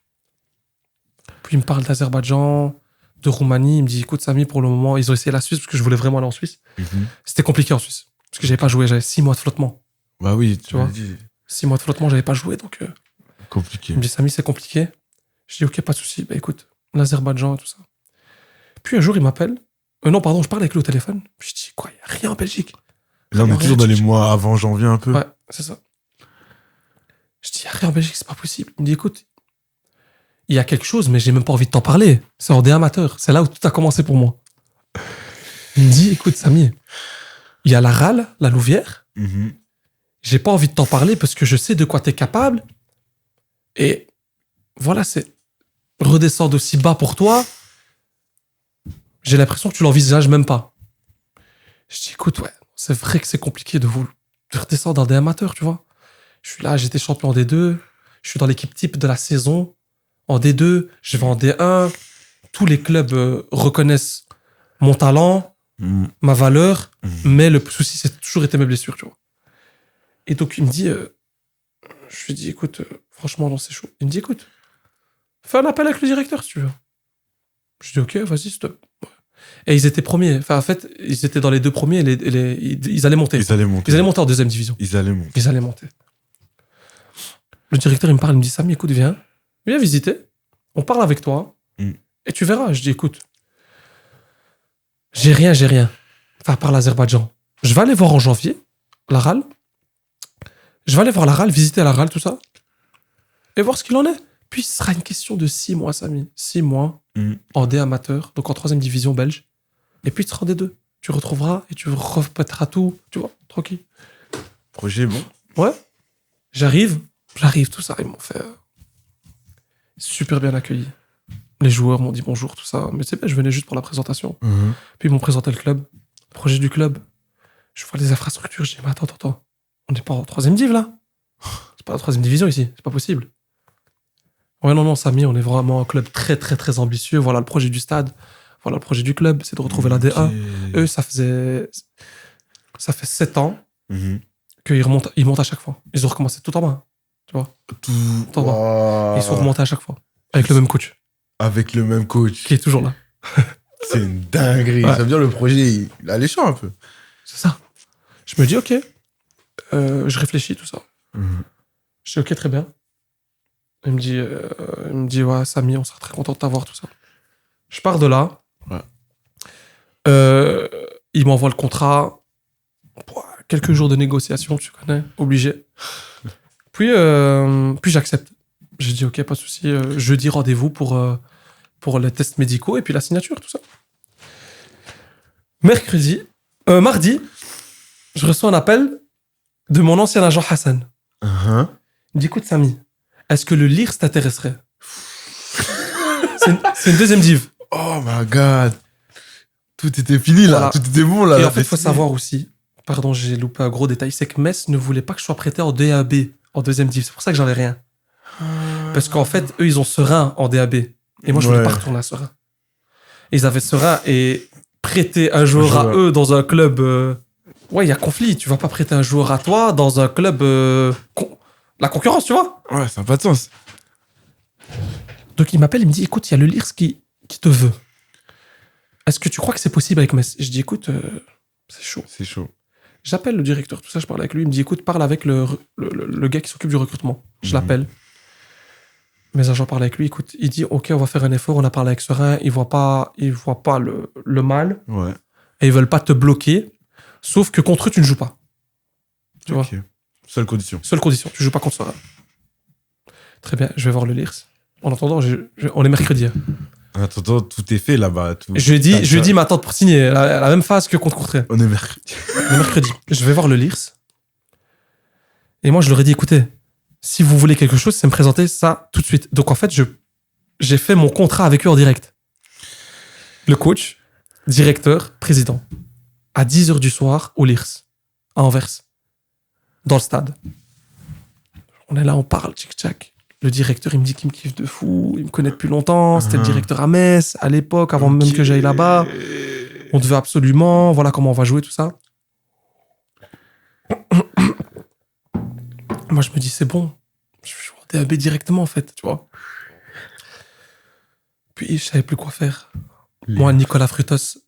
Puis ils me parlent d'Azerbaïdjan, de Roumanie. Ils me disent, écoute, Samy, pour le moment, ils ont essayé la Suisse parce que je voulais vraiment aller en Suisse. Mhm. C'était compliqué en Suisse. Parce que j'avais pas joué, j'avais 6 mois de flottement. Bah oui, tu vois. m'as dit. 6 mois de flottement, j'avais pas joué, donc Compliqué. il me dit, Samy, c'est compliqué. Je dis, ok, pas de souci. Bah écoute, l'Azerbaïdjan et tout ça. Puis un jour, il m'appelle. Non, pardon, je parle avec lui au téléphone. Puis je dis, quoi, il n'y a rien en Belgique. Là, on est toujours dans les mois avant janvier un peu. Ouais, c'est ça. Je dis, il n'y a rien en Belgique, c'est pas possible. Il me dit, écoute, il y a quelque chose, mais j'ai même pas envie de t'en parler. C'est en D amateur. C'est là où tout a commencé pour moi. Il me dit, écoute, Samy, il y a la râle, la Louvière. Mhm. J'ai pas envie de t'en parler parce que je sais de quoi t'es capable. Et voilà, c'est redescendre aussi bas pour toi. J'ai l'impression que tu l'envisages même pas. Je dis, écoute, ouais, c'est vrai que c'est compliqué de redescendre dans des amateurs, tu vois. Je suis là, j'étais champion en D2. Je suis dans l'équipe type de la saison. En D2, je vais en D1. Tous les clubs reconnaissent mon talent, ma valeur. Mais le souci, c'est toujours été mes blessures, tu vois. Et donc, il me dit, je lui dis, écoute, franchement, non, c'est chaud. Il me dit, écoute, fais un appel avec le directeur, si tu veux. Je dis, ok, vas-y, stop. Et ils étaient premiers. Enfin, en fait, ils étaient dans les 2 premiers. Ils allaient monter. Ils allaient monter. Ils allaient monter en 2e division. Ils allaient monter. Ils allaient monter. Le directeur, il me parle, il me dit, Samy, écoute, viens visiter. On parle avec toi. Et tu verras. Je dis, écoute, j'ai rien. Enfin, à part l'Azerbaïdjan. Je vais aller voir en janvier la RAL. Je vais aller voir la RAL, visiter la RAL, tout ça. Et voir ce qu'il en est. Puis, ce sera une question de 6 mois, Samy. 6 mois en D amateur, donc en 3e division belge. Et puis, tu seras en D2. Tu retrouveras et tu répéteras tout. Tu vois, tranquille. Projet bon. Ouais. J'arrive, tout ça. Ils m'ont fait super bien accueilli. Les joueurs m'ont dit bonjour, tout ça. Mais c'est bien, je venais juste pour la présentation. Puis, ils m'ont présenté le club, le projet du club. Je vois les infrastructures. Je dis, mais attends. On n'est pas en 3e div, là. C'est pas la 3e division ici. C'est pas possible. Ouais, non, Samy, on est vraiment un club très, très, très ambitieux. Voilà le projet du stade. Voilà le projet du club. C'est de retrouver la D1. Eux, ça fait 7 ans qu'ils montent à chaque fois. Ils ont recommencé tout en bas. Tu vois? Tout en bas. Ils sont remontés à chaque fois. Avec le même coach. Avec le même coach. Qui est toujours là. C'est une dinguerie. Ouais. Ça veut dire le projet, il est alléchant un peu. C'est ça. Je me dis, ok. Je réfléchis, tout ça. Je dis, ok, très bien. Il me dit, ouais, Samy, on sera très content de t'avoir, tout ça. Je pars de là. Ouais. Il m'envoie le contrat. Quelques jours de négociation, tu connais, obligé. Puis j'accepte. J'ai dit, ok, pas de souci. Jeudi, rendez-vous pour les tests médicaux et puis la signature, tout ça. Mardi, je reçois un appel de mon ancien agent Hassan. Il me dit, écoute, Samy, est-ce que le LIRS t'intéresserait? C'est une 2e div. Oh my god. Tout était fini là. Voilà. Tout était bon là. Et en fait, il faut savoir aussi, pardon, j'ai loupé un gros détail, c'est que Metz ne voulait pas que je sois prêté en DAB, en 2e div. C'est pour ça que j'avais rien. Parce qu'en fait, eux, ils ont Serein en DAB. Et moi, je voulais pas retourner à Serein. Ils avaient Serein et prêter un joueur à eux dans un club... Ouais, il y a conflit. Tu vas pas prêter un joueur à toi dans un club... La concurrence, tu vois? Ouais, ça n'a pas de sens. Donc, il m'appelle, il me dit, écoute, il y a le LIRS qui te veut. Est-ce que tu crois que c'est possible avec Metz? Je dis, écoute, c'est chaud. C'est chaud. J'appelle le directeur, tout ça, je parle avec lui. Il me dit, écoute, parle avec le gars qui s'occupe du recrutement. Je l'appelle. Mes agents parlent avec lui. Écoute, il dit, ok, on va faire un effort. On a parlé avec Serein. Ils voient pas le mal. Ouais. Et ils veulent pas te bloquer. Sauf que contre eux, tu ne joues pas. Tu vois? Seule condition. Seule condition. Tu joues pas contre Serein. Très bien, je vais voir le LIRS. En attendant, on est mercredi. En attendant, tout est fait là-bas. Jeudi m'attend pour signer. La même phase que contre Courtrai. On est mercredi. Le mercredi. Je vais voir le LIRS. Et moi, je leur ai dit, écoutez, Si vous voulez quelque chose, c'est me présenter ça tout de suite. Donc en fait, j'ai fait mon contrat avec eux en direct. Le coach, directeur, président. À 10h du soir, au Lirs, à Anvers, dans le stade. On est là, on parle, tchic-tchac. Le directeur, il me dit qu'il me kiffe de fou, il me connaît depuis longtemps, c'était le directeur à Metz, à l'époque, avant même que j'aille là-bas. On devait absolument, voilà comment on va jouer, tout ça. Moi, je me dis, c'est bon. Je suis en DAB directement, en fait, tu vois. Puis, je savais plus quoi faire. Moi, Nicolas Frutos,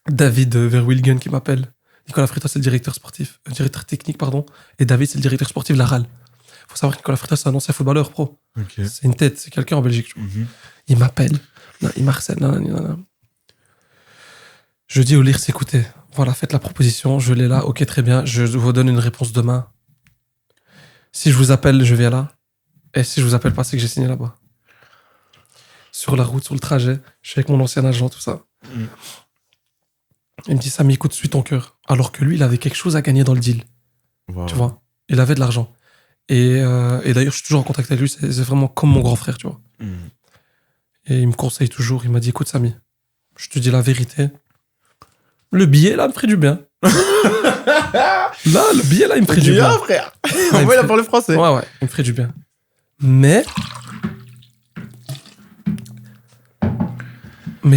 David Verwilgen qui m'appelle. Nicolas Frutos, c'est le directeur sportif, directeur technique, pardon. Et David, c'est le directeur sportif de la RAL. Faut savoir que Nicolas Frutos, c'est un ancien footballeur pro. Okay. C'est une tête, c'est quelqu'un en Belgique. Il m'appelle, non, il m'harcèle. Non. Je dis au Lirs, écoutez, voilà, faites la proposition, je l'ai là, ok, très bien, je vous donne une réponse demain. Si je vous appelle, je viens là. Et si je vous appelle pas, c'est que j'ai signé là-bas. Sur la route, sur le trajet, je suis avec mon ancien agent, tout ça. Il me dit, Samy, écoute, suis ton cœur. Alors que lui, il avait quelque chose à gagner dans le deal. Wow. Tu vois, il avait de l'argent. Et d'ailleurs, je suis toujours en contact avec lui, c'est vraiment comme mon grand frère, tu vois. Et il me conseille toujours, il m'a dit, écoute, Samy, je te dis la vérité. Le billet, là, me ferait du bien. Là, le billet, là, il me ferait du bien. Frère. Ouais, Il a parlé français. Ouais, il me ferait du bien. Mais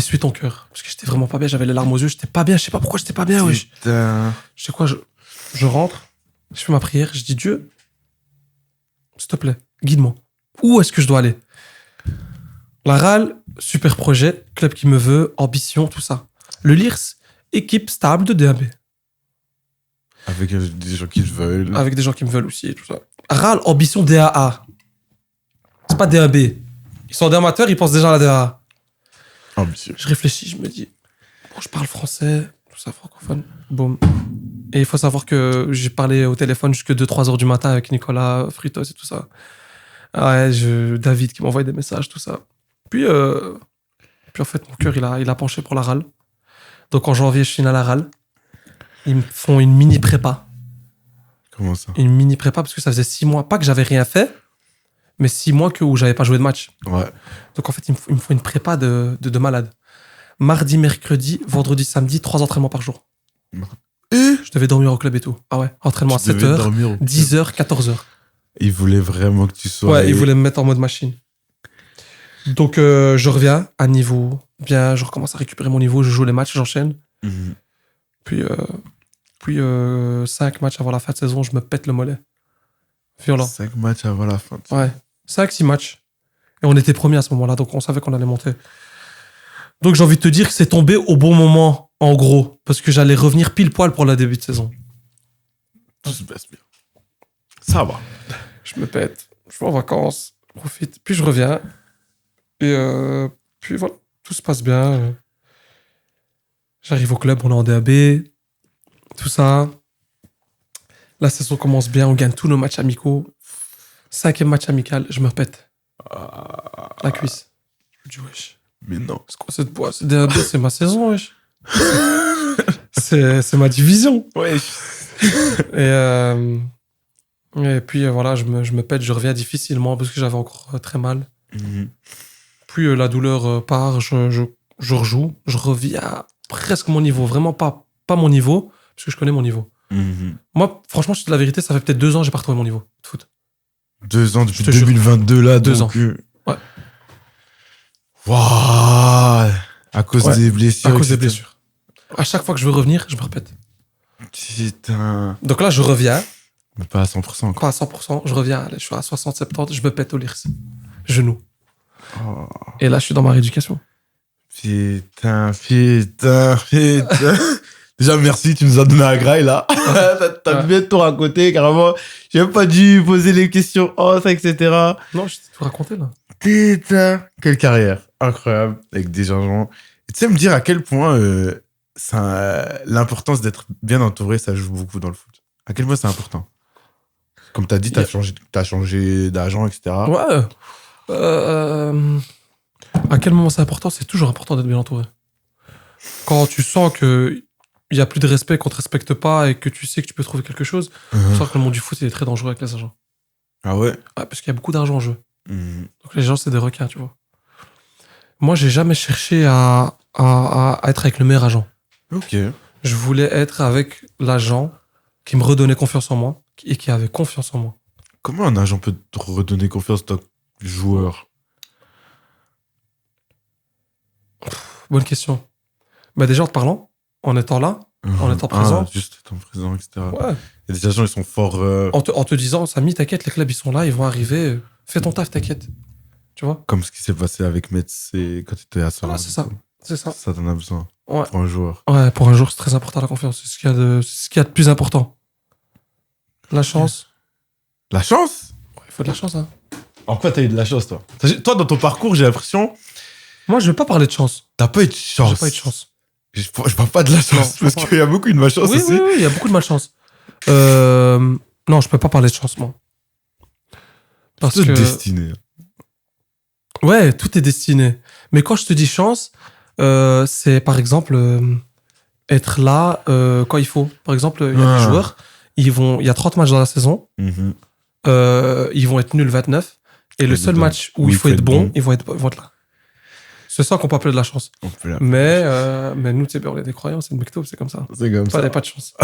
suis ton cœur. Parce que j'étais vraiment pas bien, j'avais les larmes aux yeux, j'étais pas bien, je sais pas pourquoi j'étais pas bien, wesh. Putain. Je sais quoi, je rentre, je fais ma prière, je dis Dieu, s'il te plaît, guide-moi. Où est-ce que je dois aller? La RAL, super projet, club qui me veut, ambition, tout ça. Le Lirs, équipe stable de DAB. Avec des gens qui le veulent. Avec des gens qui me veulent aussi et tout ça. RAL, ambition DAA. C'est pas DAB. Ils sont des amateurs, ils pensent déjà à la DAA. Ambitieux. Je réfléchis, je me dis, bon, je parle français, tout ça francophone. Boum. Et il faut savoir que j'ai parlé au téléphone jusque 2-3 heures du matin avec Nicolas Frutos et tout ça. Ouais, David qui m'envoie des messages, tout ça. Puis en fait, mon cœur, il a penché pour la RAL. Donc en janvier, je finis à la RAL. Ils me font une mini prépa. Comment ça? Une mini prépa parce que ça faisait 6 mois, pas que j'avais rien fait, mais 6 mois où j'avais pas joué de match. Ouais. Donc en fait, il me faut une prépa de malade. Mardi, mercredi, vendredi, samedi, 3 entraînements par jour. Je devais dormir au club et tout. Ah ouais, entraînement à 7h, 10h, 14h. Il voulait vraiment que tu sois... Ouais, il voulait me mettre en mode machine. Donc je reviens à niveau bien, je recommence à récupérer mon niveau, je joue les matchs, j'enchaîne. Puis 5 matchs avant la fin de saison, je me pète le mollet. Violent. 5 matchs avant la fin. Ouais, 5-6 matchs. Et on était premiers à ce moment-là, donc on savait qu'on allait monter. Donc j'ai envie de te dire que c'est tombé au bon moment, en gros, parce que j'allais revenir pile poil pour la début de saison. Tout se passe bien. Ça va. Je me pète, je vais en vacances, je profite, puis je reviens. Et puis voilà, tout se passe bien. J'arrive au club, on est en DAB, tout ça. La saison commence bien, on gagne tous nos matchs amicaux. 5e match amical, je me pète. La cuisse. Je me dis, wesh. Mais non. C'est quoi cette boîte? DAB, c'est ma saison, wesh. c'est ma division. Wesh. Et puis voilà, je me pète, je reviens difficilement parce que j'avais encore très mal. Puis la douleur part, je rejoue, je reviens à presque mon niveau. Vraiment pas mon niveau, parce que je connais mon niveau. Moi, franchement, je te dis la vérité, ça fait peut-être 2 ans que j'ai pas retrouvé mon niveau de foot. 2 ans depuis 2022 là. 2 ans. Ouais. Waouh. À cause des blessures. À cause des blessures. À chaque fois que je veux revenir, je me répète. Putain. Donc là, je reviens. Mais pas à 100%. Quoi. Pas à 100%. Je reviens, allez, je suis à 60-70, je me pète au Lirs. Genou. Oh. Et là, je suis dans ma rééducation. Putain. Déjà, merci, tu nous as donné un graille, là. T'as bien tout raconté, carrément. J'ai même pas dû poser les questions, ça, etc. Non, je t'ai tout raconté, là. Putain. Quelle carrière. Incroyable. Avec des gens. Et tu sais me dire à quel point l'importance d'être bien entouré, ça joue beaucoup dans le foot. À quel point c'est important. Comme t'as dit, t'as changé d'agent, etc. Ouais. À quel moment c'est important? C'est toujours important d'être bien entouré. Quand tu sens que il y a plus de respect, qu'on te respecte pas et que tu sais que tu peux trouver quelque chose, faut savoir que le monde du foot il est très dangereux avec les agents. Ah ouais? Ouais, parce qu'il y a beaucoup d'argent en jeu. Mhm. Donc les gens, c'est des requins, tu vois. Moi, j'ai jamais cherché à être avec le meilleur agent. Ok. Je voulais être avec l'agent qui me redonnait confiance en moi et qui avait confiance en moi. Comment un agent peut te redonner confiance, toi, joueur? Bonne question. Bah déjà en te parlant, en étant là, en étant présent. Ah, juste étant présent, etc. Ouais. Il y a des agents, ils sont forts. En te disant, Samy, t'inquiète, les clubs, ils sont là, ils vont arriver. Fais ton taf, t'inquiète. Tu vois? Comme ce qui s'est passé avec Metz et quand tu étais à Voilà, Sora. c'est ça. C'est ça. Ça, t'en as besoin Ouais. pour un joueur. Ouais, pour un jour, c'est très important la confiance. C'est ce qu'il y a de plus important. La chance. La chance? Ouais, il faut de la chance, hein. En quoi t'as eu de la chance, toi? Toi, dans ton parcours, j'ai l'impression, Moi, je vais pas parler de chance. t'as pas eu de chance. J'ai pas eu de chance. Je parle pas de la chance, je parce parle qu'il y a beaucoup de malchance Oui, aussi. oui, oui, il y a beaucoup de malchance. Non, je peux pas parler de chance, moi. Parce C'est que... destiné. Ouais, tout est destiné. Mais quand je te dis chance, c'est par exemple être là quand il faut. Par exemple, il y a des joueurs, il y a 30 matchs dans la saison, Mhm. ils vont être nuls 29, et le Et seul dedans, match où il faut être bon, ils vont être là. C'est ça qu'on peut appeler de la chance. On peut la- Mais nous, tu sais, on est des croyants, c'est le mecto, c'est comme ça. C'est comme Pas, ça. pas de chance.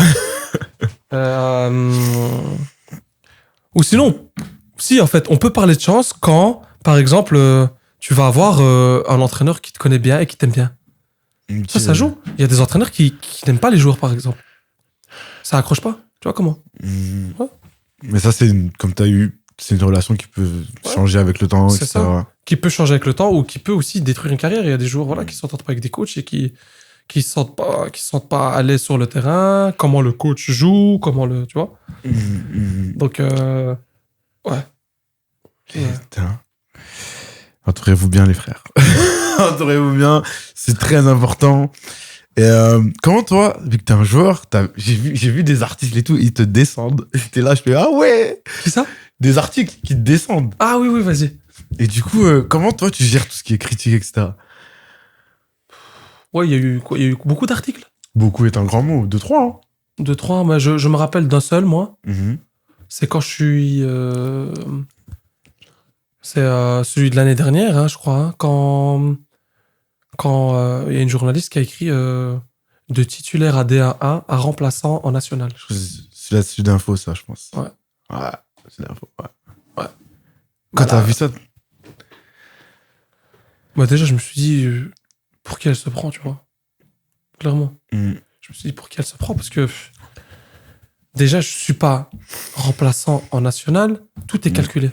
Ou sinon, si, en fait, on peut parler de chance quand, par exemple, tu vas avoir un entraîneur qui te connaît bien et qui t'aime bien. Ça joue. Il y a des entraîneurs qui n'aiment pas les joueurs, par exemple. Ça accroche pas. Tu vois comment? Mhm. Ouais. Mais ça, comme t'as eu, c'est une relation qui peut changer avec le temps, C'est etc. ça. Qui peut changer avec le temps ou qui peut aussi détruire une carrière. Il y a des joueurs voilà, qui s'entendent pas avec des coachs et qui se sentent pas à l'aise sur le terrain, comment le coach joue, tu vois. Mhm. Donc, ouais. Putain. Entourez-vous bien, les frères. Entourez-vous bien. C'est très important. Et comment toi, vu que t'es un joueur, j'ai vu des articles et tout, ils te descendent. J'étais là, je fais ah ouais, C'est ça? des articles qui te descendent. Ah oui, oui, vas-y. Et du coup, comment toi tu gères tout ce qui est critique, etc. Ouais, il y a eu quoi? Il y a eu beaucoup d'articles. Beaucoup est un grand mot, 2-3. Hein. Deux, trois, mais je me rappelle d'un seul, moi. Mhm. C'est quand je suis. C'est celui de l'année dernière, hein, je crois. Hein, quand il y a une journaliste qui a écrit de titulaire à D1A à remplaçant en national. C'est là-dessus d'info, ça, je pense. Ouais. Ouais, c'est l'info. Ouais. Ouais. Quand Bah, t'as vu ça, Bah déjà, je me suis dit, pour qui elle se prend, tu vois. Clairement. mhm. Je me suis dit, pour qui elle se prend, parce que déjà, je suis pas remplaçant en national, tout est calculé.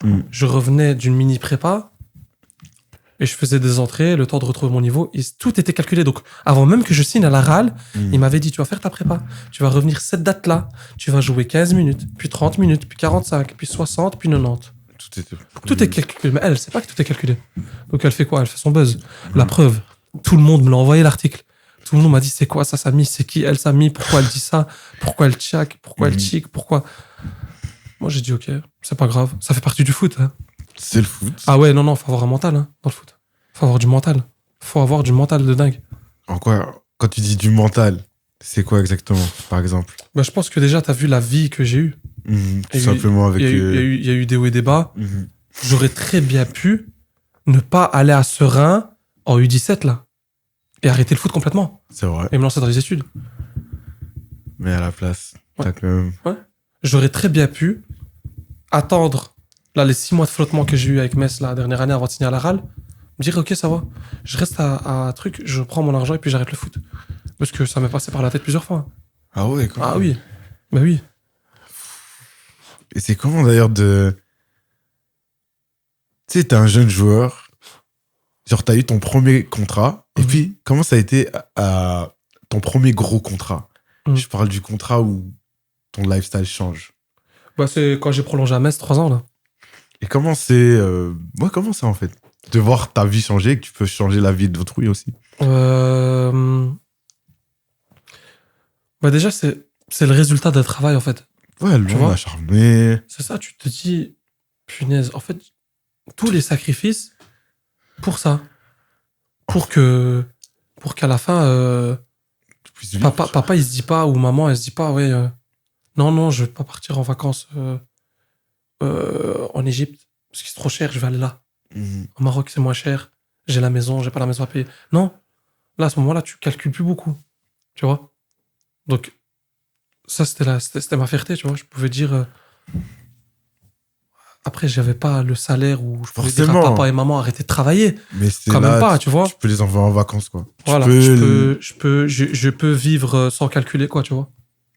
Mhm. Je revenais d'une mini prépa et je faisais des entrées, le temps de retrouver mon niveau, et tout était calculé. Donc, avant même que je signe à la RAL, Mhm. il m'avait dit, tu vas faire ta prépa, tu vas revenir cette date-là, tu vas jouer 15 minutes, puis 30 minutes, puis 45, puis 60, puis 90. Tout est calculé. Mais elle sait pas que tout est calculé. Donc, elle fait quoi? Elle fait son buzz. La preuve, tout le monde me l'a envoyé l'article. Tout le monde m'a dit, c'est quoi ça, Samy? C'est qui elle, Samy? Pourquoi elle dit ça? Pourquoi elle tchac? Pourquoi elle chic? Pourquoi? Moi, j'ai dit, ok, c'est pas grave. Ça fait partie du foot. Hein. C'est le foot. Ah ouais, non, faut avoir un mental hein, dans le foot. Faut avoir du mental. Faut avoir du mental de dingue. En quoi, quand tu dis du mental, c'est quoi exactement, par exemple? Bah, je pense que déjà, t'as vu la vie que j'ai eue. Mhm. Tout Il y a eu- simplement avec. Il y a eu des hauts et des bas. Mhm. J'aurais très bien pu ne pas aller à Serein en U17, là. Et arrêter le foot complètement. C'est vrai. Et me lancer dans les études. Mais à la place, Ouais. t'as quand même. J'aurais très bien pu attendre là, les 6 mois de flottement que j'ai eu avec Metz la dernière année avant de signer à la RAL. Me dire, ok, ça va. Je reste à un truc, je prends mon argent et puis j'arrête le foot. Parce que ça m'est passé par la tête plusieurs fois. Ah ouais, quand Ah même. oui. Bah oui. Et c'est comment d'ailleurs de. Tu sais, t'es un jeune joueur. Genre, t'as eu ton premier contrat. Et Mhm. puis, comment ça a été à ton premier gros contrat? Mhm. Je parle du contrat où ton lifestyle change. Bah, c'est quand j'ai prolongé à Metz 3 ans, là. Et comment c'est. Ouais, comment c'est en fait? De voir ta vie changer et que tu peux changer la vie d'autrui aussi. Bah, déjà, c'est le résultat d'un travail, en fait. Ouais, Tu long, vois acharné. C'est ça, tu te dis, punaise, en fait, tous les sacrifices pour ça. Pour qu'à la fin, Tu puisses vivre. papa, il se dit pas, ou maman, elle se dit pas, ouais, non, je vais pas partir en vacances en Égypte, parce que c'est trop cher, je vais aller là. Mhm. Au Maroc, c'est moins cher. J'ai la maison, j'ai pas la maison à payer. Non. Là, à ce moment-là, tu calcules plus beaucoup. Tu vois? Donc, ça, c'était ma fierté, tu vois. Je pouvais dire. Après, j'avais pas le salaire où je pouvais dire à Forcément. papa et maman arrêtez de travailler. Mais c'est Quand même là, pas, tu vois. tu peux les envoyer en vacances, quoi. Voilà. Je peux vivre sans calculer, quoi, tu vois.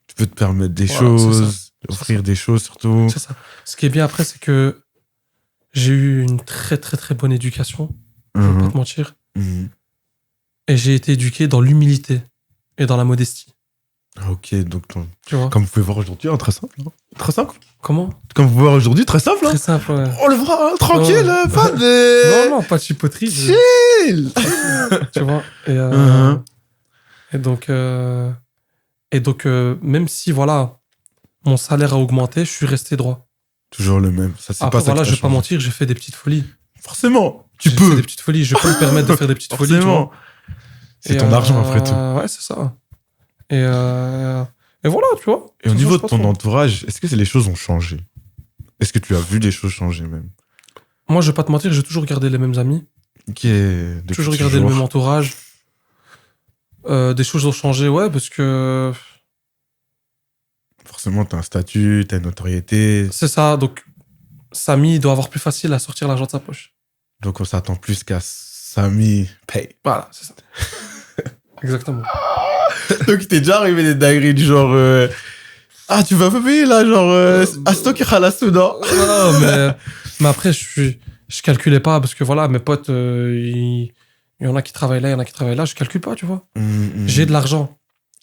Tu peux te permettre des Voilà, c'est ça. choses, offrir des choses, surtout. C'est ça. Ce qui est bien après, c'est que j'ai eu une très, très, très bonne éducation. Je vais pas Mhm. te mentir. Mhm. Et j'ai été éduqué dans l'humilité et dans la modestie. Ah, ok, donc, Tu vois? comme vous pouvez voir aujourd'hui, hein, très simple. Hein. Très simple. Comment? Comme vous pouvez voir aujourd'hui, très simple. Hein. Très simple, ouais. On le voit, hein, tranquille, Ouais. pas de... Non, non, pas de chipoterie. Chill. Tu vois? Et, Mhm. et donc, même si, voilà, mon salaire a augmenté, je suis resté droit. Toujours le même. Ça, c'est Après, pas ça voilà, qui je t'a vais pas changé. mentir, j'ai fait des petites folies. Forcément, tu J'ai fait peux. des petites folies. Je peux me permettre de faire des petites folies, tu vois. Forcément. C'est Et, ton argent, après tout. Ouais, c'est ça. Et voilà, tu vois. Et au Ça niveau change de pas ton trop. entourage, est-ce que les choses ont changé? Est-ce que tu as vu des choses changer même? Moi, je vais pas te mentir, j'ai toujours gardé les mêmes amis. Ok, depuis Toujours gardé le toujours. même entourage. Des choses ont changé, ouais, parce que Forcément, t'as un statut, t'as une notoriété, c'est ça. Donc, Samy doit avoir plus facile à sortir l'argent de sa poche. donc on s'attend plus qu'à Samy paye. Voilà, c'est ça. Exactement. Donc il t'est déjà arrivé des dingueries du genre ah tu vas pas payer là genre Asto qui la soudain. Non, mais après, je calculais pas parce que voilà, mes potes, il y en a qui travaillent là, il y en a qui travaillent là. Je calcule pas, tu vois. J'ai de l'argent.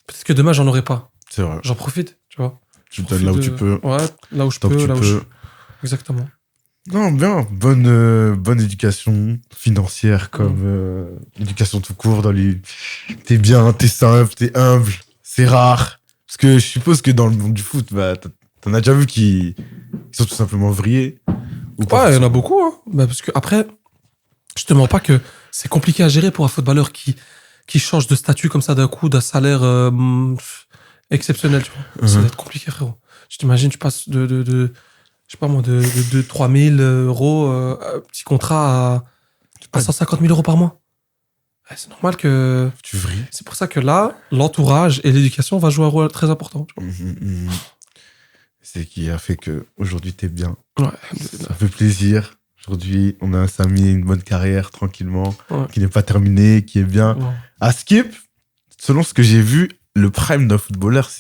Peut-être que demain, j'en aurai pas. C'est vrai. J'en profite, tu vois. Tu te donnes là où tu peux. Ouais, là où je Tant que peux, tu là où peux. Exactement. Non, bien. Bonne éducation financière comme éducation tout court dans les... T'es bien, t'es simple, t'es humble. C'est rare. Parce que je suppose que dans le monde du foot, bah, t'en as déjà vu qui sont tout simplement vrillés. Ou pas Ouais, il y en a forcément. beaucoup, hein. Bah, parce que après, je te mens pas que c'est compliqué à gérer pour un footballeur qui change de statut comme ça d'un coup, d'un salaire exceptionnel, tu vois. Ça Mhm. va être compliqué, frérot. Je t'imagine, tu passes je sais pas moi, de 3 000 euros, un petit contrat à 150 000 euros par mois. Ouais, c'est normal que... Tu vrilles. C'est pour ça que là, l'entourage et l'éducation va jouer un rôle très important. Tu Mhm, mhm. C'est qui a fait que aujourd'hui t'es bien. vois. Ça fait plaisir. Aujourd'hui, on a un Samy, une bonne carrière, tranquillement, Ouais. qui n'est pas terminée, qui est bien. Ouais. À Skip, selon ce que j'ai vu, le prime d'un footballeur,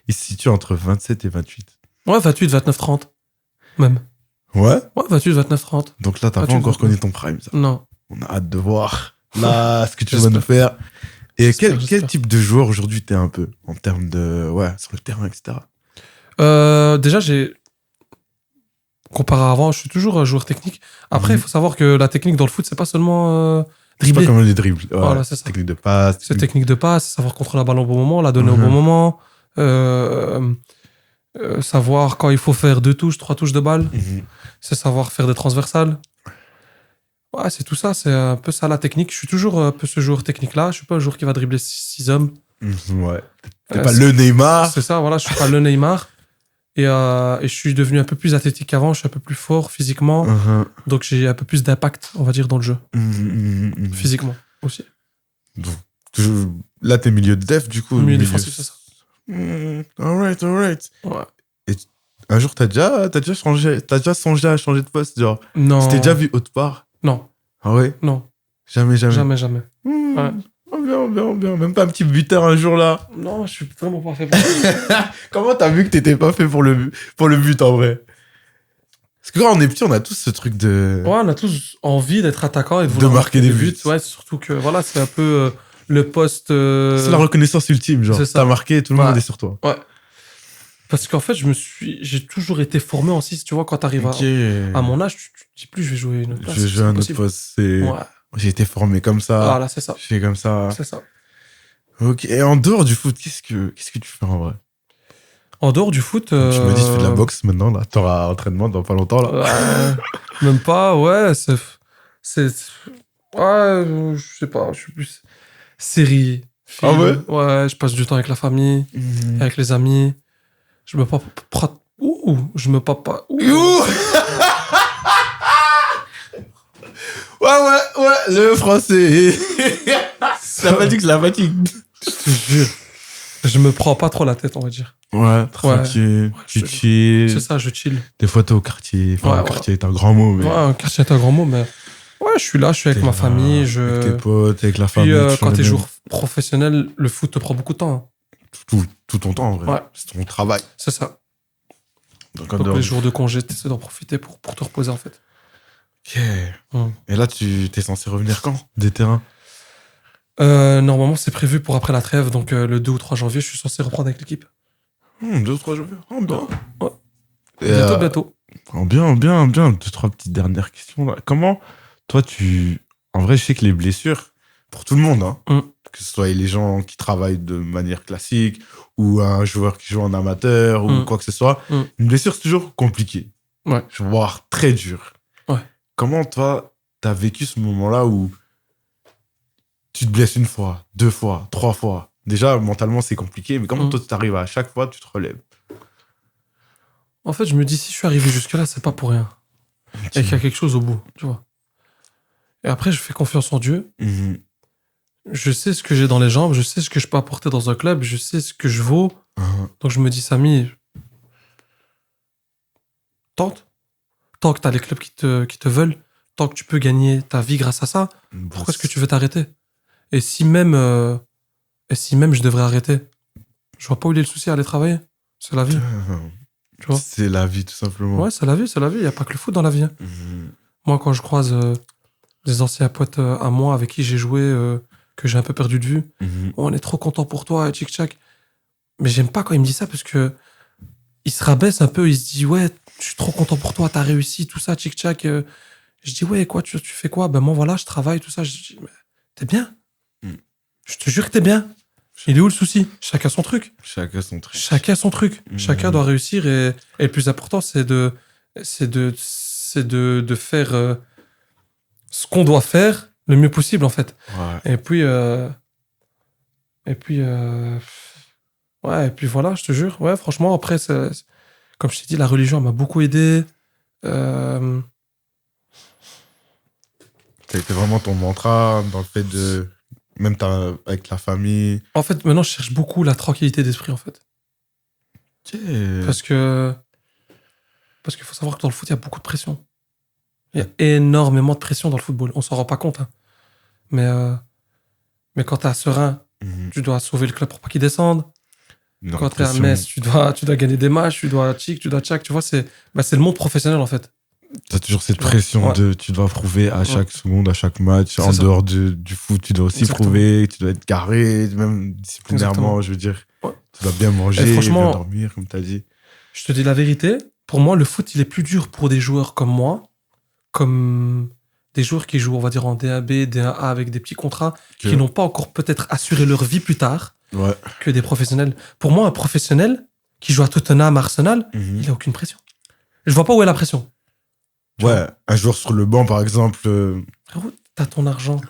il se situe entre 27 et 28. Ouais, 28, 29, 30. Même. Ouais. Ouais, 28, 29, 30. Donc là, t'as pas 28, encore 29. connu ton prime, ça. Non. On a hâte de voir là ce que tu vas J'espère. nous faire. Et J'espère, quel j'espère. type de joueur aujourd'hui t'es un peu en termes de ouais sur le terrain, etc. Déjà, comparé à avant, je suis toujours un joueur technique. Après, il Mhm. faut savoir que la technique dans le foot, c'est pas seulement C'est pas dribbler. comme les dribbles. Ouais, Voilà, c'est ça. technique de passe. C'est technique de passe, c'est savoir contrôler la balle au bon moment, la donner au Mhm. bon moment, savoir quand il faut faire 2 touches, 3 touches de balle, Mhm. c'est savoir faire des transversales. Ouais, c'est tout ça, c'est un peu ça la technique. Je suis toujours un peu ce joueur technique-là. Je suis pas un joueur qui va dribbler 6 hommes. Mhm, ouais. T'es Euh, pas c'est- le Neymar. C'est ça, voilà, je suis pas le Neymar. Et je suis devenu un peu plus athlétique qu'avant, je suis un peu plus fort physiquement. Mhm. Donc j'ai un peu plus d'impact, on va dire, dans le jeu. Mhm, mhm, mhm. Physiquement aussi. Donc, là, t'es milieu de def, du coup. Milieu défensif, c'est ça. Alright, alright. Ouais. Un jour, t'as déjà songé à changer de poste, genre. Non. Tu t'es déjà vu autre part? Non, Ah ouais? non, Jamais. jamais, jamais. Mmh. Ouais. Bien. Même pas un petit buteur un jour là. Non, je suis vraiment pas fait pour ça. Comment t'as vu que t'étais pas fait pour le but en vrai? Parce que quand on est petit, on a tous ce truc de. Ouais, on a tous envie d'être attaquant et de De vouloir marquer des buts. Ouais, surtout que voilà, c'est un peu le poste. C'est la reconnaissance ultime, genre. c'est ça. T'as marqué, tout le monde Ouais. est sur toi. Parce qu'en fait, j'ai toujours été formé en 6. Tu vois, quand t'arrives Ok. à mon âge, tu te dis plus, je vais jouer une autre place. Je vais c'est jouer un autre impossible. poste. C'est... Ouais. J'ai été formé comme ça. Voilà, c'est ça. Je fais comme ça. C'est ça. Ok. Et en dehors du foot, qu'est-ce que tu fais en vrai? En dehors du foot. Tu me dis, tu fais de la boxe maintenant, là. T'auras entraînement dans pas longtemps, là. Même pas, ouais. Ouais, je sais pas, je suis plus. Série. Ah film. ouais? Ouais, je passe du temps avec la famille, avec les amis. Je me prends Je me pape pas. Ouh. Ouais, le français. La fatigue, c'est la fatigue. Je te jure. Je me prends pas trop la tête, on va dire. Ouais, tranquille. Tu chill. C'est ça, je chill. Des fois, t'es au quartier. Enfin, Ouais, le quartier est un grand mot, mais. Ouais, un quartier est un grand mot, mais. Ouais, je suis là, je suis avec t'es ma là, famille. Avec tes potes, avec la Puis, famille. quand t'es joueur professionnel, le foot te prend beaucoup de temps. Tout ton temps, en vrai. Ouais. C'est ton travail. C'est ça. Donc, Donc, les jours de congé, t'essaies d'en profiter pour te reposer, en fait. Ok. Et là, tu t'es censé revenir quand des terrains? Normalement, c'est prévu pour après la trêve. Donc, le 2 ou 3 janvier, je suis censé reprendre avec l'équipe. 2 ou 3 jours. Oh, bien. Ouais. Et, Bientôt. Bien. 2-3 petites dernières questions. Là. Comment, toi, En vrai, je sais que les blessures, pour tout le monde, hein, que ce soit les gens qui travaillent de manière classique ou un joueur qui joue en amateur ou quoi que ce soit, une blessure, c'est toujours compliqué. Ouais. Voire très dur. Ouais. Comment, toi, t'as vécu ce moment-là où tu te blesses 1 fois, 2 fois, 3 fois? Déjà, mentalement, c'est compliqué, mais comment toi, tu arrives à chaque fois, tu te relèves? En fait, je me dis, si je suis arrivé jusque-là, c'est pas pour rien. Et qu'il y a quelque chose au bout, tu vois. Et après, je fais confiance en Dieu. Je sais ce que j'ai dans les jambes, je sais ce que je peux apporter dans un club, je sais ce que je vaux. Donc, je me dis, Samy, tente. Tant que t'as les clubs qui te veulent, tant que tu peux gagner ta vie grâce à ça, pourquoi est-ce que tu veux t'arrêter? Et si même je devrais arrêter, je vois pas où il est le souci à aller travailler. C'est la vie. Tu vois? C'est la vie, tout simplement. Ouais, c'est la vie. Il n'y a pas que le foot dans la vie. Moi, quand je croise des anciens potes à moi avec qui j'ai joué, que j'ai un peu perdu de vue, on est trop content pour toi, tchic-tchac. Mais j'aime pas quand il me dit ça parce que il se rabaisse un peu, il se dit, ouais, je suis trop content pour toi, t'as réussi, tout ça, tchic-tchac. Je dis, ouais, quoi, tu fais quoi? Ben moi, voilà, je travaille, tout ça. Je dis, mais t'es bien. Je te jure que t'es bien. Il est où le souci? Chacun son truc. Chacun son truc. Chacun doit réussir et le plus important, c'est de faire ce qu'on doit faire le mieux possible, en fait. Ouais. Et puis voilà, je te jure. Ouais, franchement, après, comme je t'ai dit, la religion m'a beaucoup aidé. Ça a été vraiment ton mantra dans le fait de... Même avec la famille. En fait, maintenant, je cherche beaucoup la tranquillité d'esprit, en fait. Parce que faut savoir que dans le foot, il y a beaucoup de pression. Il y a énormément de pression dans le football. On s'en rend pas compte. Hein. Mais quand t'es à Serein, tu dois sauver le club pour pas qu'il descende. Quand t'es à Metz, tu dois gagner des matchs, tu dois tchac. Tu vois, c'est le monde professionnel, en fait. T'as toujours cette pression de tu dois prouver à chaque seconde, à chaque match. En dehors du foot, tu dois aussi prouver, tu dois être carré, même disciplinairement, je veux dire. Tu dois bien manger, bien dormir, comme t'as dit. Je te dis la vérité, pour moi, le foot, il est plus dur pour des joueurs comme moi, comme des joueurs qui jouent, on va dire, en D1B, D1A avec des petits contrats, qui n'ont pas encore peut-être assuré leur vie plus tard, que des professionnels. Pour moi, un professionnel qui joue à Tottenham, Arsenal, il a aucune pression. Je vois pas où est la pression. Ouais, un joueur sur le banc, par exemple. Frérot, t'as ton argent,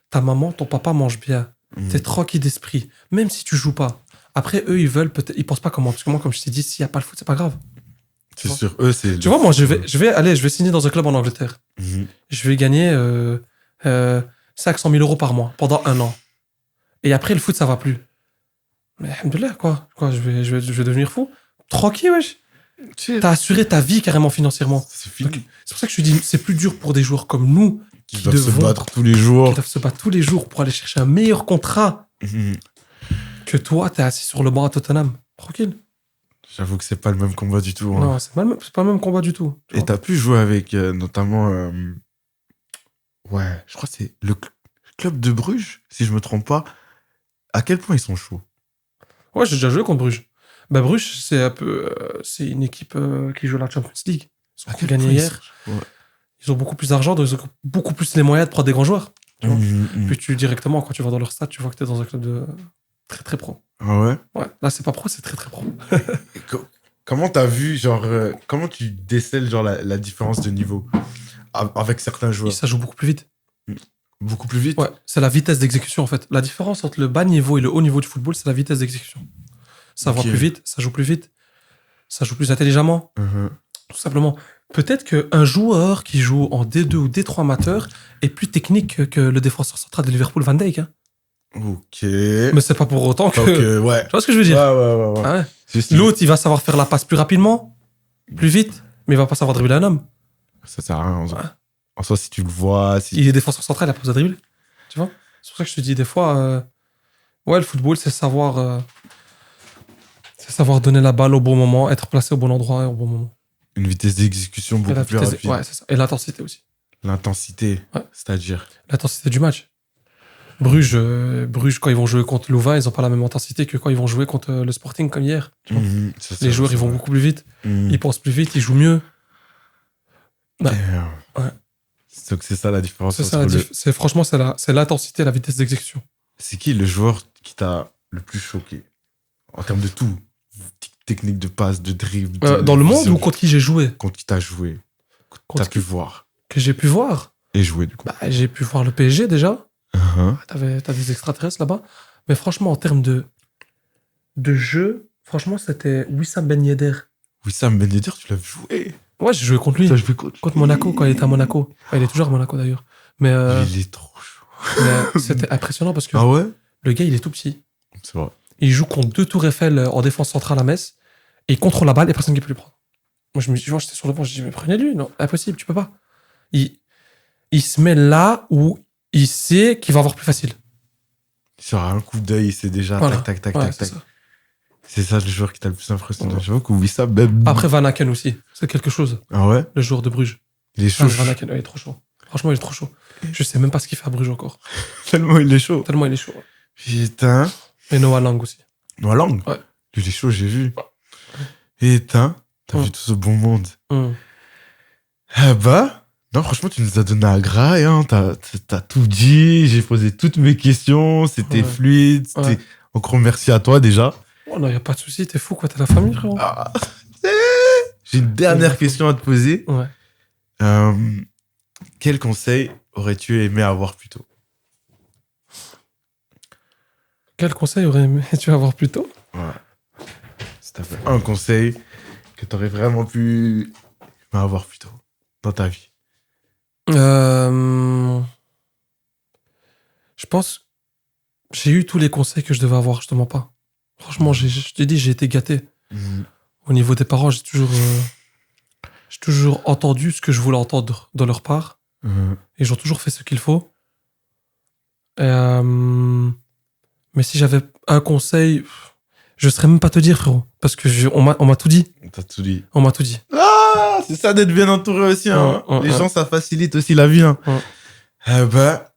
ta maman, ton papa mange bien, t'es tranquille d'esprit, même si tu joues pas. Après, eux, ils veulent peut-être, ils pensent pas comment. Parce que moi, comme je t'ai dit, s'il y a pas le foot, c'est pas grave. C'est sûr, eux, c'est. Tu vois, moi, je vais signer dans un club en Angleterre. Je vais gagner 500 000 euros par mois pendant 1 an. Et après, le foot, ça va plus. Mais alhamdoulilah, quoi, je vais devenir fou. Tranquille, wesh. T'as assuré ta vie carrément financièrement. C'est fini. Donc, c'est pour ça que je te dis, c'est plus dur pour des joueurs comme nous qui doivent se battre tous les jours. Qui doivent se battre tous les jours pour aller chercher un meilleur contrat que toi, t'es assis sur le banc à Tottenham. Tranquille. J'avoue que c'est pas le même combat du tout. Hein. Non, c'est pas le même combat du tout. Et t'as pu jouer avec notamment... ouais, je crois que c'est le club de Bruges, si je me trompe pas. À quel point ils sont chauds? Ouais, j'ai déjà joué contre Bruges. Bah, Bruges, c'est un peu... c'est une équipe qui joue la Champions League. Ils ont gagné hier. Ils ont beaucoup plus d'argent, donc ils ont beaucoup plus les moyens de prendre des grands joueurs. Tu vois. Puis directement, quand tu vas dans leur stade, tu vois que t'es dans un club de très très pro. Ah ouais? Ouais, là c'est pas pro, c'est très très pro. Comment t'as vu, genre, comment tu décèles genre la différence de niveau avec certains joueurs? Ça joue beaucoup plus vite. Beaucoup plus vite? Ouais, c'est la vitesse d'exécution en fait. La différence entre le bas niveau et le haut niveau du football, c'est la vitesse d'exécution. Ça va plus vite, ça joue plus vite. ça joue plus intelligemment, tout simplement. Peut-être qu'un joueur qui joue en D2 ou D3 amateur est plus technique que le défenseur central de Liverpool, Van Dijk. Hein. Ok. Mais c'est pas pour autant que... Ouais. Tu vois ce que je veux dire? Ouais. Ah ouais. Juste- L'autre, il va savoir faire la passe plus rapidement, plus vite, mais il va pas savoir dribbler un homme. Ça sert à rien. Ouais. En soi, si tu le vois, si... Il est défenseur central, il a pas besoin de dribbler. Tu vois? C'est pour ça que je te dis des fois, ouais, le football, c'est savoir donner la balle au bon moment, être placé au bon endroit et au bon moment. Une vitesse d'exécution Et beaucoup la plus vitesse- rapide. ouais, c'est ça. Et l'intensité aussi. L'intensité, Ouais. c'est-à-dire... L'intensité du match. Bruges, quand ils vont jouer contre Louvain, ils ont pas la même intensité que quand ils vont jouer contre le Sporting comme hier. Tu vois. Les joueurs, ils vont beaucoup plus vite, ils pensent plus vite, ils jouent mieux. Ouais. Ouais. Donc c'est ça la différence. C'est ça, entre franchement, c'est l'intensité et la vitesse d'exécution. C'est qui le joueur qui t'a le plus choqué en termes de tout? Technique de passe, de dribble. Dans le monde vision, ou contre qui j'ai joué? contre qui t'as joué, que Contre t'as pu voir Que j'ai pu voir? et jouer du coup. Bah, j'ai pu voir le PSG déjà. Uh-huh. T'as des extraterrestres là-bas. Mais franchement, en termes de jeu, franchement, c'était Wissam Ben Yedder. Wissam Ben Yedder, tu l'as joué. Ouais, j'ai joué contre lui. T'as joué Contre Monaco, quand il était à Monaco. Enfin, il est toujours à Monaco d'ailleurs. Mais, Il est trop chaud. mais c'était impressionnant parce que Ah ouais? le gars, il est tout petit. C'est vrai. Il joue contre 2 tours Eiffel en défense centrale à Metz. Et il contrôle la balle et personne ne peut lui prendre. Moi, j'étais sur le banc, je dis, mais prenez-lui. Non, impossible, tu peux pas. Il se met là où il sait qu'il va avoir plus facile. Sur un coup d'œil, c'est déjà Voilà. tac. Ouais, c'est ça. C'est ça le joueur qui t'a le plus impressionné. Ouais. J'avoue que Wissam, même... Après, Van Aken aussi. C'est quelque chose. Ah ouais? Le joueur de Bruges. Il est chaud. Van Aken, il est trop chaud. Franchement, il est trop chaud. Je sais même pas ce qu'il fait à Bruges encore. Tellement il est chaud. Tellement il est chaud. Putain. Et Noah Lang aussi. Noah Lang? Ouais. Lui, il est chaud, j'ai vu. Putain. T'as Ouais. vu tout ce bon monde. Hum. Ah bah, non, franchement, tu nous as donné à graille, hein. T'as tout dit, j'ai posé toutes mes questions, c'était Ouais. fluide, c'était... Ouais. Encore merci à toi déjà. Oh non, y a pas de souci, t'es fou quoi, t'as la famille frérot. Ah, j'ai une dernière question à te poser. Ouais. Quel conseil aurais-tu aimé avoir plus tôt? Quel conseil aurais-tu avoir plus tôt? Ouais. Si t'avais un conseil que t'aurais vraiment pu avoir plus tôt dans ta vie. Je pense j'ai eu tous les conseils que je devais avoir, je te mens pas. Franchement, je t'ai dit, j'ai été gâté. Au niveau des parents, j'ai toujours entendu ce que je voulais entendre de leur part. Et ils ont toujours fait ce qu'il faut. Mais si j'avais un conseil, je saurais même pas te dire, frérot. Parce que on m'a tout dit. T'as tout dit. On m'a tout dit. Ah, c'est ça d'être bien entouré aussi, hein. Les gens, ça facilite aussi la vie, hein. Bah,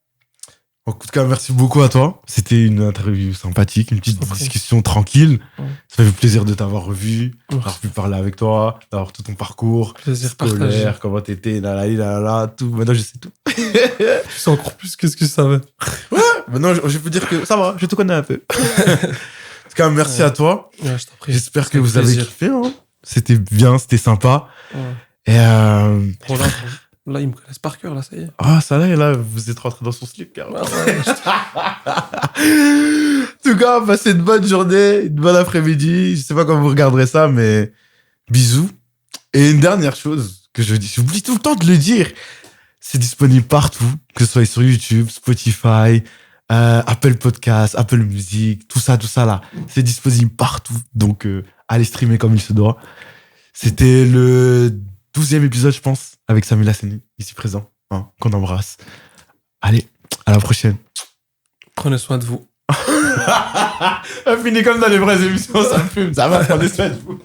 en tout cas, merci beaucoup à toi. C'était une interview sympathique, une petite discussion tranquille. Ça fait plaisir de t'avoir revu, d'avoir pu parler avec toi, d'avoir tout ton parcours Plaisir scolaire, partagé. comment t'étais, tout. Maintenant, je sais tout. Je sais encore plus que ce que je savais. Maintenant, je peux dire que ça va, je te connais un peu. En tout cas, merci à toi. Ouais, je t'en prie. J'espère que C'était vous avez plaisir. kiffé, hein. C'était bien, c'était sympa. Ouais. Et Bon, là, ils me connaissent par cœur, là, ça y est. ah, ça là, vous êtes rentré dans son slip, carrément. Ouais, En tout cas, passez une bonne journée, une bonne après-midi. Je sais pas quand vous regarderez ça, mais bisous. Et une dernière chose que je dis, j'oublie tout le temps de le dire. C'est disponible partout, que ce soit sur YouTube, Spotify, Apple Podcast, Apple Music, tout ça là. C'est disponible partout. Donc, allez streamer comme il se doit. C'était le 12e épisode, je pense, avec Samuel Hassani, ici présent, hein, qu'on embrasse. Allez, à la prochaine. Prenez soin de vous. On finit comme dans les vraies émissions, ça me fume, ça va, prenez soin de vous.